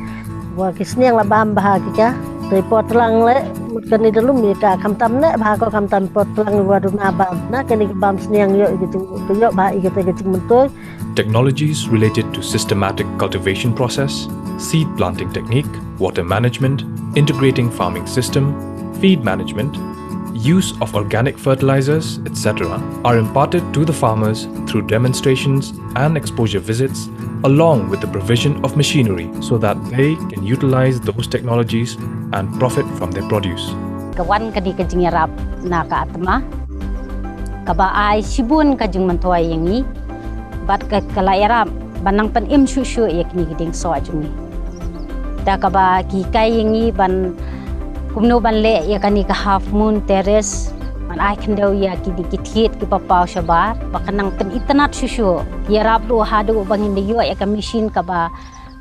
wa kisniang la bam bahagia dari pot lang le kani dalum ya ka kam tam ne ba ko kam tam pot lang wa duna bam na kani bam sniang yo gitu yo ba ikete kecing mentul. Technologies related to systematic cultivation process, seed planting technique, water management, integrating farming system, feed management, use of organic fertilizers, etc. are imparted to the farmers through demonstrations and exposure visits, along with the provision of machinery so that they can utilize those technologies and profit from their produce. Kawan kadi kajing yarap na ka atma kabaay sibun kajing mantuay yangi bat ka kalayarap banang pan im shushu yakni giding so ajungi da kaba ki kay yangi ban kumno ban le yakani ka half moon terrace man ay kandaw ya ki dikit ki papaw shabar bakanang pan itanat shushu yarap ro hadu bangin yo ya ka machine kaba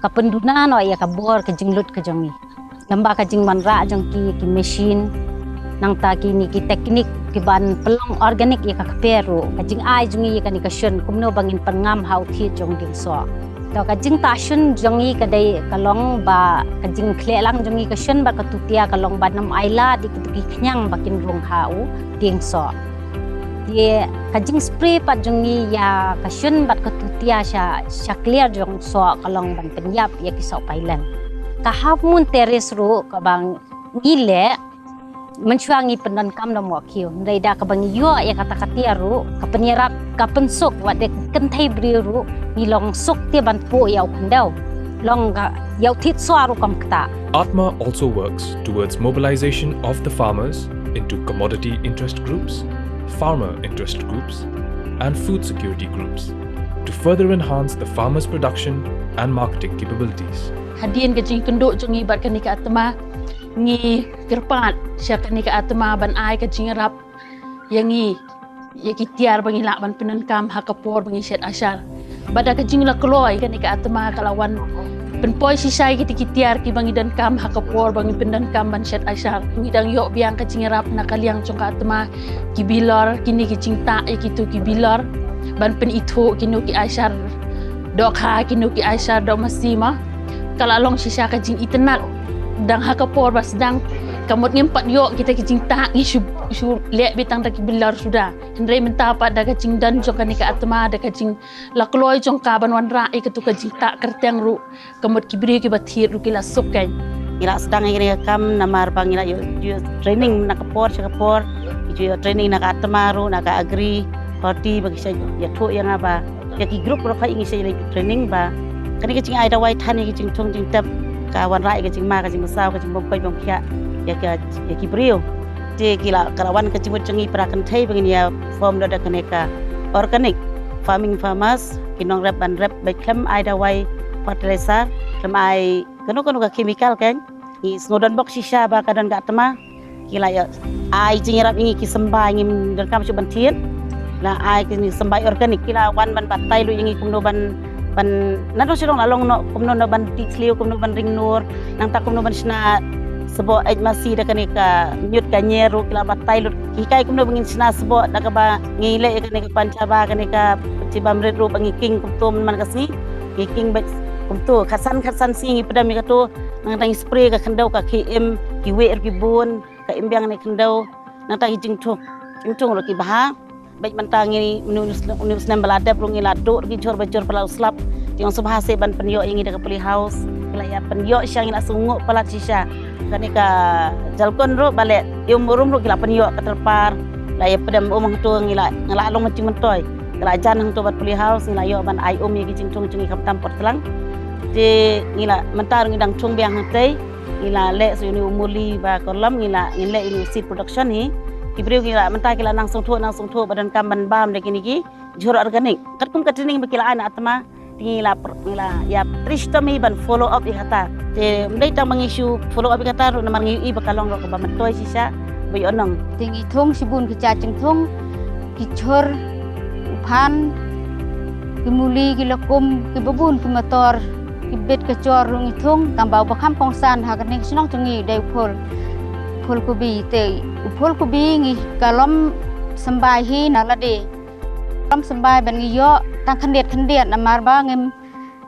kapenduna no ya ka bor kajing lut kajangi lamba kajing manra jong ki machine nang taki ni ki teknik ki ban pelong organik ya ka pero kajing ai jungi ka ni ka shun kumno bangin pangam how thi jong ding so to kajing ta shun jongi kadai kalong ba kajing khle lang jongi ka shun ba ka tutia kalong ba nam aila di ki khnyang bakin rong hau ding so ye kajing spray pat jongi ya ka shun bat ka tutia sha clear jong so kalong ban penyap ya ki so pailan ka half moon terrace ro ka bang ngile mencuangi pendan kam no kiu ndai da ka bang yo ya kata katia ru ka penyerap ka pensuk wa de kentai bri ru ni long suk te ban po yau kandau long ga yau thit so ru kam kta. Atma also works towards mobilization of the farmers into commodity interest groups, farmer interest groups, and food security groups to further enhance the farmers' production and marketing capabilities. Hadian kajing kenduk jongi bat kani ka atma ngi kerpat sya kani ka atma ban ai kajing rap yangi ya kitiar bangi lak ban penan kam hakapor bangi syat asyar bada kajing la kloy kani ka atma kalawan penpoi sisai kitiar ki bangi dan kam hakapor bangi penan kam ban syat asyar ngidang yok biang kajing rap nakaliang jong ka atma ki bilor kini kajing ta kitu ki bilor ban pen itu kinu ki asyar dok ha kinu ki asyar dok masima kalalong sisa kajing itenat dang hakapor bas dang kamot ngimpat yo kita kajing tak isu lek bitang tak bilar sudah hendrai menta pat da kajing dan jong kan ka atma da kajing lakloi jong ka ban wan rai ketu kajing tak kerteng ru kamot kibri ki bathir ru kila sukai ila sedang ini kam namar bang ila yo training nak kapor yo training nak atma ru nak agri party bagi saya ya thu yang apa ya ki group ro kai ingi saya training ba kan kajing ai da wai than ki jing thong jing tap kawan rai kajing ma kajing masau kajing bokai bong kya ya ki brio te kila kalawan kajing cengi perakan thai begini ya form da kaneka organic farming farmers kinong rep ban rep bekem ai da wai fertilizer kem ai kanu ka chemical kan i snowdon box sisa ba kadan ga tama kila ya ai jing rap ingi ki sembah ingi dan kam cuban tien la ai ki sembah organic kila wan ban batai lu ingi kumno ban nado sidong lalong no kumno no ban tiksliu kumno ban ring nur nang tak kumno ban sna sebo ej masih da kanika nyut kanyeru kila batai lut kikai kumno bangin sna sebo da ka ba ngile kanika pancaba kanika cibam red ru bangi king kumtum man kasni king bet kumtu khasan singi pedam mi kato nang tang spray ka khandau ka km ki we ki bun ka imbyang ne khandau nang tang jing thuk ro ki baha baik mentangi unus nem baladap rungi laduk gi jor bajor pala uslap yang subhase ban penyo ingi da peli house kila ya penyo syang ina sunguk pala sisa kanika jalkon ro balik rum ro kila penyo katerpar la ya pedam umang tu ngila long macing mentoy kila jan hang tu bat peli house ngila yo ban ai gi jingtung jungi kam tampot telang de ngila mentar ngidang chung biang hatai ngila le su ni umuli ba kolam ngila ngile ini seed production ni Kibriu kila mentah kila nang sung thu badan kamban bam de kini ki jor organik kat kum katrining bekila ana atma ngila ya tristami ban follow up ikata te mdai ta mangisu follow up ikata ru namar ngi bakalong ro ba matoy sisa bay onong tingi thong sibun ki cha ching thong ki chor uphan Kimuli kilakum kibabun kimator kibet kecor rung ithung tambah bakam kongsan hakaning senang cengi dai phul kubi te phul kubi ngi kalom sambai hi nalade kalom sambai ban ngi yo tang khandiat namar ba ngem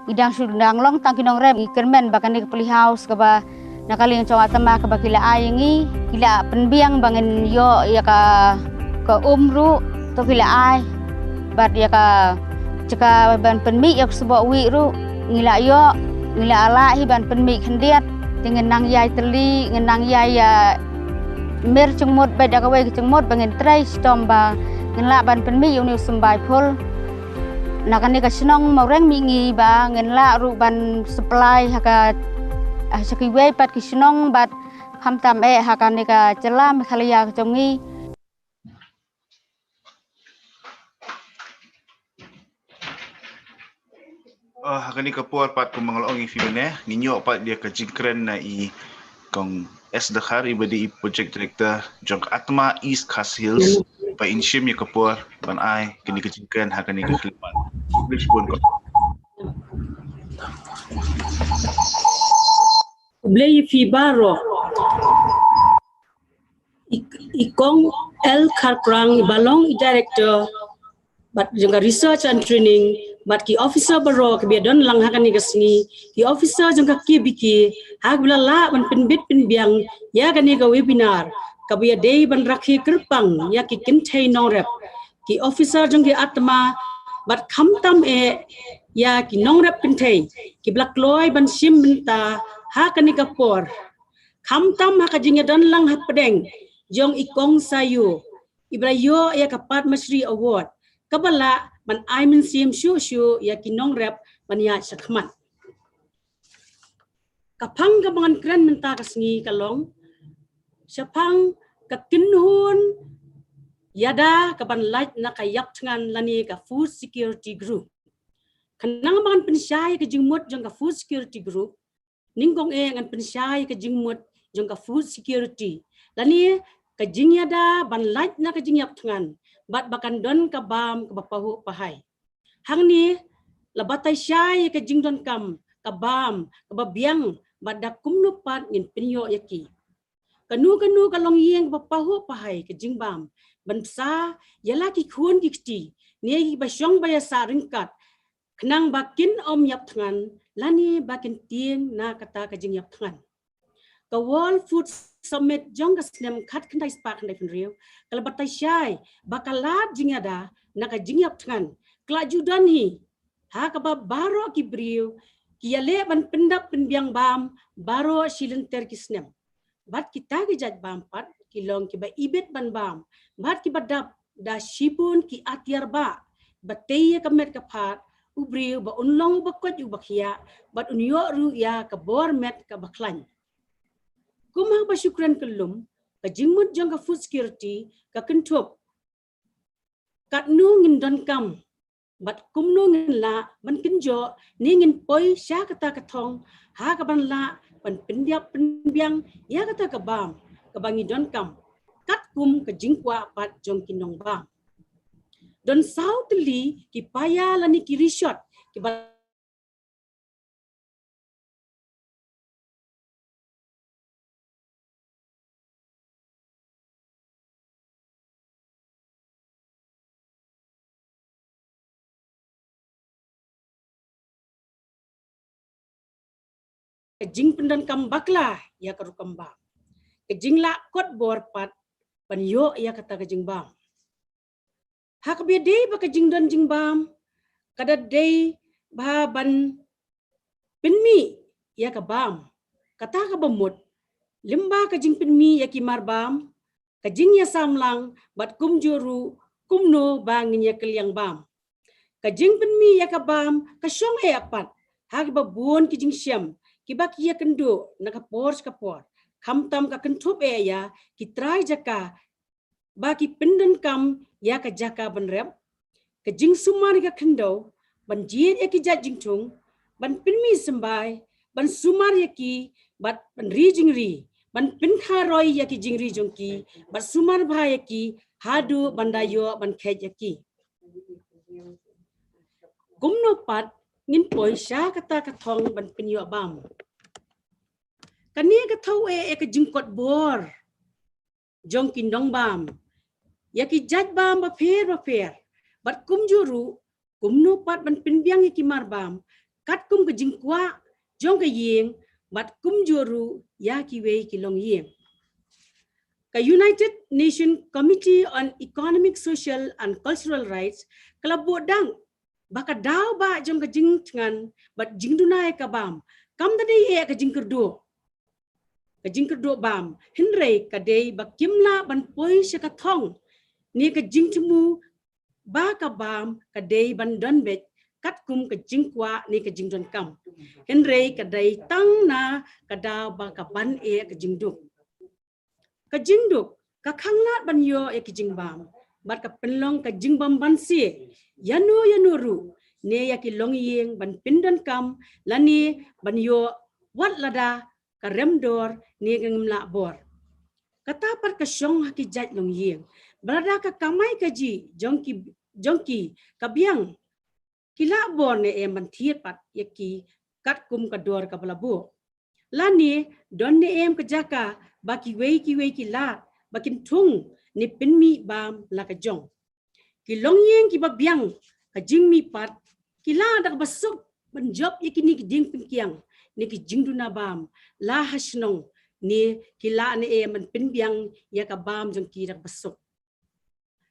idang sudang long tang kinong rem ikermen bakani ke peli house ka ba nakaling chong atama ka ba kila ayengi kila penbiang bangen yo ya ka umru to kila ay bat ya ka ceka ban penmi yak subo wi ru ngila yo ngila ala hi ban penmi khandiat dengan nang yai teli ngenang yai ya mer cengmot beda ka we cengmot bangen trai stom ba ngenla ban penmi yo ni sembai phul nakani ka senong maureng mingi ba ngenla ru ban supply haka sakiwe pat ki senong bat hamtam hakani ka celam khalia jongi Hakani kapur pat kumangalong ifibene ninyo pat dia ka jingkren na i kong SDHR ibadi project director jong Atma East Khas Hills pa inshim ya kapur ban ai kini ka jingkren hakani ka klipan which pun ko Blay Fibaro Ikong L Karprang Balong Director but juga research and training but ki officer baro ki biadon lang hakan ni gasni ki officer juga ki biki hak bila la ban penbit penbiang ya kan ni ka webinar ka biya day ban rakhi kerpang ya ki kinthai nong rep ki officer juga Atma but kham tam ya ki nong rep kinthai ki blak loy ban sim benta hakan ni ka por kham tam hak jinga don lang hak pedeng jong ikong sayu ibrayo ya ka Padmasri award kabala man aimin sim shu ya kinong rep man ya sakmat kapang kabangan kren menta kasngi kalong sapang kakinhun yada kaban light na kayak tangan lani ka food security group kanang bangan pensyai ka jingmut jong ka food security group ninggong ngan pensyai ka jingmut jong ka food security lani ka jingyada ban light na ka jingyap tangan bat bakan don kabam kabapahu pahai hang ni labatai syai ke jingdon kam kabam kababiang badak kumnu pat ngin pinyo yaki kanu kalong yeng kabapahu pahai ke jingbam bansa yala ki khun kiti ni basyong baya saringkat kenang bakin om yap tangan lani bakin tieng na kata ke jing yap tangan ka World Food Summit jong kasnem khat khandai spa khandai penriu kala batai syai bakalat jingada naka jingyap tangan kla judan hi ha ka baro ki briu ki yale ban pendap penbiang bam baro silenter kisnem bat kita ki jaj bam pat ki long ki ba ibet ban bam bat ki badap da shibun ki atiar ba batei ka met ka phat ubriu ba unlong ba kot u bakhia bat unyo ru ya ka bor met ka baklan kumang basyukran kelum ka jingmut jang ka food security ka kentup kat nu ngin don kam bat kum nu ngin la ban kinjo ni ngin poi sya kata kathong ha ka ban la ban pendiap penbiang ya kata ka bam ka bangi don kam kat kum ka jingkwa pat jong kinong bam don sautli ki paya lani ki resort ki kejing pendan kambaklah ya karu kambang kejing la kot bor pat pan yo ya kata kejing bam hak bede ba kejing dan jing bam kada dei ba ban penmi ya ka bam kata ka bamut limba kejing penmi ya ki mar bam kejing ya samlang bat kum juru kumno bangin ya keliang bam kejing penmi ya ka bam ka syong e apat hak ba buon kejing syam kibak ia kendo nakapor kapor kam tam ka kentup ya kitrai jaka baki pendan kam ya ka jaka banrep ke jing sumar ka kendo ban jir ya ki jajing tung ban pinmi sembai ban sumar ya ki bat ban ri jing ri ban pin kha roi ya ki jing ri jong ki bat sumar bha ya ki hadu bandayo ban khet ya ki gumno pat ngin poi sya kata katong ban penyo bam. Kani katau ke jingkot bor. Jong kindong bam. Ya ki jaj bam ba per. Bat kum juru kumno pat ban pinbiang ki mar bam. Kat kum ke jingkwa jong ke yeng bat kum juru ya ki wei ki long yeng. Ka United Nations Committee on Economic, Social and Cultural Rights kelabot dang baka daw ba jong ka jing ngan bat jing dunai ka bam kam tadi ka jing kerdo bam hinrei ka dei ba kimla ban poi sha ka thong ni ka jing tmu ba ka bam ka dei ban don bet kat kum ka jing kwa ni ka jing don kam hinrei ka dei tang na ka daw ba ka ban ka jing duk ka jing duk ka khanglat ban yo ka jing bam bat ka penlong ka jing bam ban si yanu ru ne ya ki long yeng ban pindan kam lani ban yo wat lada ka remdor ne ngimla bor kata par ka syong ki jaj long yeng berada ka kamai ka ji jongki ka biang kila bor ne ban thiet pat ya ki kat kum ka dor ka balabu lani don ne ka jaka ba ki wei ki la bakin tung ni pinmi bam la ka jong ki long yeng ki ba biang ka jingmi pat kila dak basuk banjob yakini ki ding pinkiang ni ki jingduna bam la hasnong ni kila ni man pinbiang ya ka bam jong ki dak basuk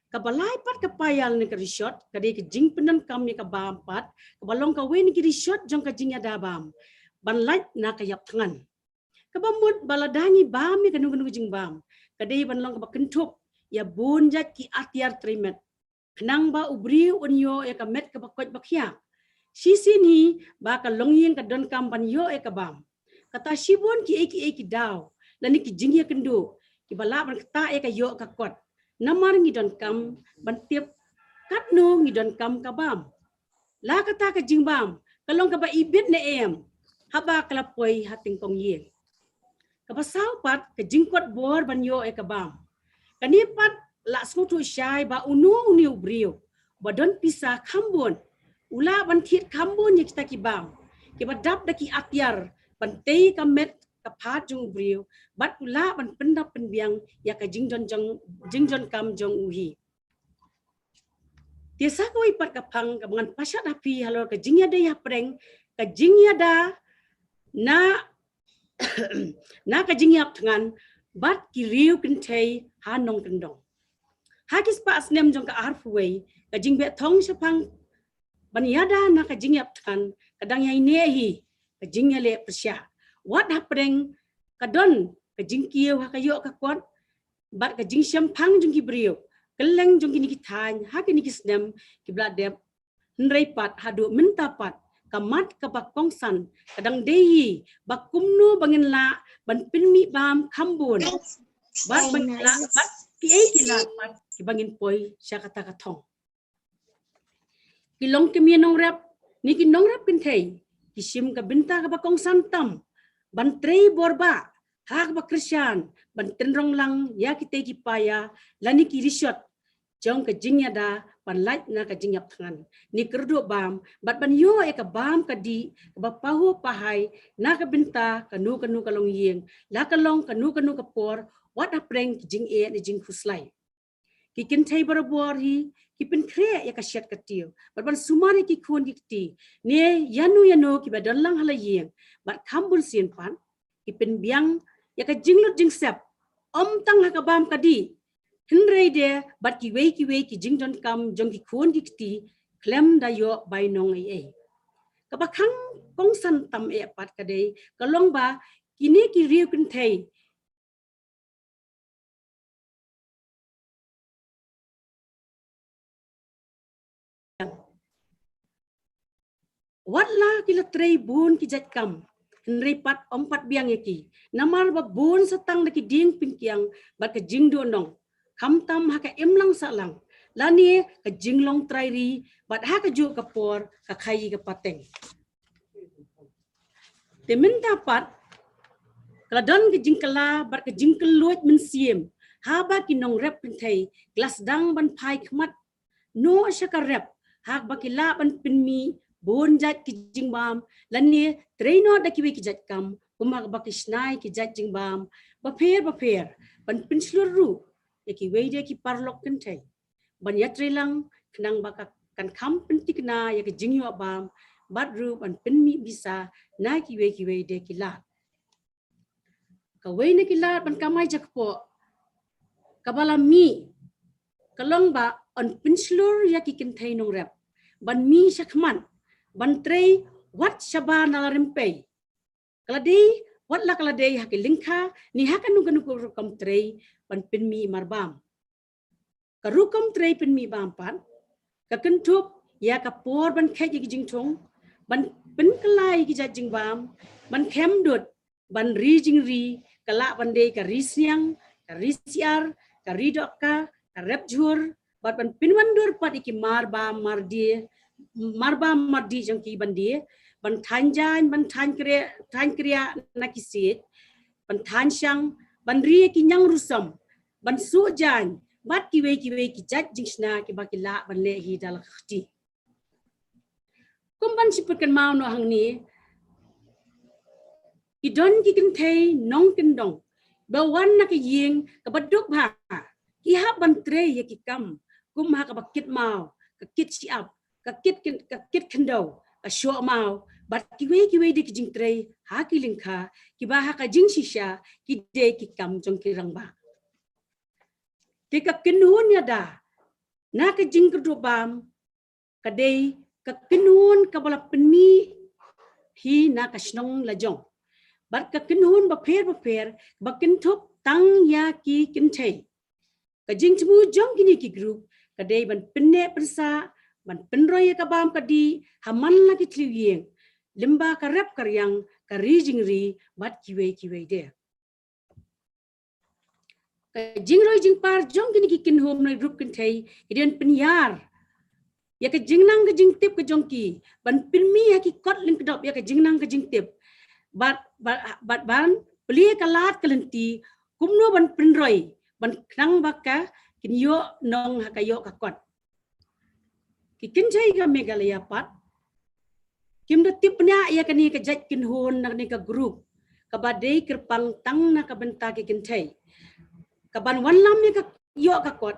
ka balai pat ka payal ni ka resort ka de ki jing penan kam ni ka bam pat ka balong ka we ni ki resort jong ka jing ya da bam ban lait na ka yap tangan ka bamut baladani bam ni ka nu jing bam ka de ban long ka kentup ya bun jat ki atiar trimet kenang ba ubri unyo ya ka met ka bakot bakya sisi ni ba ka longyeng ka don kam ban yo ka bam kata sibon ki eki daw lani ki jingya kendo ki bala ban kata ka yo ka kot namar ngi don kam ban tiep kat no ngi don kam ka bam la kata ka jing bam kalong ka ba ibit ne haba kala poi hating kong ye ka pasaw pat ka jingkot bor ban yo ka bam kani pat la smutu syai ba unu ubrio ba don pisa kambon ula ban thiet kambon ye kita ki bam ki badap daki atyar ban tei ka met ka phat jung ubrio bat ula ban pendap penbiang ya ka jingjon kam jong uhi tiasa ko ipat ka phang ka bangan pasat api halor ka jingya de ya preng ka jingya da na na ka jingyap thangan bat ki riu kintei hanong kendong hakis pa asnem jong ka arfuwei ka jingbe thong sapang banyada na ka jingyap than kadang yai nehi ka jingya le persya wat hapreng kadon ka jingkiu ha ka yo ka kwat bat ka jing sampang jong ki brio keleng jong ki than ha ki snem ki bladep nrei pat hadu minta pat kamat ka bakong san kadang dehi bakumnu bangin la ban pinmi bam kambun bat bangin la bat ki kila pat ki bangin poi sya kata ka thong ki long ki mienong rap ni ki nong rap kin thei ki sim ka binta ka bakong san tam ban trei borba hak ba krisyan ban tenrong lang ya ki te ki paya lani ki risot jong ka jingya da ban lait na ka jingyap thangan ni kerdo bam bat ban yo ka bam ka di ba pahu pahai na ka binta kanu ka long yeng la ka long kanu ka por wat apreng jing ni jing khuslai ki kin thai barabor hi ki pin kre ya ka shat ka tiu bat ban sumari ki khon ki ti ne yanu ki ba don lang hala yeng bat khambun sin pan ki pin biang ya ka jinglut jing sep om tang ha ka bam ka di hinrei de bat ki wei ki jing don kam jong ki khon ki ti klem da yo bai nong ai ka ba khang kong san tam pat ka dei ka long ba kini ki riu kin thei watla kila trei bun ki jat kam hinrei pat ompat biang ki namar ba bun setang da ki ding pingkiang bat ka jing do nong kam tam ha ka emlang salang lani ka jinglong trairi bat ha ka ju ka por ka khai ka pateng teminta pat kladon ka jingkala bat ka jingkeluat men siem ha ba ki nong rep thei glas dang ban phai khmat no sha ka rep hak bakila ban pinmi bon jat ki jingbam lani traino da ki jat kam kumhak bakisnai ki jat jingbam ba pher ban pinslur ru ki weide ki parlok kentai ban yatrilang kenang baka kan kam pentikna ya ki jingyo bam bat ru ban pinmi bisa na ki weide ki la ka weine ki la ban kamai jakpo kabala mi kalong ba on pinslur ya ki kentai nong rep ban mi sakman ban trei wat shaba nalarempe kaladi wat la kalade haki lingka ni hakan nungkanu kam trei ban pinmi marbam karukam trei pinmi bam pan ka kentup ya ka por ban khet yi jingthong ban pin kalai ki jing bam ban khem dut ban ri jing ri kala ban de ka ri siang ka ri siar ka ri dokka ka rep jur bat ban pinwan dur pat iki marba mardi jang ki bandi ban thanjan ban than kriya nakisit ban than syang ban ri ki nyang rusam ban su jan bat ki we ki jat jingsna ki bakila ban le hi dal khti kum ban sipurkan mau no hang ni ki don ki kin thei nong kin dong ba wan na ki ying ka baduk bha ki ha ban tre ye ki kam kum ha ka bakit mau ka kit si ap ka kit kendo ka sho mau bat ki we de ki jing tre ha ki lingkha ki ba ha ka jing shisha ki de ki kam jong ki rang ba te ka kin hun ya da na ka jing ku bam ka de ka kin hun ka bala penmi hi na ka snong la jong bat ka kin hun ba pher ba kin thop tang ya ki kin thei ka jing chmu jong kini ki group ka de ban pinne persa ban penroy ka bam ka di haman la ki tliwing limba ka rap karyang ka ri jing ri bat ki we de ka jing roi jing par jong kini ki kin hom na group kin thei iden pinyar ya ka jing nang ka jing tip ka jong ki ban pinmi ya ki kot link dop ya ka jing nang ka jing tip bat ban pli ka lat kalenti kumno ban pinroi ban knang baka kin yo nong ha ka yo ka kot ki kin chai ka megalaya pat kim da tipnya ya ka ni ka jat kin hon na ni ka group ka badai kerpang tang na ka benta ki kin thei ka ban wan lam ya ka yo ka kot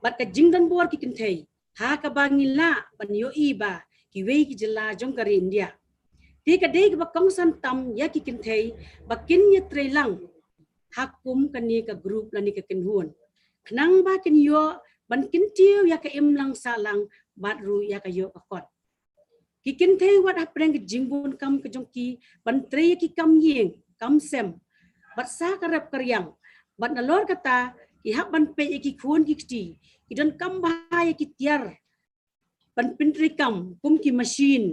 bat ka jing dan bor ki kin thei ha ka bangila ban yo iba ki we ki jela jong ka India ti ka dei ka kong san tam ya ki kin thei ba kin ya trelang hakum ka ni ka group la ni ka kin hon knang ba kin yo ban kin tiu ya ka im lang sa lang bat ru ya ka yo ka kot ki kin thei wat ha preng jingbun kam ka jong ki ban tre ki kam yeng kam sem bat sa ka rap karyang bat na lor kata ki hak ban pe ki khun ki ti ki don kam ba ya ki tiar ban pintri kam kum ki machine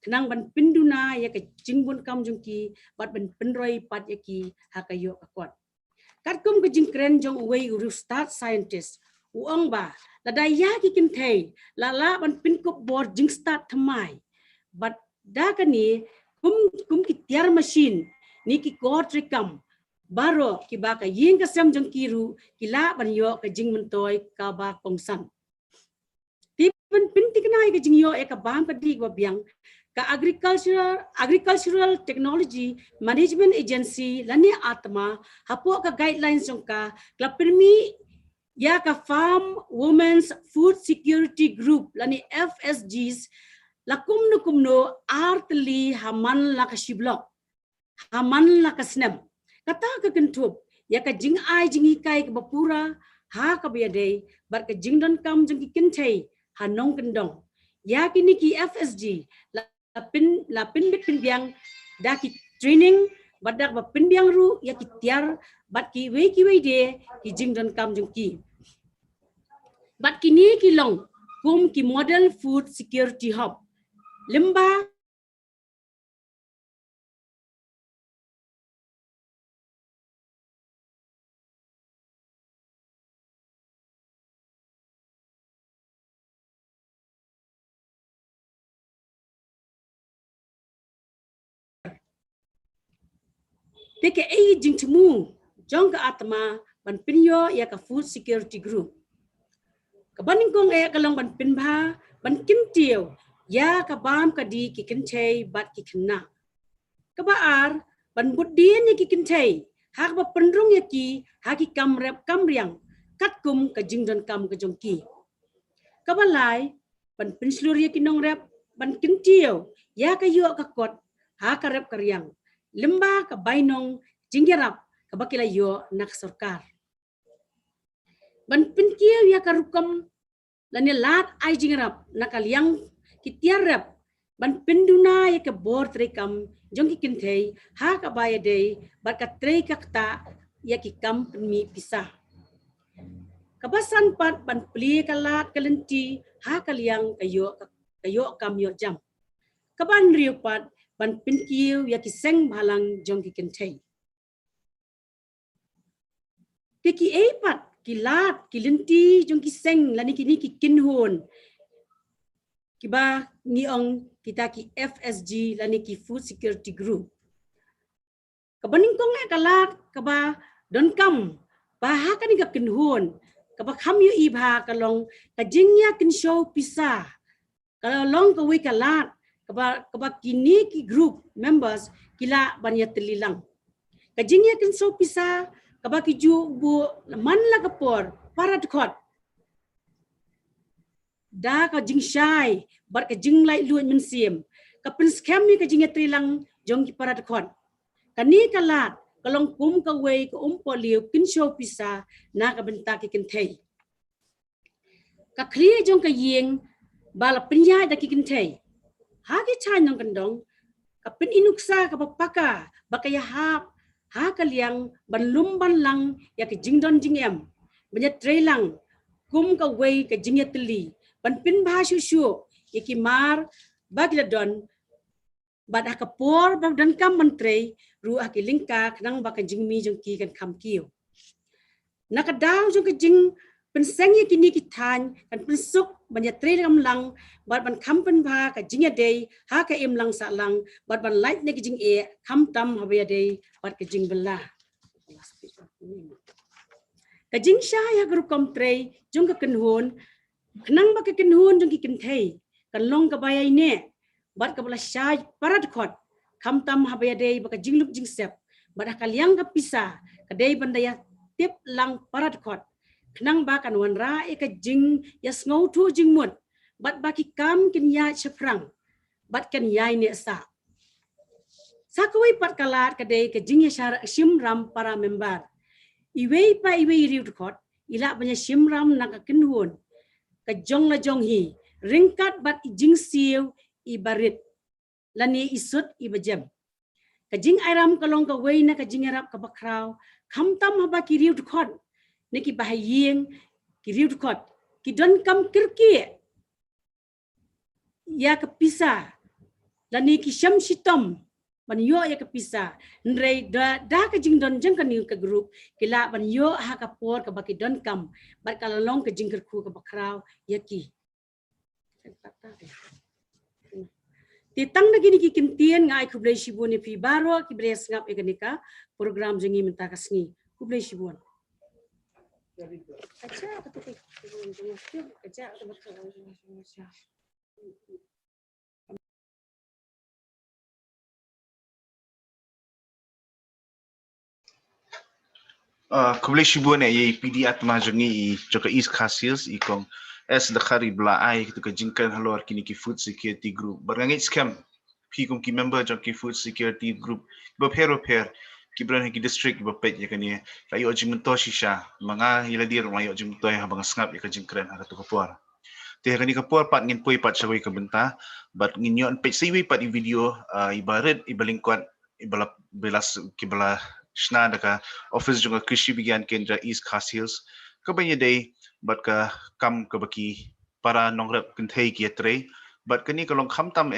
knang ban pinduna ya ka jingbun kam jong ki bat ban pinroi pat ya ki ha ka yo ka kot kat kum ka jing kren jong wei ru start scientist uang ba la da ya ki kin thei la ban pin ko bor jing start thamai but da ka ni kum ki tiar machine ni ki god rekam baro ki ba ka ying ka sem jong ki ru ki la ban yo ka jing mentoi ka ba kongsan ti ban pin ti kana ka jing yo e ka bam ka di ba biang ka agricultural technology management agency lani atma hapo ka guidelines jong ka klapirmi ya ka farm women's food security group lani FSGs lakum no artli haman la ka shiblok haman la ka snap kata ka kentup ya ka jing ai jing kai ka bapura ha ka biade bar ka jing don kam jing kin thei hanong kendong ya kini ki FSG la pin bit pin biang da ki training badak ba pin biang ru ya ki tiar bat ki we de ki jing don kam jing ki bat kini ki long kum ki model food security hub limba teke ai jing temu jong ka atma ban pinyo ya ka food security group Kabaningkong kalong ban pinba ban kintiw ya kabam kadi kikintay bat kikina. Kabaar ban buddian ya kikintay hak ba pendrung ya ki haki kamrep kamriang katkum kajingdon kam kajongki. Kabalay ban pinslur ya kinong rep ban kintiw ya kayo kakot haka rep karyang lemba kabainong jinggirap kabakilayo nak sarkar. Ban pinkiw ya karukam lani lat ay jingrap nakaliang kitiarap ban penduna ya ke bor trekam jong kintay ha kabaya day bat katre kakta ya kikam mi pisah. Kabasan pat ban pli kalat kalenti ha kaliang kayo kam yo jam. Kaban riu pat ban pinkiw ya kiseng balang jong kintay. Kiki pat kilat kilenti jong kiseng lani kini kikinhon kiba ngiong kita ki FSG lani ki Food Security Group. Kabaningkong kalat kaba donkam baha kani ka kinhon kaba kamyo ibha kalong kajingya kinshow pisa kalong kawi kalat kaba kini ki group members kila banya telilang kajingya kinshow pisa kaba kiju bu man lagapor para dekot da ka jing shai bar ka jing lai luan mensim ka pin scam ni ka jing trilang jong ki para dekot kani kalat kalong kum ka wei ka poliu kin show pisa na ka benta ki kintei ka kli jong ka yeng bala pinya da ki kintei ha ki chan nong kandong ka pin inuksa ka papaka bakaya hap ha kaliang banlum banlang ya ke jingdon jingem banya trelang kum ka wei ka jingya teli ban pin ba shu ya ki mar bagla don bad ha kapor bag dan kam mantre ru ha ki lingka knang ba ka jingmi jong ki kan kam kiu nakadaw jong ka jing penseng ya kini ki tan kan pensuk banya trelang lang bad ban kam pen ba ka jingya dei ha ka im lang sa lang bad ban light ne ki jing e kam tam ha ya dei bad ka jing bela ka jing sha ya gru kom tre jong ka kenhon knang ba ka kenhon jong ki kintei kan long ka bayai ne bad ka bela sha parad khot kam tam ha ya dei ba ka jing luk jing sep bad ka liang ka pisa ka dei bandaya tip lang parad khot knang ba kan wan ra e ka jing ya ngau tu jing mut bat ba ki kam kin ya chaprang bat kan yai ne sa sakoi pat kalat ka dei ka jing ya shim ram para member iwei pa iwei riu khot ila banya shim ram na ka kinhun ka jong la jong hi ringkat bat jing siu ibarit lani isut ibajem ka jing airam kalong ka wei na ka jing arab ka bakraw kham tam haba ki riu khot niki bahayeng ki riu khot ki don kam kirki ya kepisa lani ki syam sitom ban yo ya kepisa ndrei da ka jing don jeng kan ka group kila ban yo ha ka por ka baki don kam bat kala long ka jing ku ka bakraw ya ki titang na gini ki kintien ngai kublai shibun fi baro ki bres ngap eganika program jengi menta kasngi kublai shibun acha ketuk acha Kublai shibun ye PD atma jongi joka East Castles ikong as the khari bla ai kitu ka jingkan halor kini ki Food Security Group barangit scam pi kong ki member joka Food Security Group ba pero ki bran ki district ba pet ya kani layo jimto shisha mga iladir layo jimto ha bang ngap ya ka jingkran ha to kapor te kani kapor pat ngin poi pat sawi ka benta but ngin yon pet siwi pat i video ibarat ibalingkwat ibala belas kibala shna daka office junga krishi bigyan kendra East Castles kabanya day but ka kam ka baki para nongrap kentei ki atre but kani kalong khamtam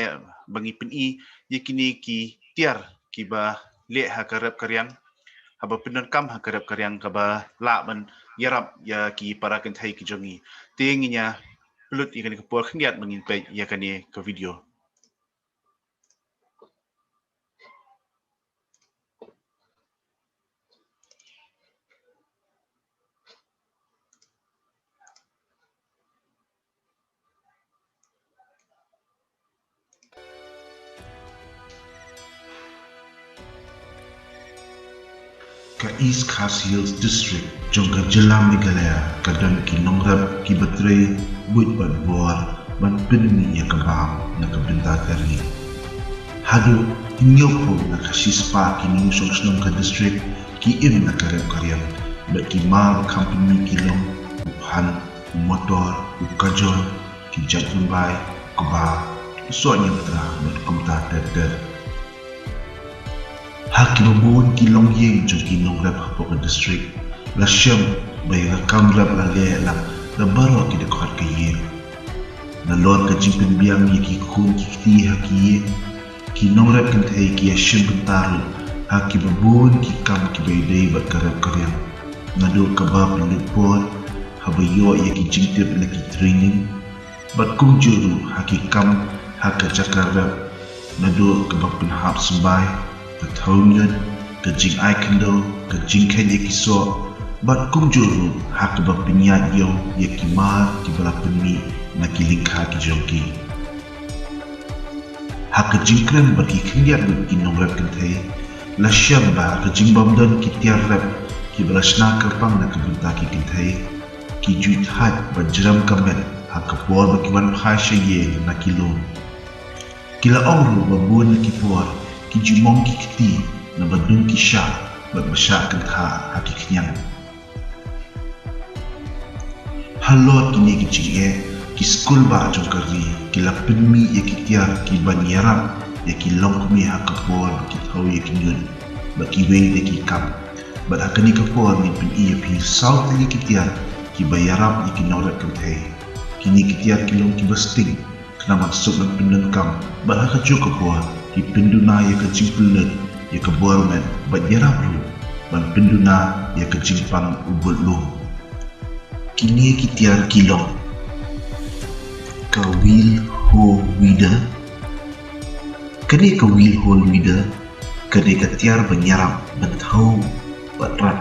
bangi pin i yekini ki tiar ki ba le ha karap karyang haba pinan kam ha karap karyang ka ba la ban yarap ya ki para kentei ki jongi tinginya pelut ikani ka por khniat bangin pe ya kani ka video East Khas Hills District jongka Jelam Meghalaya kadang ki nongrap ki batray buit bat bor ban pinmi ya kabam na kabinta kari hadu inyopo na kasispa ki nungsong snongka district ki im na karep karyam bat ki ma company kilong uphan motor ukajol ki jatmbai kuba soalnya betra bat kumta ter Hakim Bun kilong yeng jong kinong rap hapok district la syam bay rakam rap la le la baro ki dekhat ke ye na lor ka jipin biang ye ki khun ki ti haki kinong rap kan thai ki syam bentar Hakim Bun ki kam ki bay dei bat karap karyam na do kabab le pot habayo ye ki jingtip le ki training bat kum juru hakikam haka cakarap na do kabab pin hap sembai Kataungan, kajing aikendo, kajing kenya kiso, bat kum juru hak ba pinyat yo ye kimar ki bala penmi na kilingka ki jongki. Hak kajing krem bagi kinyat bat kinong rap kentay, la syam ba kajing bamdan ki tiar rap ki bala sna kerpang na kabunta ki kentay, ki juit hat ba jeram kamet hak kapor ba kiwan phasya ye na kilon. Kila ongru ba buan na kipor, ki jumong ki kiti na badung ki sya bat basya kentha haki kenyang halot kini ki jige ki skul ba jongkari ki lapinmi ye ki tiar ki banyaram ye ki longkmi hakapor ki thau ye ki nyun ba ki wei ye ki kam bat hakani kapor min pin ye pi south ye ki tiar ki bayaram ye ki norat kenthe kini ki tiar ki long ki basting kena masuk dan pindan kam bat hakacu kapor ki penduna ya kecimpulan ya kebormen bat yarap lu ban penduna ya kecimpang ubut lu kini kitiar kilong ka wil ho wida kini ka wil ho wida kini ketiar banyarap ban thau bat rat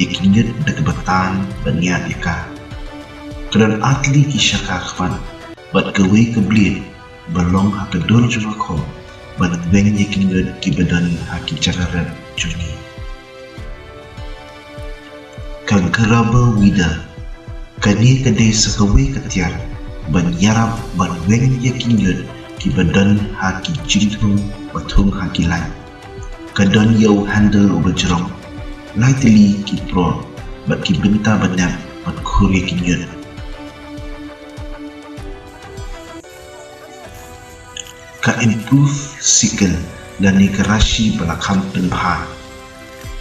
ya kinyet dak batan banyat ika kedan atli ki syaka khwan bat kawe keblin balong hakadol juma kho ban beng ye kinod ki badan haki cakaran juni kan keraba wida kani kadai sakawe ketiar ban yarap ban beng ye kinod ki badan haki jintung batung haki lai kadan yau handle ubajrong laitili ki pro bat ki benta banyak bat khuri kinod ka improve sikil dan ni kerashi belakang penbahai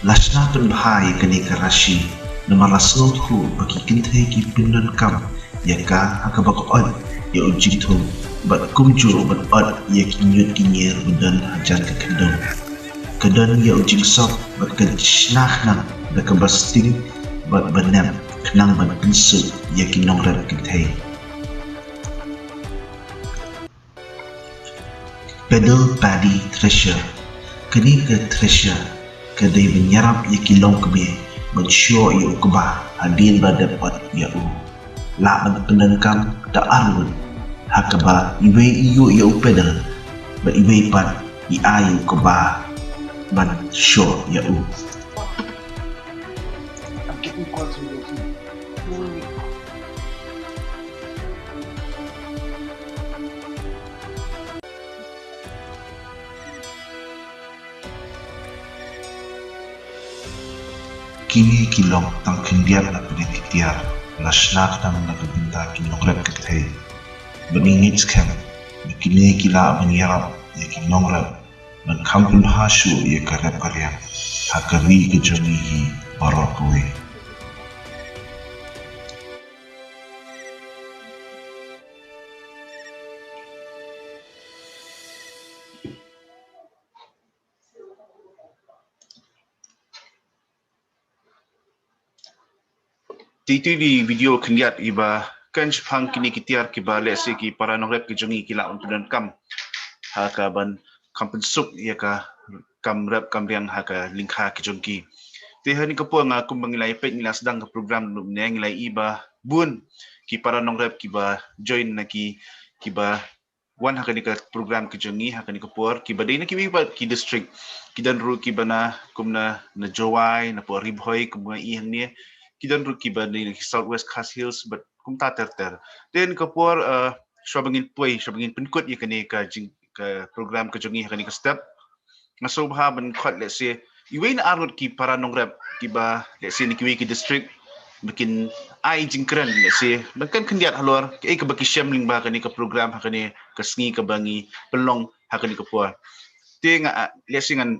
lasna penbahai kani kerashi nama lasnot hu bagi kintai ki pindan kam yaka akabak od ya ujing tu bat kumjur bat od ya kinyut kinyer badan hajan ke kendong kadan ya ujing sok bat kejnah nang da kabasting bat banam kenang bat pensuk ya kinong rat kintai pedal paddy thresher kini ke thresher kadai menyerap ya kilong kebe mensure ya ukba adil ba dapat ya u la ban penangkam da arun hakaba iwe iyo ya pedal ba iwe pan I ayu ukba ban sure ya u kini kilong tang kendiat na pinagkitiar na snak nang nakabinta kinong rep kitay baningit skem kini kila mangyarap ya kinong rep man kampun hasu ya karep karya hakari kejamihi barok kawe Itu di video kendiat iba kan sepang kini kitiar kiba lesi ki para nongrep ki jongi kila untuk dan kam haka ban kampen sup ya ka kam rap kam riang haka lingka ki jongki te hani kapo nga kum mangilai pet ngila sedang ke program nu ngilai iba bun ki para nongrep kiba join na ki kiba wan hakani ka program ki jongi hakani ka por ki badai na ki ba ki district ki dan ru ki bana kumna na jowai na por ribhoi kumna I hang ni ki dan ru ki badai na ki southwest Khas Hills but kum ta ter then ka por shobangin poi shobangin penkut ya kani ka jing ka program ka jongi hakani ka step masobha ban khot let's say iwain arut ki para nongrap ki ba let's say ni ki district bikin ai jingkran let's say bahkan kendiat halor ke ka baki shamling ba kani ka program hakani ka sngi ka bangi pelong hakani ka por te nga let's say ngan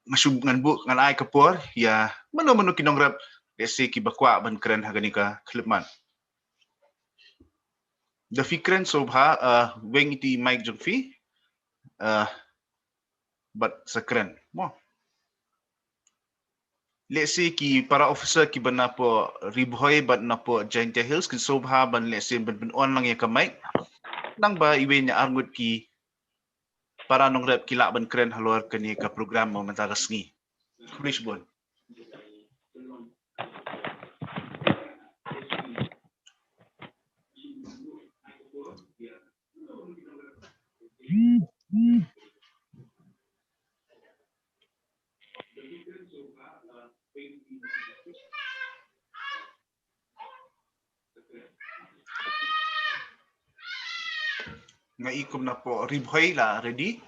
masub ngan bu ngan ai ka por ya mano kinongrap let's say ki bakwa ban kran hakani ka klipman the fikran sobha weng iti mic jongfi but sakran mo let's say ki para officer ki bana po ribhoy but na po Giant Hills ki sobha ban let's say ban on lang ya kamay nang ba iwe niya arngut ki para nong rep kila ban kren halor kani ka program mo mentagas ni please bon nga ikom na po ribhoy la ready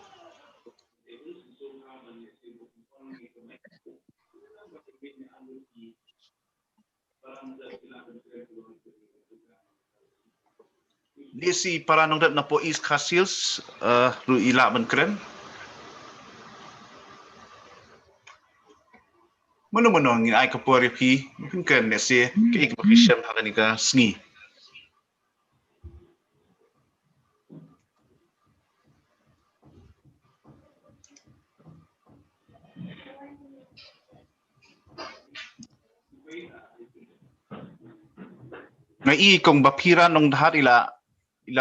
Desi para nong rep na po East Khas Hills ru ila ban kren Mano ngin ai ka po repi mungkin kan let's say ke ik bakisham hakani ka sngi nga I kong bapira nong dahat ila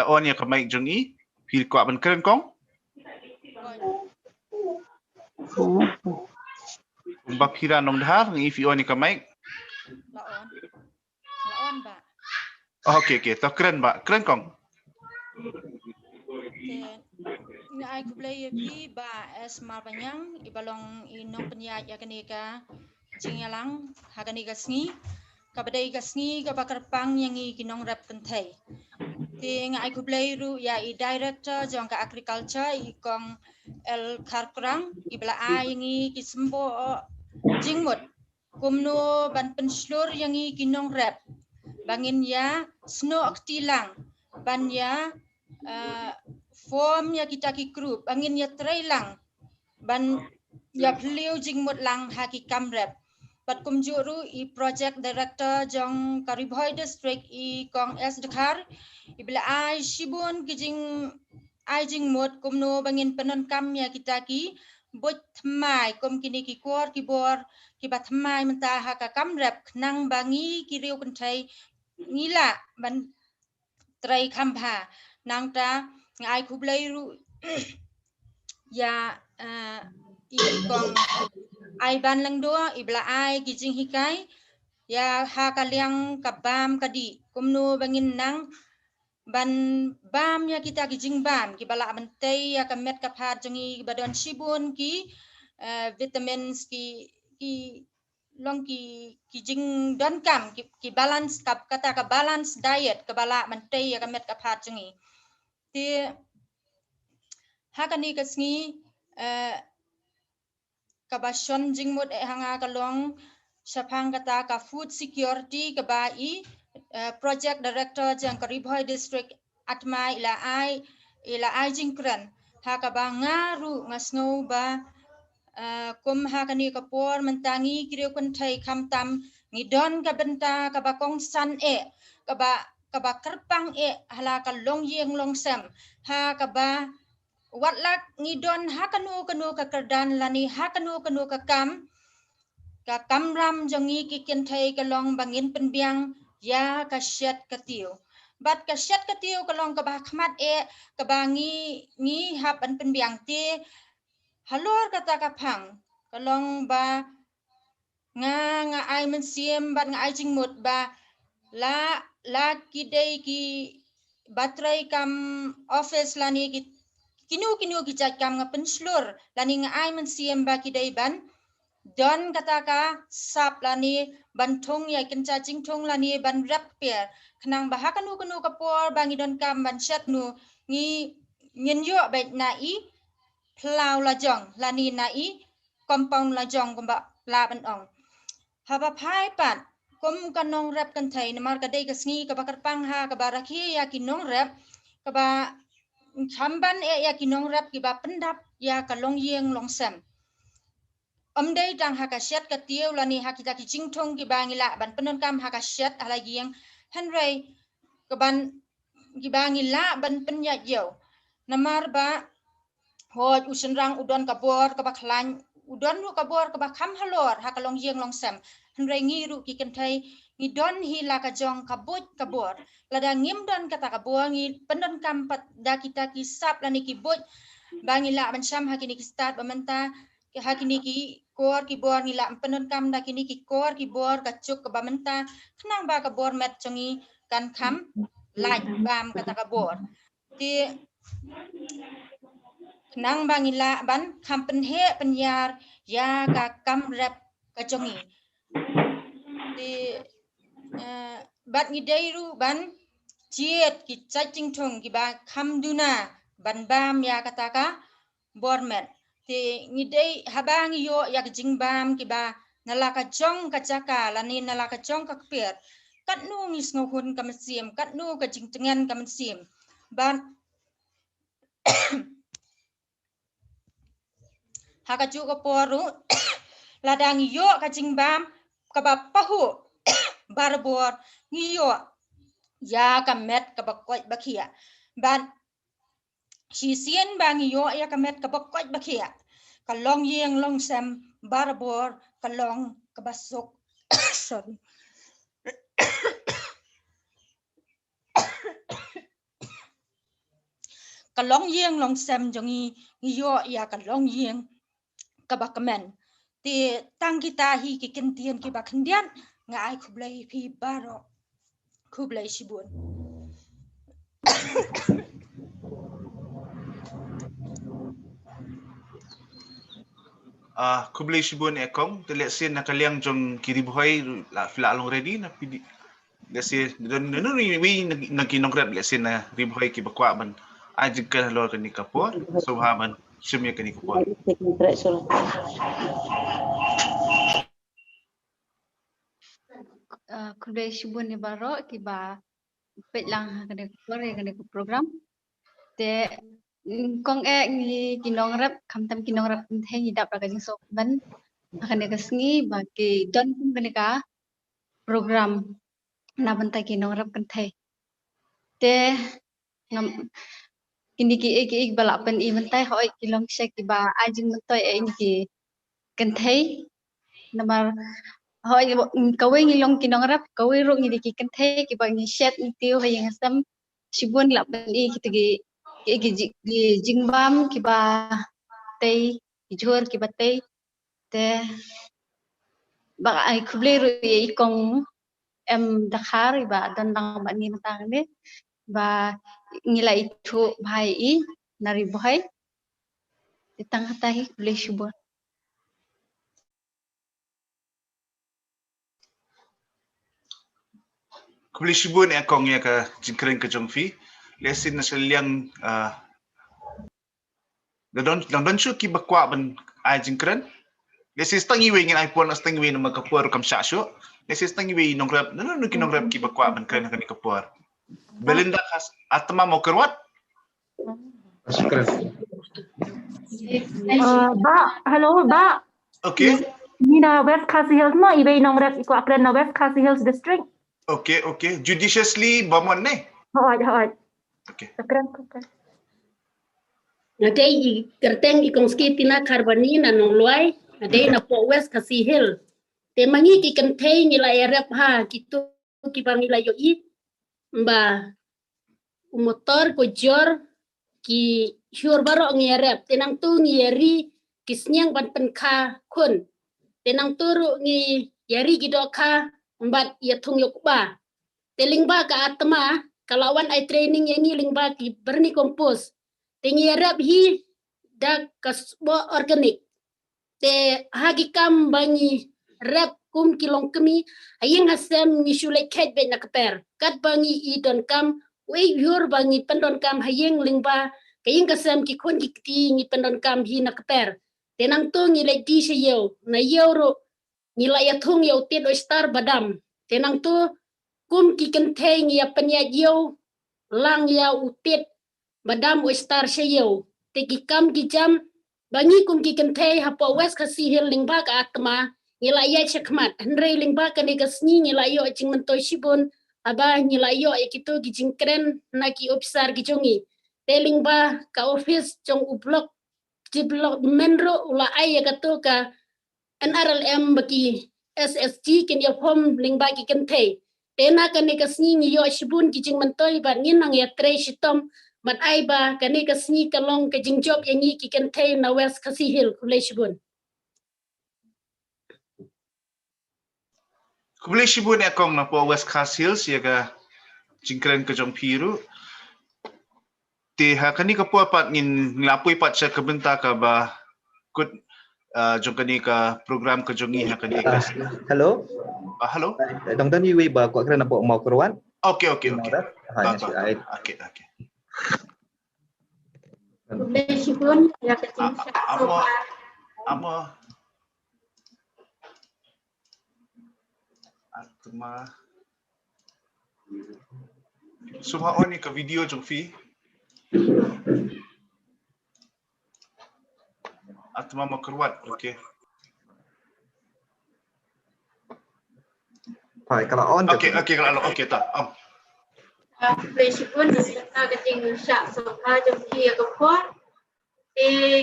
on ya kamay jong I pil ko ban kren kong kong bapira nong dahat ng if on ya kamay laon ba okay to kren ba kren kong nga ay kublay bi ba es marbanyang ibalong inong penyat ya kanika jingyalang hakanika sngi kabadai gasngi kabakarpang yang I kinong rep kentai ting ay kublay ru ya I director jong ka agriculture I kong el karkrang ibla ay yang I kisembo jingmut kumno ban penslur yang I kinong rep bangin ya snow aktilang ban ya form ya kita ki group bangin ya trailang ban ya beliau jingmut lang haki kamrep Bat kumjuru I project director jong Karibhoy district I kong S Dakar ibla ai shibun kijing ai jing mot kumno bangin penon kam ya kita ki bot thmai kum kini ki kor ki bor ki bat thmai menta ha ka kam rep nang bangi ki riu kuntai ngila ban trai khampa nang ta ngai khublai ru ya I kong ai ban lang do ibla ai gijing hikai ya ha kaliang kabam kadi kumno bangin nang ban bam ya kita gijing bam ki bala mentai ya kamet kaphat jangi badon shibun ki vitamins ki long ki jing don kam ki balance kap kata ka balance diet ka bala mentai ya kamet kaphat jangi ti hakani kasngi kabasyon jingmut hanga kalong sapang kata ka food security kabai project director jang Karibhoy district atma ila ai jingkran ha ka ba ngaru ngasno ba kum ha kani kapor mentangi kiriu kuntai kamtam ngidon ka benta ka ba kong san ka ba kerpang hala ka long yeng long sem ha ka ba watlak ngidon hakanu ka kerdan lani hakanu ka kam ram jongi ki kentai kalong bangin penbiang ya kasyat katiu bat kasyat katiu kalong ka bahmat ka bangi ni hapan penbiang te halor kata kapang kalong ba nga ai mensiem bat nga ai jingmut ba la kidai ki baterai kam office lani kinu kijat kam ngapen slur lani ngai men siem ba kidai ban don kataka sap lani bantung ya kenca jingtung lani ban rap pier kenang bahakanu kanu kapor bangi don kam ban chat nu ngi nyen yo baik nai plau lajong lani nai compound lajong komba la ban ong haba phai pat kom kanong rap kan thai namar ka dei ka sngi ka bakar pang ha ka barakhi ya kinong rap ka ba chamban ya kinong rap ki ba pendap ya ka long yeng long sam dei dang hakasyat ka tieu lani hakita ki jingthong ki bangila ban penon kam hakasyat ala gieng hanrei ka ban ki bangila ban penya yeu namar ba hoj usenrang udon kabor ka ba khlan udon ru kabor ka ba kham halor hakalong yeng long sam hanrei ngi ru ki kenthai ngi don hi la ka jong kabut kabor lada ngim don kata kabor ngi penon kam pat da kita ki sap lani ki bot bangila ban sam hakini ki start bamenta hakini ki kor ki bor ngila penon kam da kini ki kor ki bor ka cuk ka bamenta khnang ba ka bor met chongi kan kham lai bam kata ka bor ti khnang bangila ban kham pen he penyar ya ka kam rap ka chongi ti bat ngi dei ru ban chiet ki chaching thong ki ba kham duna ban bam ya kata ka bor met ti ngidei habang yo yak jingbam ki ba nalaka jong ka chaka lani nalaka jong ka pier kat nu ngis ngohun ka mesim kat nu ka jingtengan ka mesim ban haka ju ka poru ladang yo ka jingbam ka ba pahu barbor ngiyo ya ka met ka ba koi bakhia ban si sien bang yo ya ka met ka ba koi bakhia ka long yeng long sam barbor ka long ka basok sorry ka long yeng long sam jongi yo ya ka long yeng ka ba kamen ti tang kita hi ki kentien ki ba khendian ngai khublai phi baro khublai sibun Kublai Shibun ekong telek sin nakaliang jong kiri boy la fila long ready na pidi lesi don no wi naginong rap lesi na riboy ki bakwa ban ajikal lo kan ni kapor subhaman simya kan ni kapor Kublai Shibun ni baro ki ba pet lang kene program te kong ngi kinong rap kamtam kinong rap the ni dap ka jing sok ban kene ka sngi ba ki don kene ka program na bantai kinong rap kan the te ngam kini ki bala pen I bantai hoi kilong shek ki ba ajing bantai ki kan the namar hoi kawai ngilong kinong rap kawai ro ngi ki kan the ki ba ngi shet ni tiu ha yang sam sibun la pen ki jingbam ki ba tei ki jor ki ba tei te ba ai kublai ru I kong em dakhar ba dan dang ba ni matang ne ba ngilai thu bhai I nari boy tang hatahi kublai shibun Kublai Shibun ekong ya ka jingkring ka jong fi lesi na seliang don chu ki bakwa ban ajingkren lesi stangi we ngin iPhone stangi we na kapor kam sha shu lesi stangi we nong rap no ki nong rap ki bakwa ban kren kan ni kapor Belinda khas atma mau kerwat Ba, hello, ba. Okay. Nina West Khasi Hills na ibe nong rep iko akren na West Khasi Hills district. Okay. Judiciously bomon ne. Hoi. Okay. Akren. Nade I kerteng I kongski tina karbani na nong luai nade na po West Khasi Hill te mangi ki kentei ngila rep ha kitu ki bangila yo I ba motor ko jor ki hyur baro ngerep tenang tu ngeri kisnyang ban penkha kun tenang turu ngi yari gidoka mbat ya thung yok ba teling ba ka atma kalawan ai training yang ni lingba ki berni kompos tengi rap hi da kasbo organik te hagi kam bangi rap kum kilong kemi ayeng asem ni shule ket be na kaper kat bangi I don kam we yor bangi pendon kam hayeng lingba kayeng kasem ki kon ki ti ni pendon kam hi na kaper tenang to ngi le di se yo na euro ni la ya thong yo te do star badam tenang to kum ki kan the ngi ya penya yo lang ya utit badam o star se yo te ki kam ki jam bangi kum ki kan the hapo west kasi hil lingba ka atma nila ya chekmat andre lingba ka ni kasni nila yo ching mentoy shibun aba nila yo ikito ki jingkren na ki officer ki jongi te lingba ka office jong ublok blok menro ula ay kato ka NRLM baki SSG kin ya pom lingba ki kente tena kani kasni ni yo shibun ki jing mantoy ba ngin nang ya tre shitom mat ay ba kani kasni kalong ka jing job yang ki kente na west kasi hill kulay shibun Kulay shibun akong na po West Khas Hills ya ka jingkren ka jong piru Ti kani ka po pat ngin nglapoy pat siya kabenta ka ba kut jong kani ka program ka jongi ha kani ka Hello. Hello. Dong dan iwi ba ko kena po mau keruan? Okay. Hanya si Aid. Okay. Meskipun ya kecil Amo Atma Suma oni ka video jong fi Atma mau keruat, okay. Phải kalau on. Okay, kalau okay ta. Meskipun kita kecil syak soha jomki akapor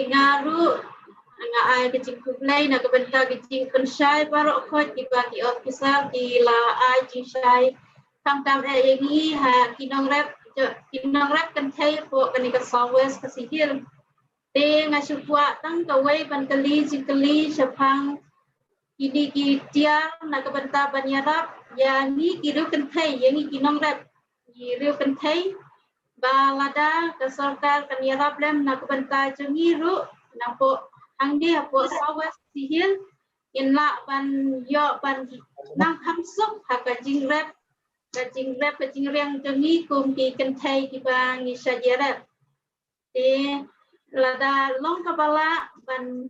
ngaru nga ay kecil kublay na kabenta kecil pensay para okot di bagi officer di la ay jisay tam ini ha kinong rep kan thay po kanika Southwest kasihil te nga supwa tang kaway pankali jikali syapang kini tiar na kabenta banyarap yangi kiru kan thay yangi kinong rep kiru kan thay balada kasorkar kanyarap lem na kabenta jungiru na po hangdi po Southwest kasihil inla ban yo ban nang hamsuk hakajing rep kacing riang jongi kum ki kentai ki bang ni sajarat te lada long kapala ban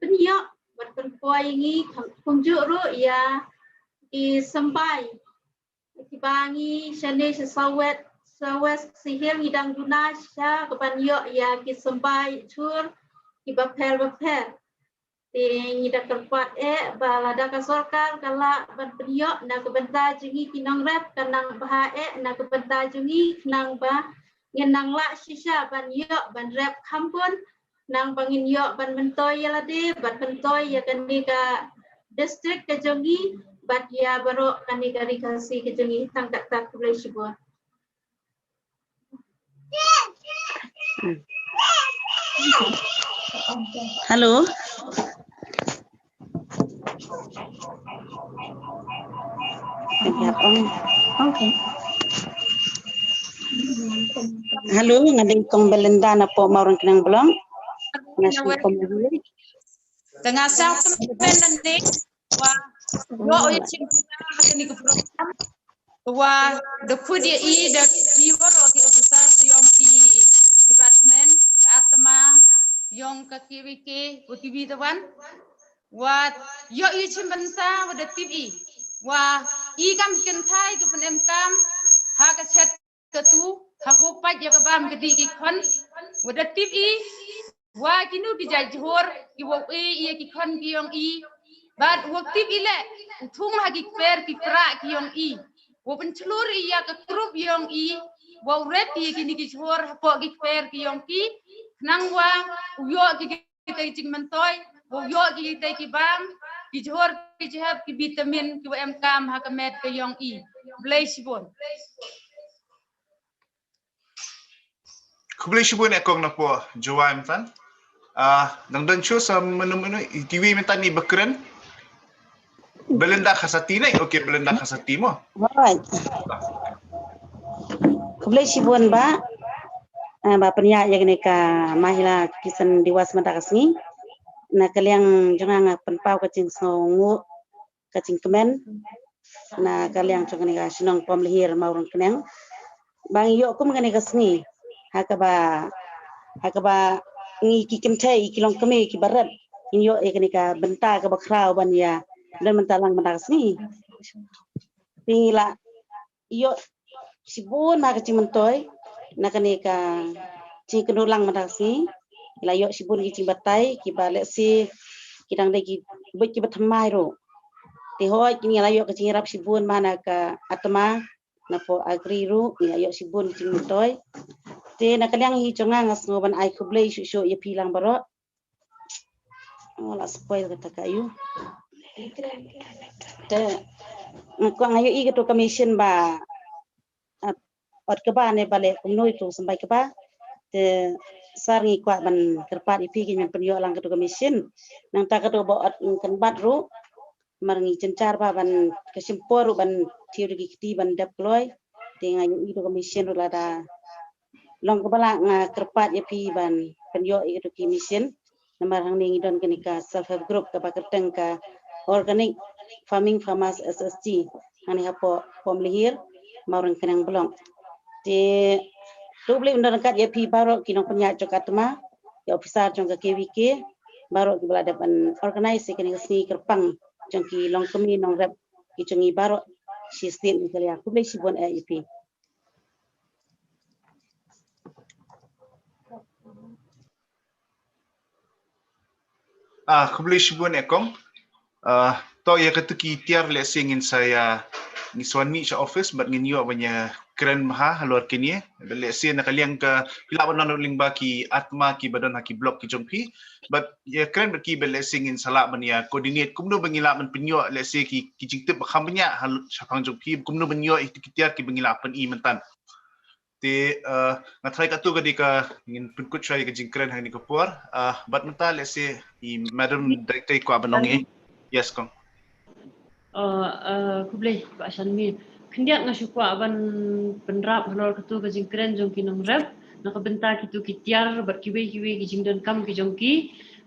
penyo ban penpoi ngi kunjuk ru ya ki sampai ki bangi sane sawet sihil ngidang guna sya keban yo ya ki sampai tur ki bapel Tingi dak tempat balada kasorkar kala ban penyo na kebenta jungi kinong rep kanang bahae na kebenta jungi nang ba ngenang la shisha ban yo ban rep kampun nang bangin yo ban mentoy yalade ban mentoy ya kanika district ke jungi bat ya baro kanika rikasi ke jungi tangkat tak boleh sebuah Halo. Okay. Halo, ngading kong Belinda na po maurang kinang belum. Tengah sa teman nanti wa yo ching ni ko program wa the pudi the fever ki officer yung ki department atma yung ka kiwiki buti tawan wa yo chim banta wa the TV wa I kam kentai ke penem kam ha ka chat ke tu ha ko pat ya ka bam ke di ki khon wa the TV wa kinu ki jajhor ki wo e ki khon ki yong I bat wo TV le thum ha ki per ki pra ki yong I wo pen chlur ya ka krup yong I wo ret ki ni ki jhor po ki per ki yong ki nang wa yo ki te ching mentoy wo yo ki te ki bam ki jhor ki jhab ki vitamin ki em kam ha ka met ke yong I blai sibon Kublai sibon akong na po Joam tan nang dan show sa menu TV mentan ni bekeren Belinda Khasati na okay Belinda Khasati mo Right. kublai Shibun ba penyak ya gini ka mahila kisan diwas matakasni na kaliang jangan penpau kacing songu kacing kemen na kaliang jangan ka sinong pemlihir maurang kenang bang yo kum gani kasni hakaba ngi kikim thai kilong keme ki barat yo gani ka benta ka bakrau ban ya dan mentalang matakasni pingila yo Shibun ma kacing mentoy na kanika ci kenulang madasi la yo Shibun ki batai ki balik si kidang dai ki buat ki batmai ro ti hoi ki la yo kacing rap Shibun mana ka atma na po agri ru la yo Shibun ki mentoy te na kaliang hi chonga ngas ngoban ai kublei shu ya pilang baro wala spoil kata kayu te ko ngayo i to commission ba ot keba ne balik kumnoi tu sampai keba te sarngi kwa ban kerpat ipi ki men penyo lang ketu commission nang ta ketu bo ot kan batru marngi cencar ba ban kesimpor ban tiuri kiti ban deploy te ngayu i to commission la da long kebala nga kerpat ipi ban penyo i ketu commission namar hang ning don kenika self help group ka baketeng ka organic farming farmers SSG hani hapo pomlihir maurang kenang belong te doble undang kat ya pi baro kinong penyak jokatma ya officer jong ka KVK baro ki belada ban organize kini sni kerpang jong ki long kemi nong rep ki jongi baro si state ni kali aku beli Shibun AIP Kublai Shibun ekong to ya ketuki tiar le singin saya ni suami sa office bat ngin yo banya keren maha haluar kini le sin na kaliang ka pila ban nang lingba ki atma ki badan haki blok ki jongpi but ya keren ki bele singin sala ban ya coordinate kumno bangila ban pinyo le se ki jingtip kham banya hal sapang jongpi kumno banyo ki tiar ki bangila pan i mentan te ngatrai ka tu ka dika ngin pinkut chai ka jingkren hang ni ka por but menta le se I madam director ko abanong yes kong kublai Pak Shanmi kendiak ngasukwa aban penrap halor ketu ke jingkren jong kinong rep nak benta kitu kitiar berkiwe ki jingdan kam ki jongki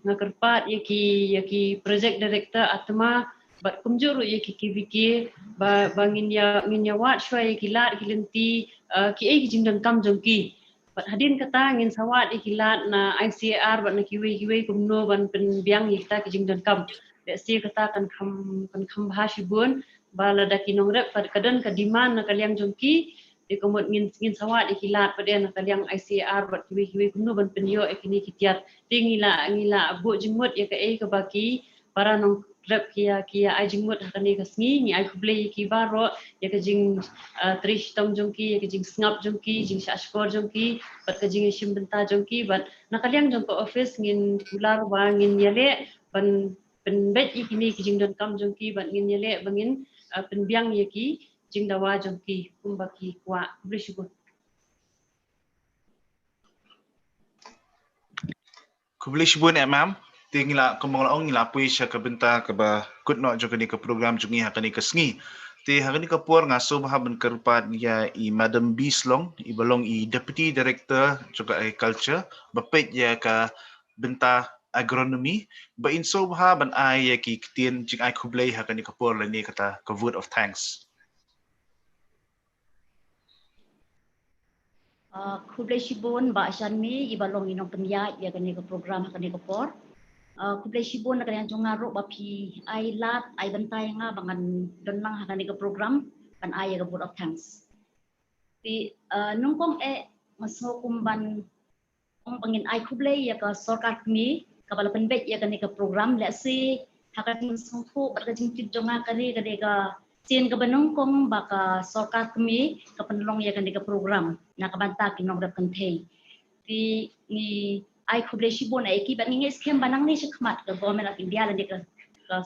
ngakerpat yaki project director atma bat kumjuru yaki KVK bangin ya wat shwai kilat kilenti ki jingdan kam jongki bat hadin kata ngin sawat ikilat na ICAR bat na kiwe kumno ban penbiang yikta ki jingdan kam si kata kan kham Shibun bala da kinong rep pada kadan ka demand na kaliang jongki di komod ngin sawat ikilat pada na kaliang ICR bat kiwe kumno ban penyo ekini kitiat tingila abu jengmut ya ka baki para nong rep kia ai jengmut hakani kasngi ni ai kublei ki baro ya ka jing trish tong jongki ya ka jing snap jongki jing shashkor jongki bat ka jing shim benta jongki bat na kaliang jong ka office ngin ular wa ngin yale ban penbet ikini ki jingdon kam jongki ban ngin yele bangin penbiang yaki jingdawa jongki kumbaki kwa Shibun Kublai Shibun mam tingila kemonglaong ngila pui sya ka benta ka ba kutno jokani ka program jungi hakani ka sngi te hakani ka por ngaso bah ban kerpat ya I madam Bislong I balong I deputy director juga agriculture bapet ya ka benta agronomy ba inso bah ban ai ki kitien jing ai kublai hakani ka por lani kata ka vote of thanks Kublai Shibun Mbak Shanmi ibalong inong penyak ya kani ke program kani ke por kublai Shibun na kani jong ngaruk bapi ai lat ai bentai nga bangan donlang kani ke program kan ai ke vote of thanks ti nungkong maso kumban ong pangin ai kublai ya ka sorkar kami kabala penbet ya kani ke program let's say hakani sungfu berkajing jonga kani ka sin ka banungkong baka sorkar kami ka penlong ya kani ke program na kabanta kinong rep kantei ti ni ai kublai Shibun ai ki ban ngi skem banang ni shikmat ka government of India la ka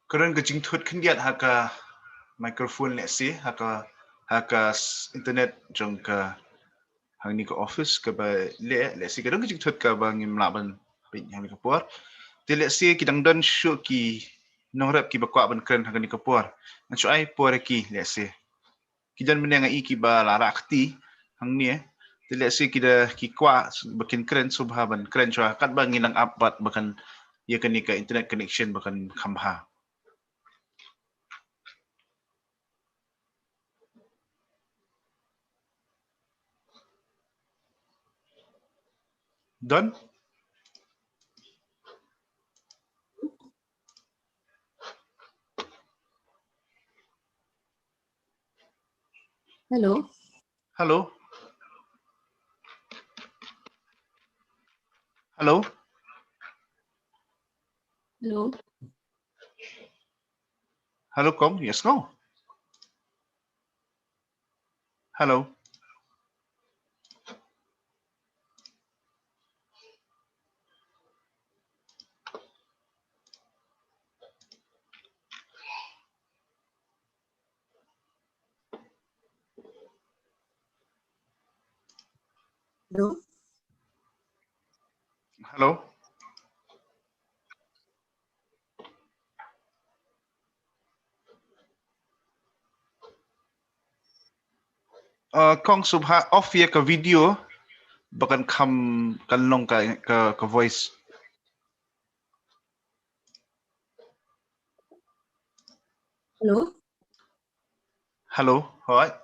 Keren kejing thut kendiat haka microphone let's say haka internet jong ka hang ni ka office ka ba let's say keren kejing thut ka bang mlaban pin hang ni ka puar. Te let's say kidang don show ki nongrap ki bakwa ban keren hang ni ka puar. An chu ai puar ki let's say. Kidan menang ai ki ba lara akti hang ni Te let's say kida ki kwa bakin keren subhaban keren chu kat bang nginang apat bakan ya kan ni ka internet connection bakan khamha. Done? Hello. Hello? Hello? Hello. Hello, Kong? Yes, no? Hello? Hello. Hello? Kong subha off ya ka video bakan kam kalong ka voice. Hello. Hello? Alright.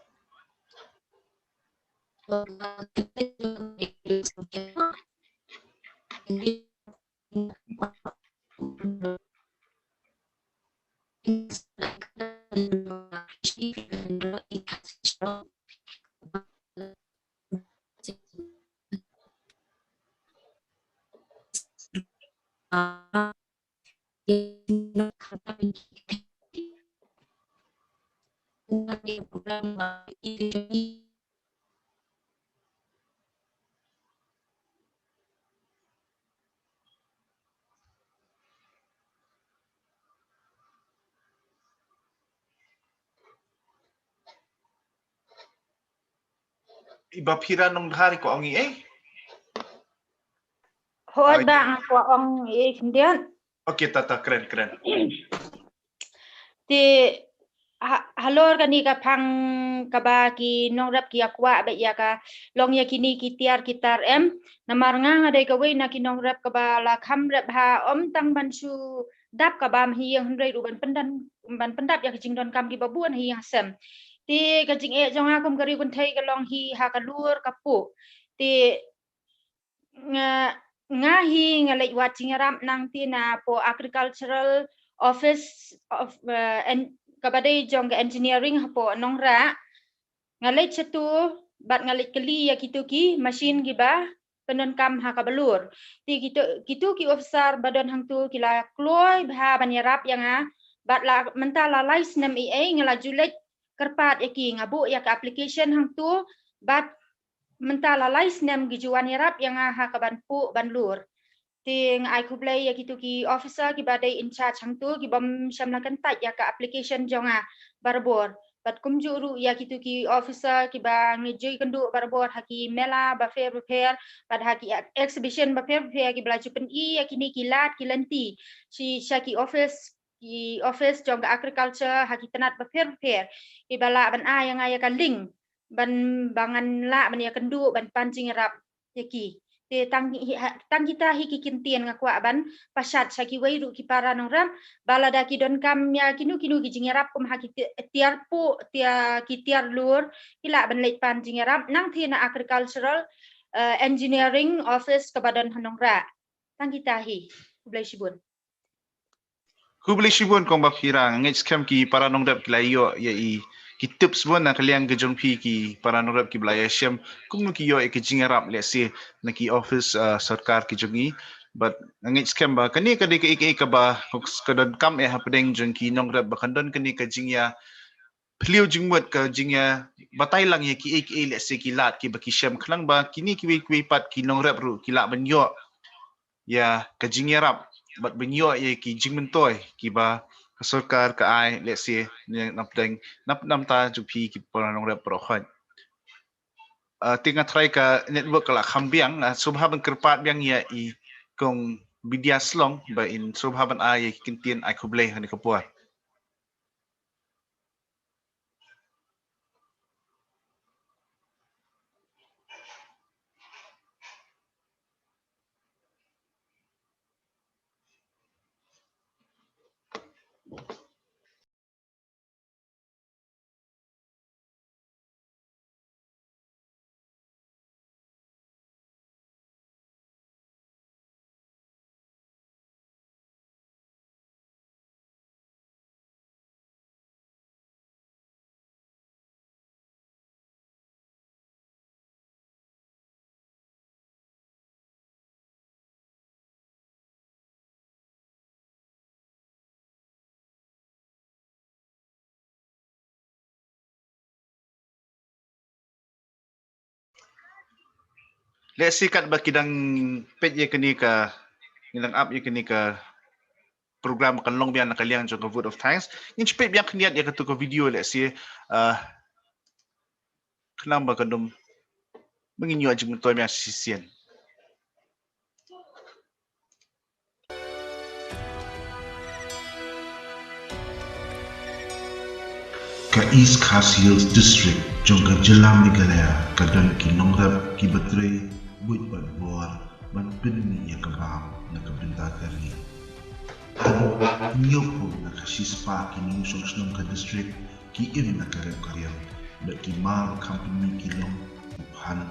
Iba pira nong dhari ko ang Hoi bang ko ong Indian. Okay, tata keren. Ti halor kani ka phang kaba ki nongrap ki akwa ba ya ka long ya kini ki tiar kitar em namar nga ngadai ka wei na ki nongrap kaba la kham rap ha om tang ban su dap ka bam hi yang hrei ru ban pendap ya ki jing don kam ki babuan hi yang sem ti ka jing e jong a kum kari kun thei ka long hi ha ka lur ka pu ti nga hi nga lei wat jing ram nang ti na po agricultural office of and kabadai jong ke engineering hapo nongra ngalai chatu bat ngalai keli ya kitu ki machine giba penon kam ha kabalur ti kitu ki officer badon hang tu kila kloy bha banyarap yang a bat la mentala lais nam ai ngala julet kerpat yaki ngabu ya ke application hang tu bat mentala lais nam gijuan yarap yang a ha kaban pu banlur ting ai kublai ya kitu ki officer ki badai in charge hang tu ki bom shamlakan tat ya ka application jonga barbor bat kumjuru ya kitu ki officer ki ba ngejui kendu barbor haki mela ba fair bat haki exhibition ba fair ki belaju pen I ya kini kilat ki lenti si syaki office jonga agriculture haki tenat ba fair ki bala ban a yang aya ka link ban bangan la ban ya kendu ban pancing rap yaki te tang kita hi kikintian ngakwa ban pasat saki wairu ki para nongram balada ki don kam ya kinu ki jingarap kum ha ki tiar pu tia ki tiar lur ila ban leit pan jingarap nang thina agricultural engineering office kabadan hanongra tang kita hi blai sibun Kubli shibun kong bapira ngej scam ki para nongdap kilayo ya I ki tips bon na kaliang gejong pi ki para nongdap ki belaya syam kum ki yo ke jingarap let's say na ki office sarkar ki jongi but ngej scam ba kani kadi ka ba kadon kam happening jong ki nongdap ba kandon kani ka jingya Pliu jingmut ka jingya batay lang ya ki let's say ki lat ki ba ki syam klang ba kini ki pat ki nongrap ru ki la ban yo ya ka jingarap bat benyo ye ki jingmentoy ki ba Kesorkar ke ai let's say yang nam ta jupi ki polanong rep prokhon tinggal try ka network kala khambiang subhaban kerpat biang ya I kong bidia slong ba in subhaban ai kintin ai kublai hani kapua let's say kat bakidang pet ye kini ka nilang up ye kini ka program kan long bian nakaliang jong vote of thanks in pet biang kniat ye katu ko video let's say kenang ba kandum menginyu ajung toy biang sisian ka East Khas Hills District jongka Jelam Meghalaya kadang ki nongrap ki batre buat bor ban penmi ya kabam na kabinta kari hado nyopo na kasispa ki nusong snom ka district ki im na karep karyam ba ki mar company ki long uphan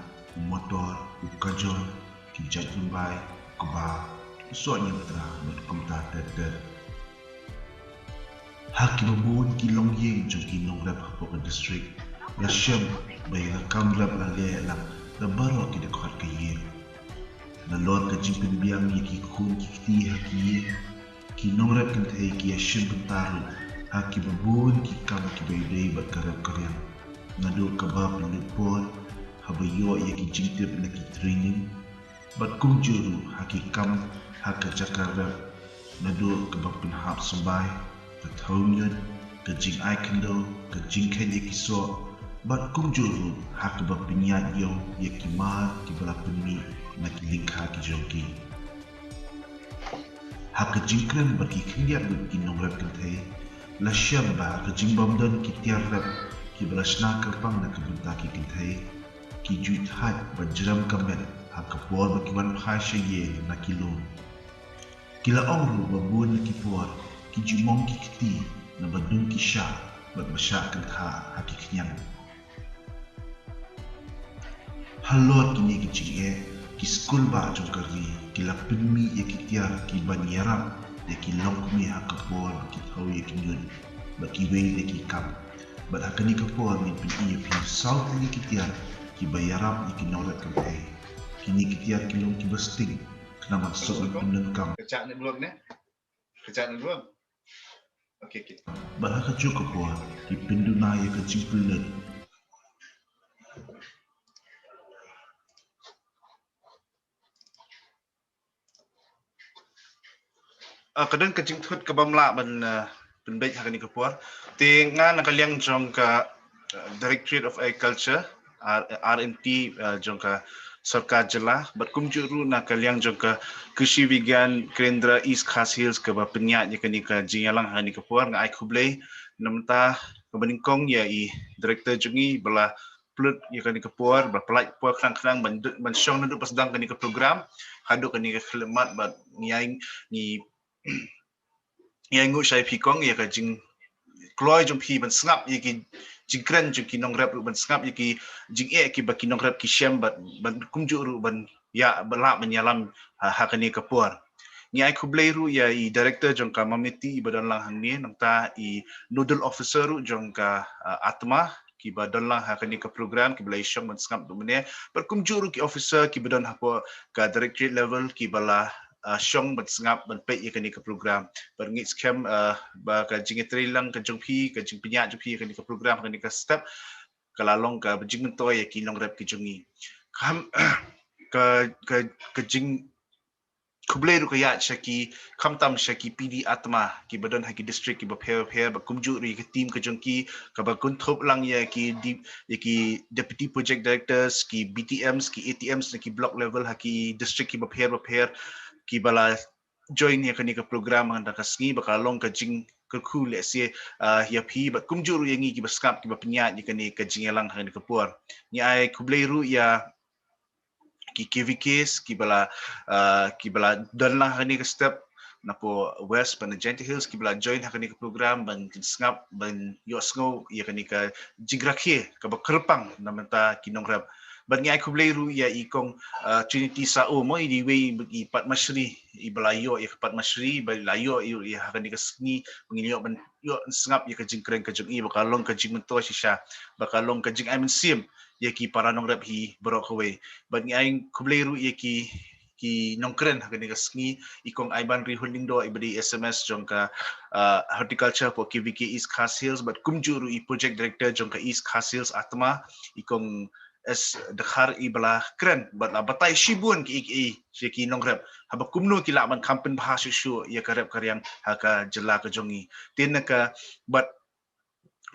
motor ukajor ki jatumbai kuba so nyatra ba kumta ter haki babun ki long yeng jong ki nong rap hapo ka district la shem bay la kam rap la le la baro ki de khot ka ye na lor ka jimpin biang ye ki khun ki ti haki ye ki nong rap kan thai ki shem taru haki babun ki kam ki bay day ba karap karyam na do ka bab na por habayo ye ki jintip na ki training bat kum juru haki kam haka jakarta na do ka bab pin hap sambai Kataunyad, kajing aikendo, kajing kenya kiso, bat kumjuru hak ba pinyat yo yakima ki bala pemi na kilingka ki jonki. Hak kajing kren bagi kinyat bu kinong rap kentay, la syam ba kajing bamdan ki tiar rap ki bala shna kerpang na kabunta ki kentay, ki juit hat ba jeram kamet hak kapor ba ki wan khasha ye na kilon. Kila ongru ba bun na ki por, ki jumong ki kiti na badung ki sya bat masya kan ha haki kenyang halot kini ki jige ki skul ba jong kari ki lapin mi ye ki tiar ki banyaram ye ki long mi hakapor ki thau ye ki nyun ba ki wei ye ki kam bat hakani kapor ni pin ye pi south ni ki tiar ki bayaram ye ki norat kan hai kini ki tiar ki long ki besting kena maksud pun kam kecak ni belum ne kecak ni belum. Okay. Bahaka cukup buat di pintu naya kecil pelan. Kadang kecing thut ke bamla ban penbaik hakani kepuar. Tingan nakaliang jong ka Directorate of Agriculture RNT jong ka Sarkar Jelah berkum juru nakaliang jong ka Krishi Vigyan Kendra East Khas Hills ke penyat ye kani ka jingalang hani kepuar ngai kublai namta kebaningkong ya I Director jungi bela plut ye kani kepuar berpelaj puar kang ban syong ndu pasdang kani ke program hadu kani ke khlemat bat ngiang ni yang ngu syai pikong ya ka jing kloy jong pi ban snap ye ki jingkren jong ki nong rap ban snap ye ki jing ki ba ki nong rap ki shem ban kumju ru ban ya bala menyalam hakani kapur ni ai kublai ru ya I director jong ka mamiti badan lang hangni nangta I nodal officer ru jong ka atma ki badan lang hakani ka program ki balai syong ban snap du mene berkumju ru ki officer ki badan hapo ka directorate level ki bala syong ban sengap ban pek ye kani ke program berngit scam ba ka jing trilang ka jongpi ka jing penyak jongpi kani ke program kani ke step kalalong ka jing mentoy ye ki long rap ki jongi kam ka jing kublai ru kaya shaki kamtam shaki PD atma ki badan haki district ki bapher bakumju ri ki team ka jongki ka bakun thop lang ya ki deputy project directors ki BTMs ki ATMs ki block level haki district ki bapher ki bala join ya kani ka program ang dakasngi bakalong ka jing kerku lesi ya pi bakumju ru yangi ki baskap ki bapnya ni kani ka jing lang hang ka puar ni ai kublai ru ya ki KVKs ki bala dan lah ni ke step napo west pan Gentle Hills ki bala join hakani ke program ban sngap ban yosngo ya kani ka jigrakhe ka bakrpang namenta kinongrap ban ngai kublai ru ya ikong Trinity sao mo di way i pat masri i balayo ya pat masri balayo ya hakani ka sni mengilyo ban yo sngap ya ka jingkreng ka jung i bakalong ka jingmento shisha bakalong ka jing aimen sim yaki para nongrap hi brokaway but ngai kublai ru yaki ki nongkren hakani kasngi ikong aiban ri holding do ibadi SMS jongka horticulture po KVK East Khas Hills but kumjuru i project director jongka East Khas Hills atma ikong as dakhar ibala kren but la batai shibun ki yaki nongrap haba kumno ki laban kampen bahasa shu ya karep karyang haka jela ka jongi tinaka but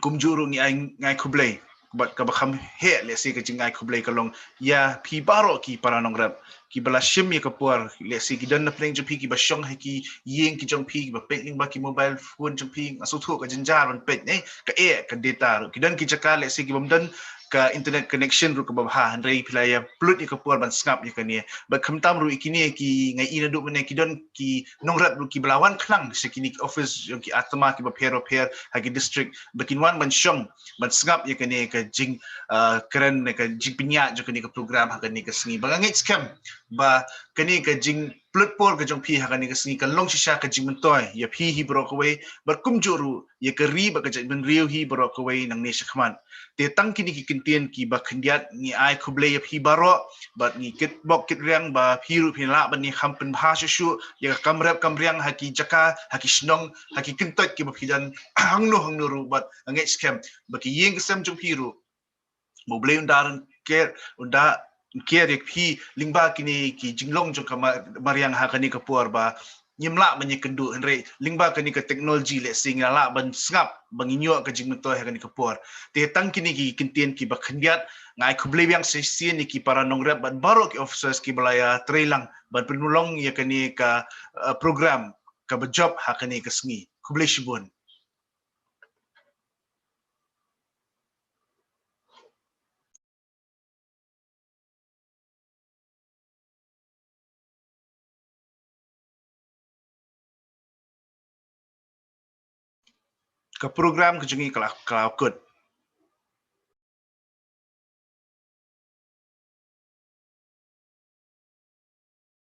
kumjuru ni ngai kublai but kabakam he lesi ke jingai kublai kalong ya pi baro ki para nongrap ki bala shim ya kapur lesi ki dan na pleng jpi ki basyong ha ki yeng ki jong pi ba pekling ba ki mobile phone jpi asu thu ka jinjar ban pek ka ka data ki dan ki jaka lesi ki bamdan ka internet connection ru ka babha handai pilaya plut ya kapur ban skap ya kani ba khamtam ru ikini ki ngai ina du mene ki don ki nongrap ru ki balawan khlang sekini office yang ki atma ki ba pher ha ki district bakin wan ban syong ban skap ya kani ka jing keren ka jing pinya jo kani ka program ha kani ka sngi bangangit scam ba kani ka jing plut por ka jong pi ha kani ka sngi ka long shisha ka jing mentoy ya pi hi bro ko we bar kum joru ya ka ri ba ka jing ben riu hi bro ko we nang ne shakman te tang kini ki kintian ki ba khandiat ni ai kublai ya pi baro ba ni kit bok kit riang ba pi ru pi la ba ni hampen bha shu ya kamrap kamriang ha ki jaka ha ki snong ha ki kintot ki ba pi dan hangno ru ba angit scam ba ki yeng sam jong pi ru mo blai undaran unda yak pi lingba kini ki jinglong jong ka mariang ha kani ka puar ba nyimla banyi kendu henry lingba kani ka teknologi le sing la ban sngap banginyo ka jingmento ha kani ka puar te tang kini ki kintien ki ba khandiat ngai kublai yang sesien ki para nongrap ban barok officers ki balaya trailang ban penulong ya kani ka program ka job ha kani ka sngi kublai shibun ka program ka jungi kala kut